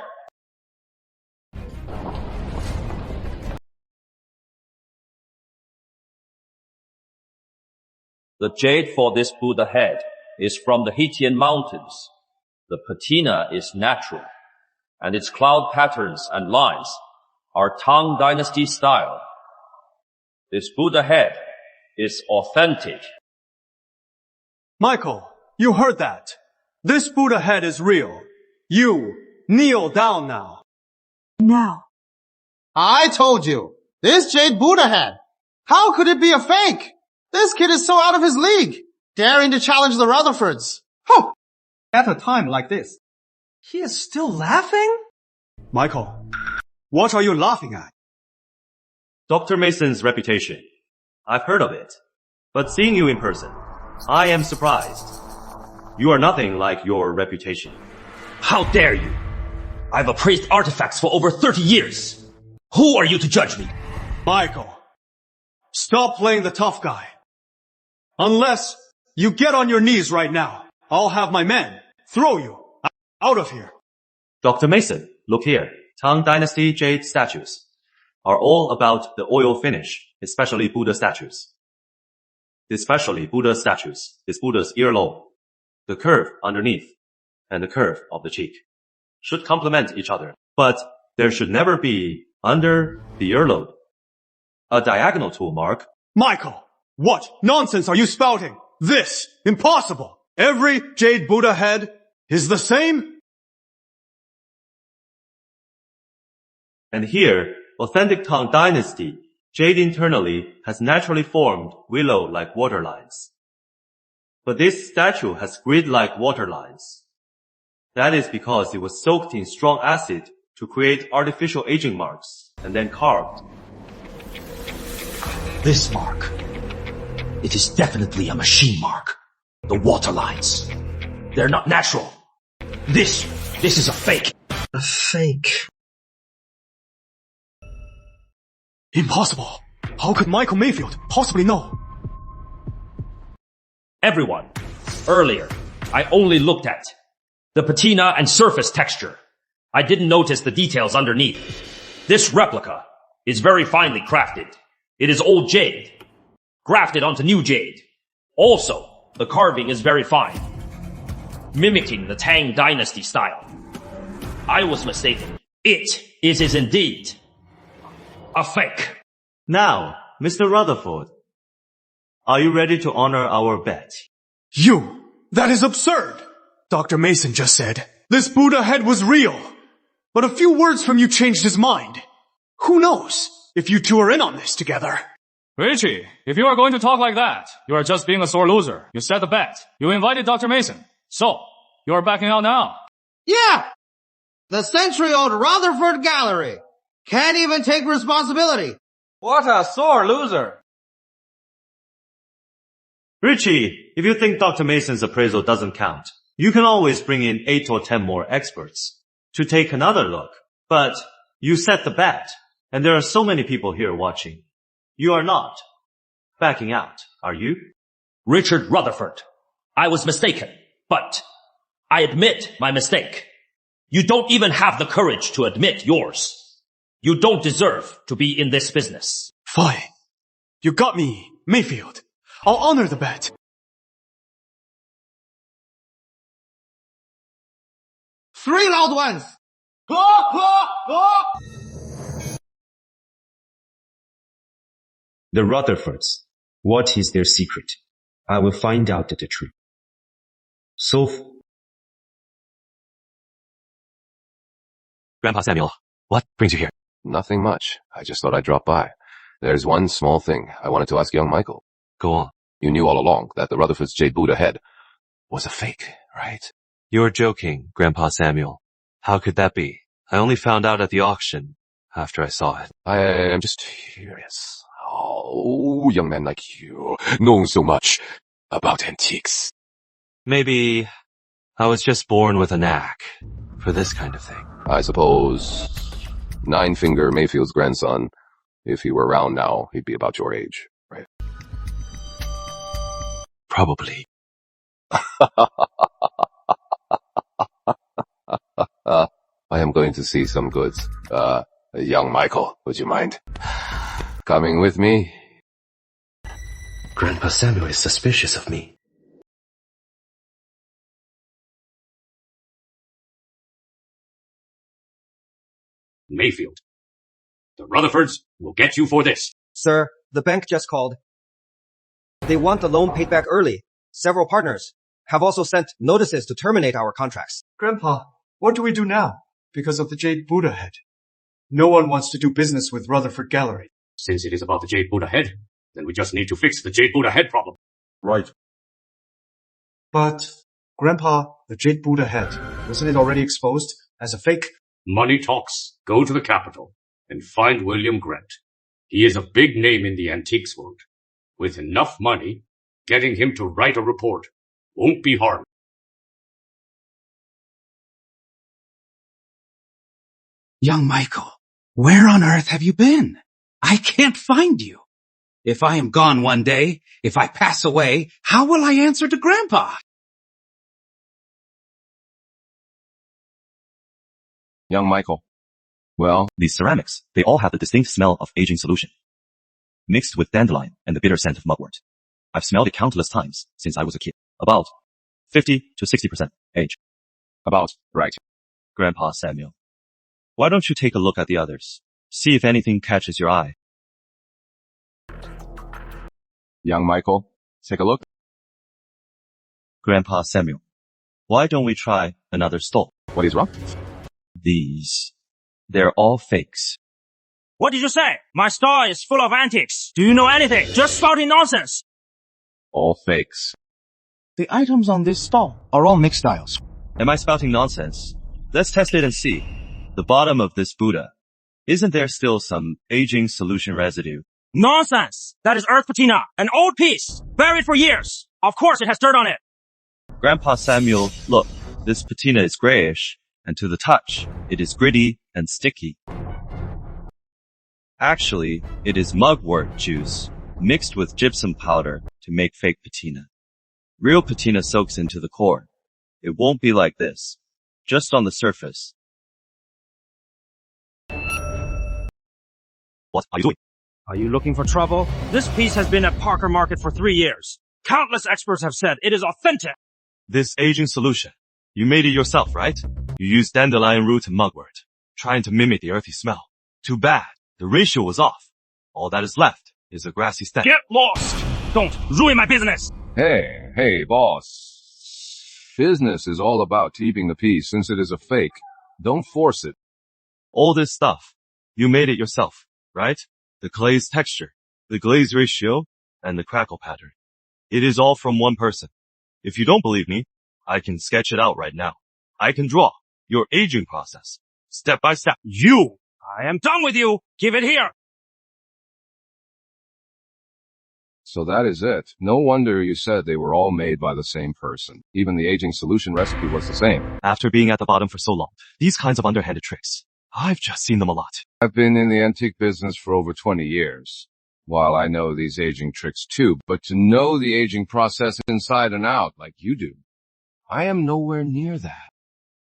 The jade for this Buddha head is from the Hitian mountains. The patina is natural, and its cloud patterns and lines are Tang Dynasty style. This Buddha head is authentic. Michael, you heard that. This Buddha head is real. You, kneel down now. Now. I told you. This Jade Buddha head. How could it be a fake? This kid is so out of his league. Daring to challenge the Rutherfords. Huh. At a time like this. He is still laughing? Michael, what are you laughing at? Dr. Mason's reputation. I've heard of it. But seeing you in person, I am surprised. You are nothing like your reputation. How dare you? I've appraised artifacts for over 30 years. Who are you to judge me? Michael, stop playing the tough guy. Unless you get on your knees right now, I'll have my men throw you out of here. Dr. Mason, look here. Tang Dynasty jade statues are all about the oil finish, especially Buddha statues. Especially Buddha statues is Buddha's earlobe. The curve underneath and the curve of the cheek should complement each other, but there should never be under the earlobe a diagonal tool mark. Michael, what nonsense are you spouting? This, impossible. Every Jade Buddha head is the same. And here, authentic Tang Dynasty jade internally has naturally formed willow-like waterlines. But this statue has grid-like waterlines. That is because it was soaked in strong acid to create artificial aging marks and then carved. This mark. It is definitely a machine mark. The waterlines. They're not natural. This is a fake. A fake. Impossible. How could Michael Mayfield possibly know? Everyone, earlier, I only looked at the patina and surface texture. I didn't notice the details underneath. This replica is very finely crafted. It is old jade, grafted onto new jade. Also, the carving is very fine, mimicking the Tang Dynasty style. I was mistaken. It is indeed a fake. Now, Mr. Rutherford, are you ready to honor our bet? That is absurd. Dr. Mason just said this Buddha head was real, but a few words from you changed his mind. Who knows if you two are in on this together? Richie, if you are going to talk like that, you are just being a sore loser. You set the bet. You invited Dr. Mason. So, you are backing out now. Yeah! The century-old Rutherford Gallery can't even take responsibility. What a sore loser. Richie, if you think Dr. Mason's appraisal doesn't count, you can always bring in 8 or 10 more experts to take another look. But you set the bet, and there are so many people here watching. You are not backing out, are you? Richard Rutherford, I was mistaken, but I admit my mistake. You don't even have the courage to admit yours. You don't deserve to be in this business. Fine. You got me, Mayfield. I'll honor the bet. Three loud ones. The Rutherfords. What is their secret? I will find out the truth. Sophie. Grandpa Samuel, what brings you here? Nothing much. I just thought I'd drop by. There's one small thing I wanted to ask young Michael. Go on. You knew all along that the Rutherford's Jade Buddha head was a fake, right? You're joking, Grandpa Samuel. How could that be? I only found out at the auction after I saw it. I am just curious. Oh, young man like you, knowing so much about antiques. Maybe I was just born with a knack for this kind of thing. I suppose Nine-Finger Mayfield's grandson, if he were around now, he'd be about your age, right? Probably. I am going to see some goods. Young Michael, would you mind coming with me? Grandpa Samuel is suspicious of me. Mayfield. The Rutherfords will get you for this. Sir, the bank just called. They want the loan paid back early. Several partners have also sent notices to terminate our contracts. Grandpa, what do we do now? Because of the Jade Buddha head. No one wants to do business with Rutherford Gallery. Since it is about the Jade Buddha head, then we just need to fix the Jade Buddha head problem. Right. But, Grandpa, the Jade Buddha head, wasn't it already exposed as a fake? Money talks. Go to the capital and find William Grant. He is a big name in the antiques world. With enough money, getting him to write a report won't be hard. Young Michael, where on earth have you been? I can't find you. If I am gone one day, if I pass away, how will I answer to Grandpa? Young Michael. Well, these ceramics, they all have the distinct smell of aging solution, mixed with dandelion and the bitter scent of mugwort. I've smelled it countless times since I was a kid. About 50 to 60% age. About, right. Grandpa Samuel. Why don't you take a look at the others? See if anything catches your eye. Young Michael, take a look. Grandpa Samuel. Why don't we try another stall? What is wrong? These. They're all fakes. What did you say? My store is full of antiques. Do you know anything? Just spouting nonsense. All fakes. The items on this stall are all mixed styles. Am I spouting nonsense? Let's test it and see. The bottom of this Buddha. Isn't there still some aging solution residue? Nonsense! That is earth patina, an old piece, buried for years. Of course it has dirt on it. Grandpa Samuel, look, this patina is grayish, and to the touch, it is gritty and sticky. Actually, it is mugwort juice, mixed with gypsum powder to make fake patina. Real patina soaks into the core. It won't be like this, just on the surface. What are you doing? Are you looking for trouble? This piece has been at Parker Market for 3 years. Countless experts have said it is authentic. This aging solution, you made it yourself, right? You used dandelion root and mugwort, trying to mimic the earthy smell. Too bad, the ratio was off. All that is left is a grassy stench. Get lost! Don't ruin my business! Hey, boss. Business is all about keeping the peace since it is a fake. Don't force it. All this stuff, you made it yourself, right? The glaze texture, the glaze ratio, and the crackle pattern. It is all from one person. If you don't believe me, I can sketch it out right now. I can draw your aging process, step by step. You! I am done with you! Give it here! So that is it. No wonder you said they were all made by the same person. Even the aging solution recipe was the same. After being at the bottom for so long, these kinds of underhanded tricks, I've just seen them a lot. I've been in the antique business for over 20 years. While I know these aging tricks too, but to know the aging process inside and out like you do, I am nowhere near that.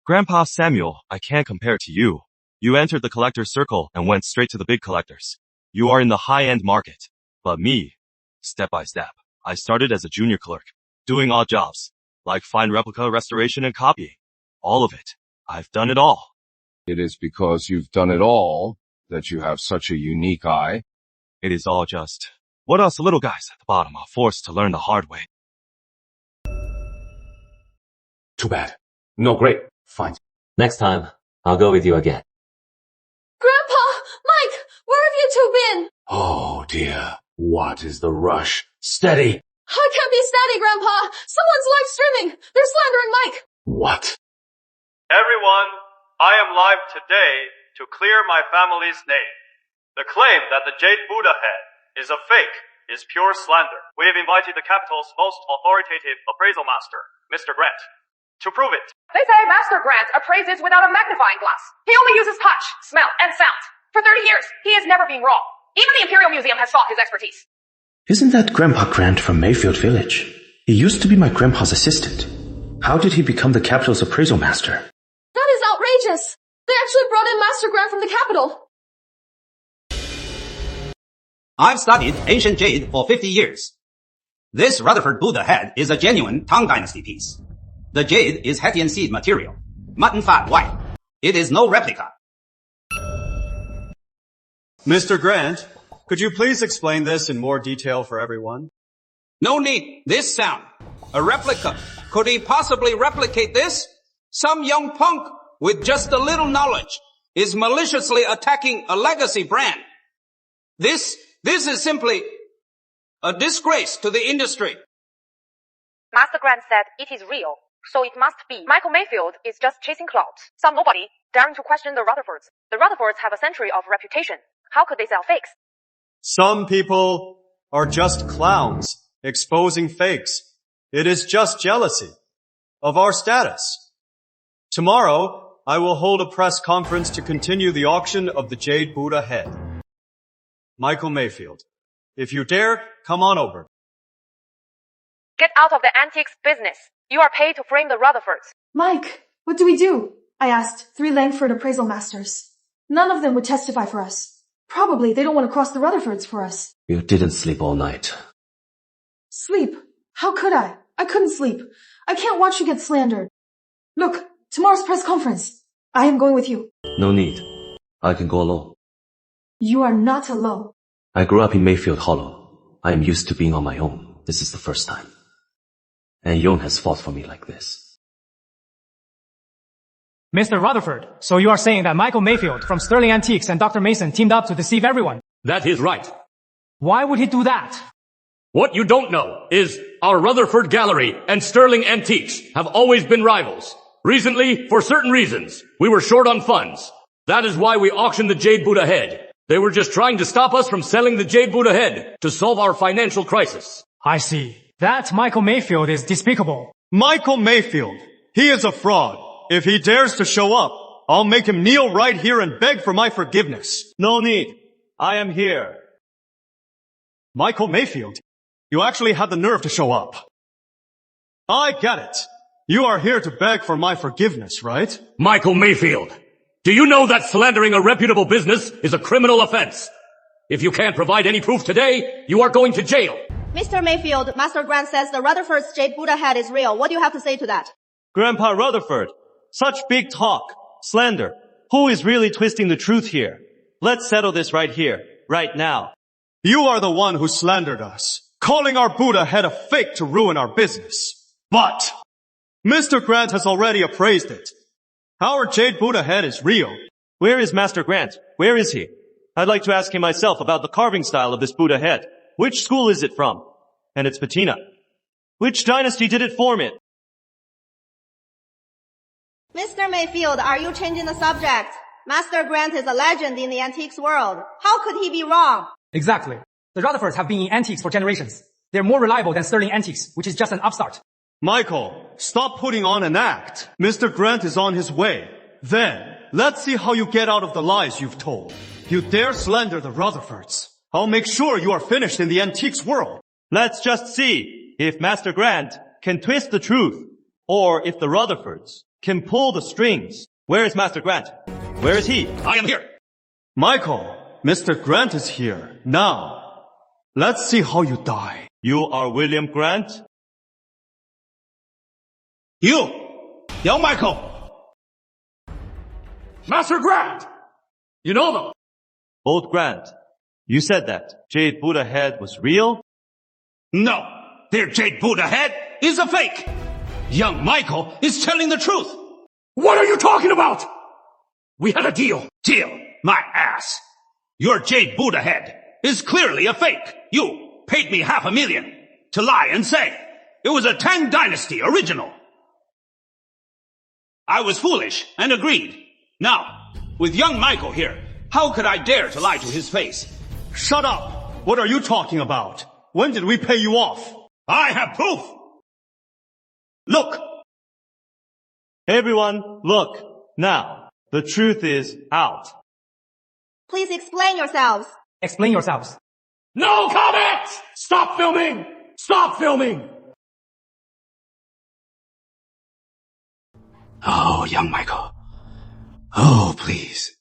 Grandpa Samuel, I can't compare to you. You entered the collector's circle and went straight to the big collectors. You are in the high-end market. But me, step by step, I started as a junior clerk, doing odd jobs, like fine replica restoration and copying. All of it. I've done it all. It is because you've done it all that you have such a unique eye. It is all just what us little guys at the bottom are forced to learn the hard way. Too bad. No, great. Fine. Next time, I'll go with you again. Grandpa! Mike! Where have you two been? Oh dear. What is the rush? Steady! I can't be steady, Grandpa! Someone's live streaming! They're slandering Mike! What? Everyone, I am live today to clear my family's name. The claim that the Jade Buddha Head is a fake is pure slander. We have invited the capital's most authoritative appraisal master, Mr. Grant, to prove it. They say Master Grant appraises without a magnifying glass. He only uses touch, smell, and sound. For 30 years, he has never been wrong. Even the Imperial Museum has sought his expertise. Isn't that Grandpa Grant from Mayfield Village? He used to be my grandpa's assistant. How did he become the capital's appraisal master? That is outrageous! They actually brought in Master Grant from the capital. I've studied ancient jade for 50 years. This Rutherford Buddha Head is a genuine Tang Dynasty piece. The jade is Hethian seed material, mutton fat white. It is no replica. Mr. Grant, could you please explain this in more detail for everyone? No need. This sound. A replica. Could he possibly replicate this? Some young punk with just a little knowledge is maliciously attacking a legacy brand. This is simply a disgrace to the industry. Master Grant said it is real, so it must be. Michael Mayfield is just chasing clout. Some nobody daring to question the Rutherfords. The Rutherfords have a century of reputation. How could they sell fakes? Some people are just clowns exposing fakes. It is just jealousy of our status. Tomorrow, I will hold a press conference to continue the auction of the Jade Buddha Head. Michael Mayfield, if you dare, come on over. Get out of the antiques business. You are paid to frame the Rutherfords. Mike, what do we do? I asked 3 Langford appraisal masters. None of them would testify for us. Probably they don't want to cross the Rutherfords for us. You didn't sleep all night. Sleep? How could I? I couldn't sleep. I can't watch you get slandered. Look, tomorrow's press conference. I am going with you. No need. I can go alone. You are not alone. I grew up in Mayfield Hollow. I am used to being on my own. This is the first time. And Yong has fought for me like this. Mr. Rutherford, so you are saying that Michael Mayfield from Sterling Antiques and Dr. Mason teamed up to deceive everyone? That is right. Why would he do that? What you don't know is our Rutherford Gallery and Sterling Antiques have always been rivals. Recently, for certain reasons, we were short on funds. That is why we auctioned the Jade Buddha Head. They were just trying to stop us from selling the Jade Buddha Head to solve our financial crisis. I see. That Michael Mayfield is despicable. Michael Mayfield. He is a fraud. If he dares to show up, I'll make him kneel right here and beg for my forgiveness. No need. I am here. Michael Mayfield, you actually had the nerve to show up. I get it. You are here to beg for my forgiveness, right? Michael Mayfield, do you know that slandering a reputable business is a criminal offense? If you can't provide any proof today, you are going to jail. Mr. Mayfield, Master Grant says the Rutherford's Jade Buddha Head is real. What do you have to say to that? Grandpa Rutherford, such big talk, slander. Who is really twisting the truth here? Let's settle this right here, right now. You are the one who slandered us, calling our Buddha Head a fake to ruin our business. But Mr. Grant has already appraised it. Our Jade Buddha Head is real. Where is Master Grant? Where is he? I'd like to ask him myself about the carving style of this Buddha Head. Which school is it from? And its patina. Which dynasty did it form in? Mr. Mayfield, are you changing the subject? Master Grant is a legend in the antiques world. How could he be wrong? Exactly. The Rutherfords have been in antiques for generations. They're more reliable than Sterling Antiques, which is just an upstart. Michael, stop putting on an act. Mr. Grant is on his way. Then, let's see how you get out of the lies you've told. You dare slander the Rutherfords. I'll make sure you are finished in the antiques world. Let's just see if Master Grant can twist the truth, or if the Rutherfords can pull the strings. Where is Master Grant? Where is he? I am here. Michael, Mr. Grant is here. Now, let's see how you die. You are William Grant? You! Young Michael! Master Grant! You know them! Old Grant, you said that Jade Buddha Head was real? No! Their Jade Buddha Head is a fake! Young Michael is telling the truth! What are you talking about? We had a deal. Deal? My ass! Your Jade Buddha Head is clearly a fake. You paid me $500,000 to lie and say it was a Tang Dynasty original. I was foolish and agreed. Now, with young Michael here, how could I dare to lie to his face? Shut up! What are you talking about? When did we pay you off? I have proof! Look! Everyone, look. Now, the truth is out. Please explain yourselves. Explain yourselves. No comment! Stop filming! Stop filming! Oh, young Michael. Oh, please.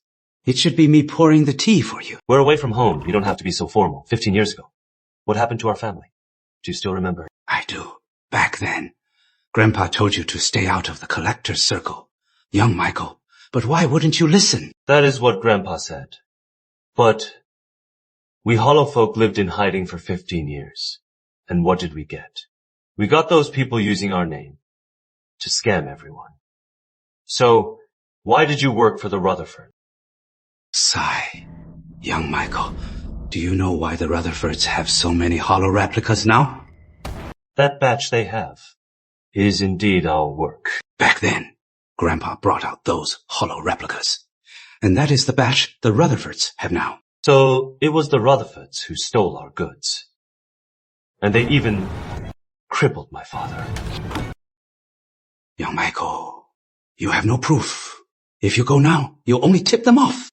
It should be me pouring the tea for you. We're away from home. You don't have to be so formal. 15 years ago. What happened to our family? Do you still remember? I do. Back then. Grandpa told you to stay out of the collector's circle. Young Michael. But why wouldn't you listen? That is what Grandpa said. But we Hollow folk lived in hiding for 15 years. And what did we get? We got those people using our name to scam everyone. So, why did you work for the Rutherford? Sigh. Young Michael, do you know why the Rutherfords have so many hollow replicas now? That batch they have is indeed our work. Back then, Grandpa brought out those hollow replicas. And that is the batch the Rutherfords have now. So, it was the Rutherfords who stole our goods. And they even crippled my father. Young Michael, you have no proof. If you go now, you'll only tip them off.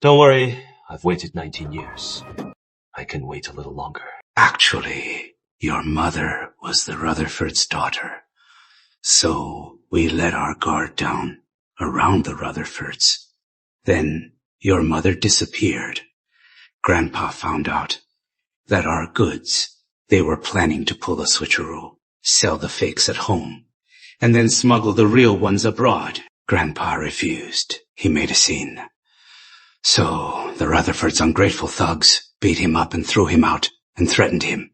Don't worry, I've waited 19 years. I can wait a little longer. Actually, your mother was the Rutherfords' daughter. So we let our guard down around the Rutherfords. Then your mother disappeared. Grandpa found out that our goods, they were planning to pull a switcheroo, sell the fakes at home, and then smuggle the real ones abroad. Grandpa refused. He made a scene. So the Rutherfords' ungrateful thugs beat him up and threw him out and threatened him.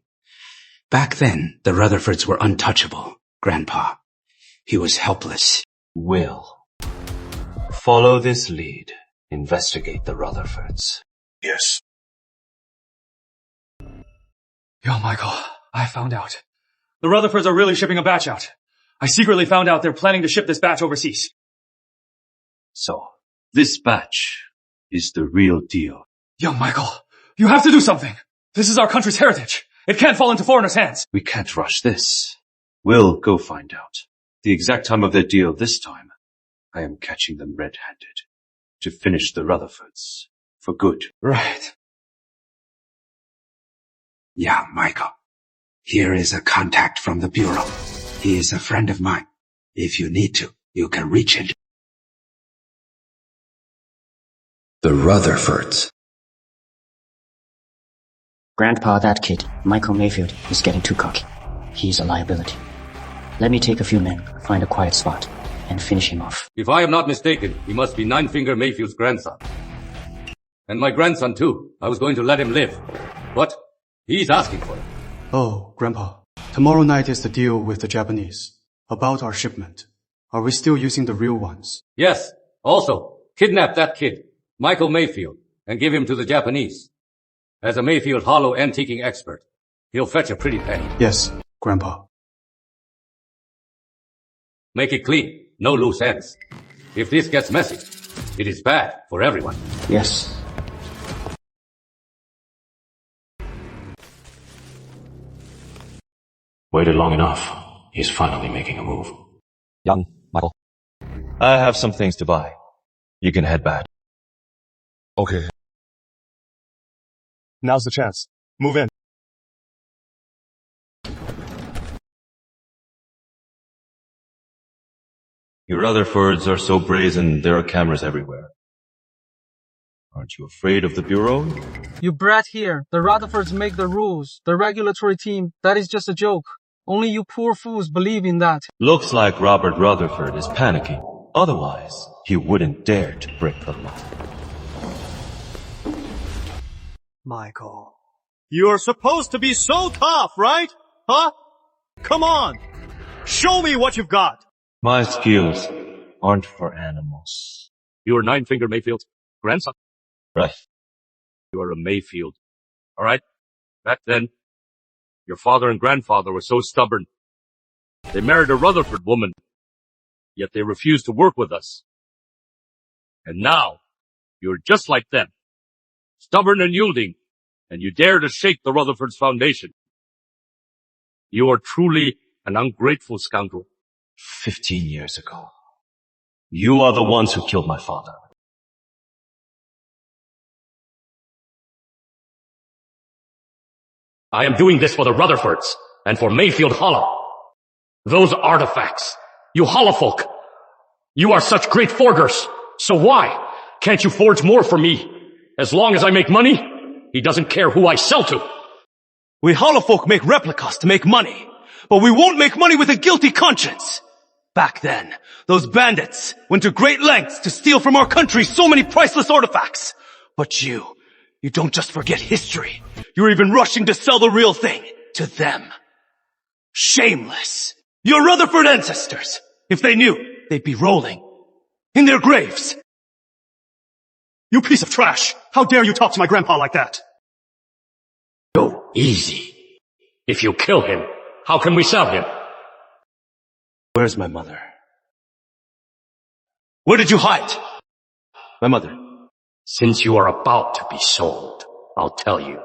Back then, the Rutherfords were untouchable. Grandpa, he was helpless. Will. Follow this lead. Investigate the Rutherfords. Yes. Yo, Michael, I found out. The Rutherfords are really shipping a batch out. I secretly found out they're planning to ship this batch overseas. So, this batch is the real deal. Young Michael, you have to do something. This is our country's heritage. It can't fall into foreigners' hands. We can't rush this. We'll go find out. The exact time of their deal this time, I am catching them red-handed. To finish the Rutherfords. For good. Right. Yeah, Michael. Here is a contact from the Bureau. He is a friend of mine. If you need to, you can reach him. The Rutherfords. Grandpa, that kid, Michael Mayfield, is getting too cocky. He's a liability. Let me take a few men, find a quiet spot, and finish him off. If I am not mistaken, he must be Nine-Finger Mayfield's grandson. And my grandson too. I was going to let him live. But he's asking for it. Oh, Grandpa. Tomorrow night is the deal with the Japanese. About our shipment. Are we still using the real ones? Yes. Also, kidnap that kid, Michael Mayfield, and give him to the Japanese. As a Mayfield hollow antiquing expert, he'll fetch a pretty penny. Yes, Grandpa. Make it clean. No loose ends. If this gets messy, it is bad for everyone. Yes. Waited long enough. He's finally making a move. Young Michael. I have some things to buy. You can head back. Okay. Now's the chance. Move in. You Rutherfords are so brazen, there are cameras everywhere. Aren't you afraid of the Bureau? You brat here. The Rutherfords make the rules. The regulatory team, that is just a joke. Only you poor fools believe in that. Looks like Robert Rutherford is panicking. Otherwise, he wouldn't dare to break the law. Michael. You're supposed to be so tough, right? Huh? Come on. Show me what you've got. My skills aren't for animals. You are Nine-Finger Mayfield's grandson. Right. You are a Mayfield. All right? Back then, your father and grandfather were so stubborn. They married a Rutherford woman, yet they refused to work with us. And now, you're just like them. Stubborn and yielding, and you dare to shake the Rutherford's foundation. You are truly an ungrateful scoundrel. 15 years ago. You are the ones who killed my father. I am doing this for the Rutherfords and for Mayfield Hollow. Those artifacts, you hollow folk, you are such great forgers. So why can't you forge more for me? As long as I make money, he doesn't care who I sell to. We hollow folk make replicas to make money, but we won't make money with a guilty conscience. Back then, those bandits went to great lengths to steal from our country so many priceless artifacts. But you don't just forget history. You're even rushing to sell the real thing to them. Shameless. Your Rutherford ancestors, if they knew, they'd be rolling in their graves. You piece of trash! How dare you talk to my grandpa like that? Go easy. If you kill him, how can we sell him? Where's my mother? Where did you hide? My mother. Since you are about to be sold, I'll tell you.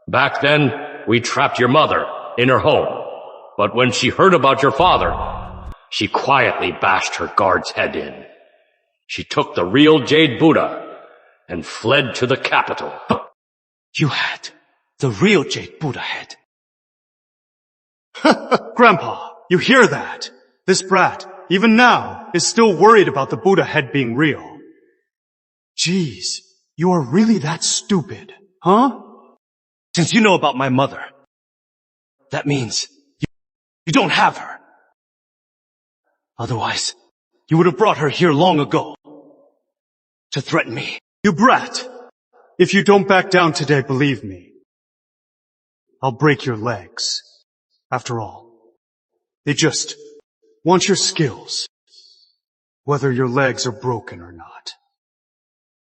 Back then, we trapped your mother in her home. But when she heard about your father, she quietly bashed her guard's head in. She took the real Jade Buddha and fled to the capital. You had the real Jade Buddha Head. Grandpa, you hear that? This brat, even now, is still worried about the Buddha head being real. Jeez, you are really that stupid, huh? Since you know about my mother, that means you don't have her. Otherwise, you would have brought her here long ago to threaten me. You brat! If you don't back down today, believe me, I'll break your legs. After all, they just want your skills, whether your legs are broken or not.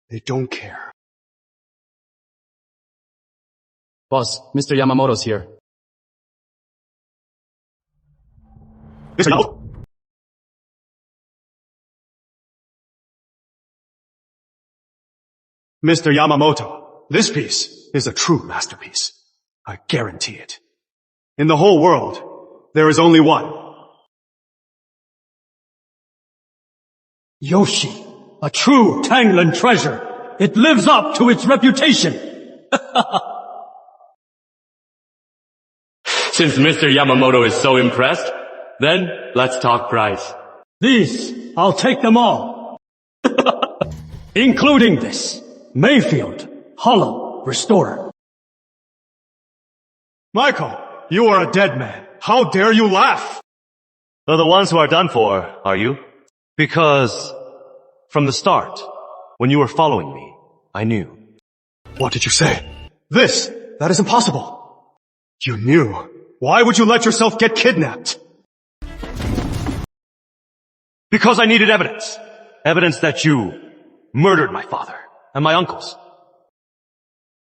They don't care. Boss, Mr. Yamamoto's here. Mr. Yamamoto? Mr. Yamamoto, this piece is a true masterpiece. I guarantee it. In the whole world, there is only one. Yoshi, a true Tanglen treasure. It lives up to its reputation. Since Mr. Yamamoto is so impressed, then let's talk price. These, I'll take them all. Including this. Mayfield, Hollow, Restorer. Michael, you are a dead man. How dare you laugh? They're the ones who are done for, are you? Because from the start, when you were following me, I knew. What did you say? That is impossible. You knew. Why would you let yourself get kidnapped? Because I needed evidence. Evidence that you murdered my father and my uncles.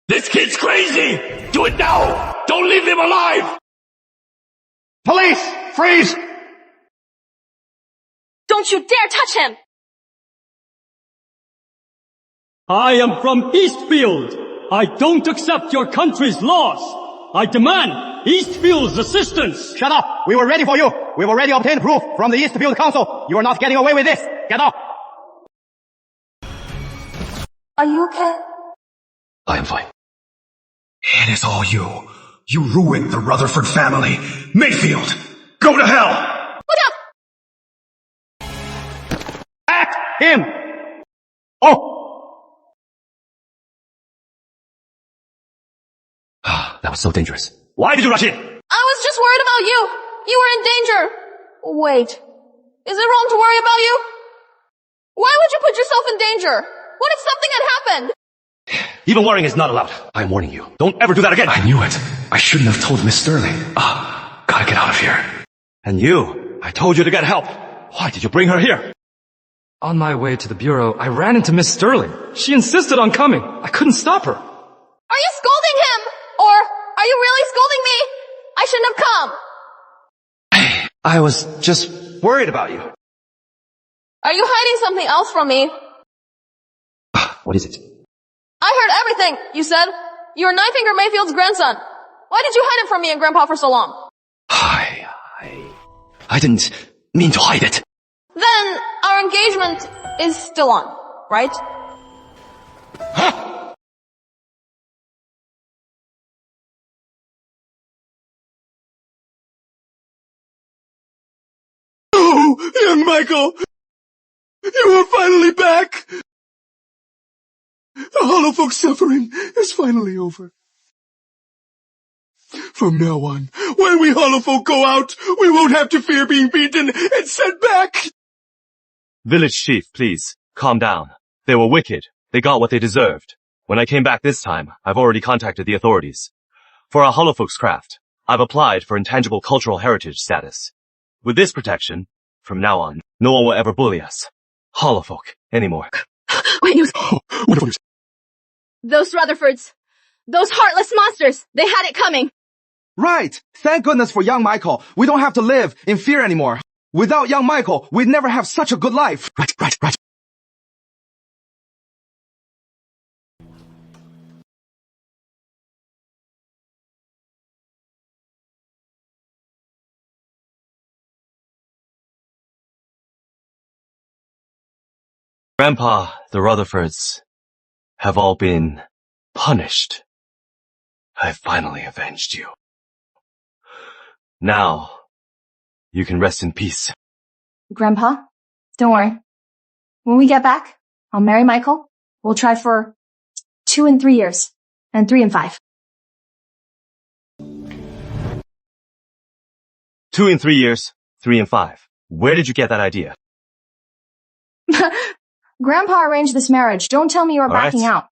This kid's crazy! Do it now! Don't leave him alive! Police! Freeze! Don't you dare touch him! I am from Eastfield. I don't accept your country's laws. I demand Eastfield's assistance. Shut up! We were ready for you! We've already obtained proof from the Eastfield Council. You are not getting away with this! Get off! Are you okay? I am fine. It is all you. You ruined the Rutherford family. Mayfield, go to hell! Look out! At him! Oh! That was so dangerous. Why did you rush in? I was just worried about you. You were in danger. Wait. Is it wrong to worry about you? Why would you put yourself in danger? What if something had happened? Even worrying is not allowed. I'm warning you. Don't ever do that again. I knew it. I shouldn't have told Miss Sterling. Gotta get out of here. And you, I told you to get help. Why did you bring her here? On my way to the bureau, I ran into Miss Sterling. She insisted on coming. I couldn't stop her. Are you scolding him? Or are you really scolding me? I shouldn't have come. I was just worried about you. Are you hiding something else from me? What is it? I heard everything you said. You were Ninefinger Mayfield's grandson. Why did you hide it from me and Grandpa for so long? I didn't mean to hide it. Then our engagement is still on, right? Oh, young Michael! You are finally back! The Holofolk suffering is finally over. From now on, when we Holofolk go out, we won't have to fear being beaten and sent back! Village chief, please, calm down. They were wicked. They got what they deserved. When I came back this time, I've already contacted the authorities. For our Holofolk's craft, I've applied for intangible cultural heritage status. With this protection, from now on, no one will ever bully us. Holofolk, anymore. Wait, What are you? Those Rutherfords. Those heartless monsters. They had it coming. Right! Thank goodness for young Michael. We don't have to live in fear anymore. Without young Michael, we'd never have such a good life. Right. Grandpa, the Rutherfords have all been punished. I finally avenged you. Now, you can rest in peace. Grandpa, don't worry. When we get back, I'll marry Michael. We'll try for 2 and 3 years. And 3 and 5. 2 and 3 years, 3 and 5. Where did you get that idea? Grandpa arranged this marriage. Don't tell me you're backing out.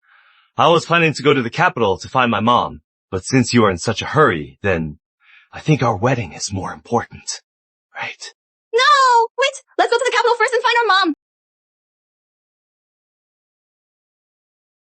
I was planning to go to the capital to find my mom, but since you are in such a hurry, then I think our wedding is more important. Right? No! Wait! Let's go to the capital first and find our mom!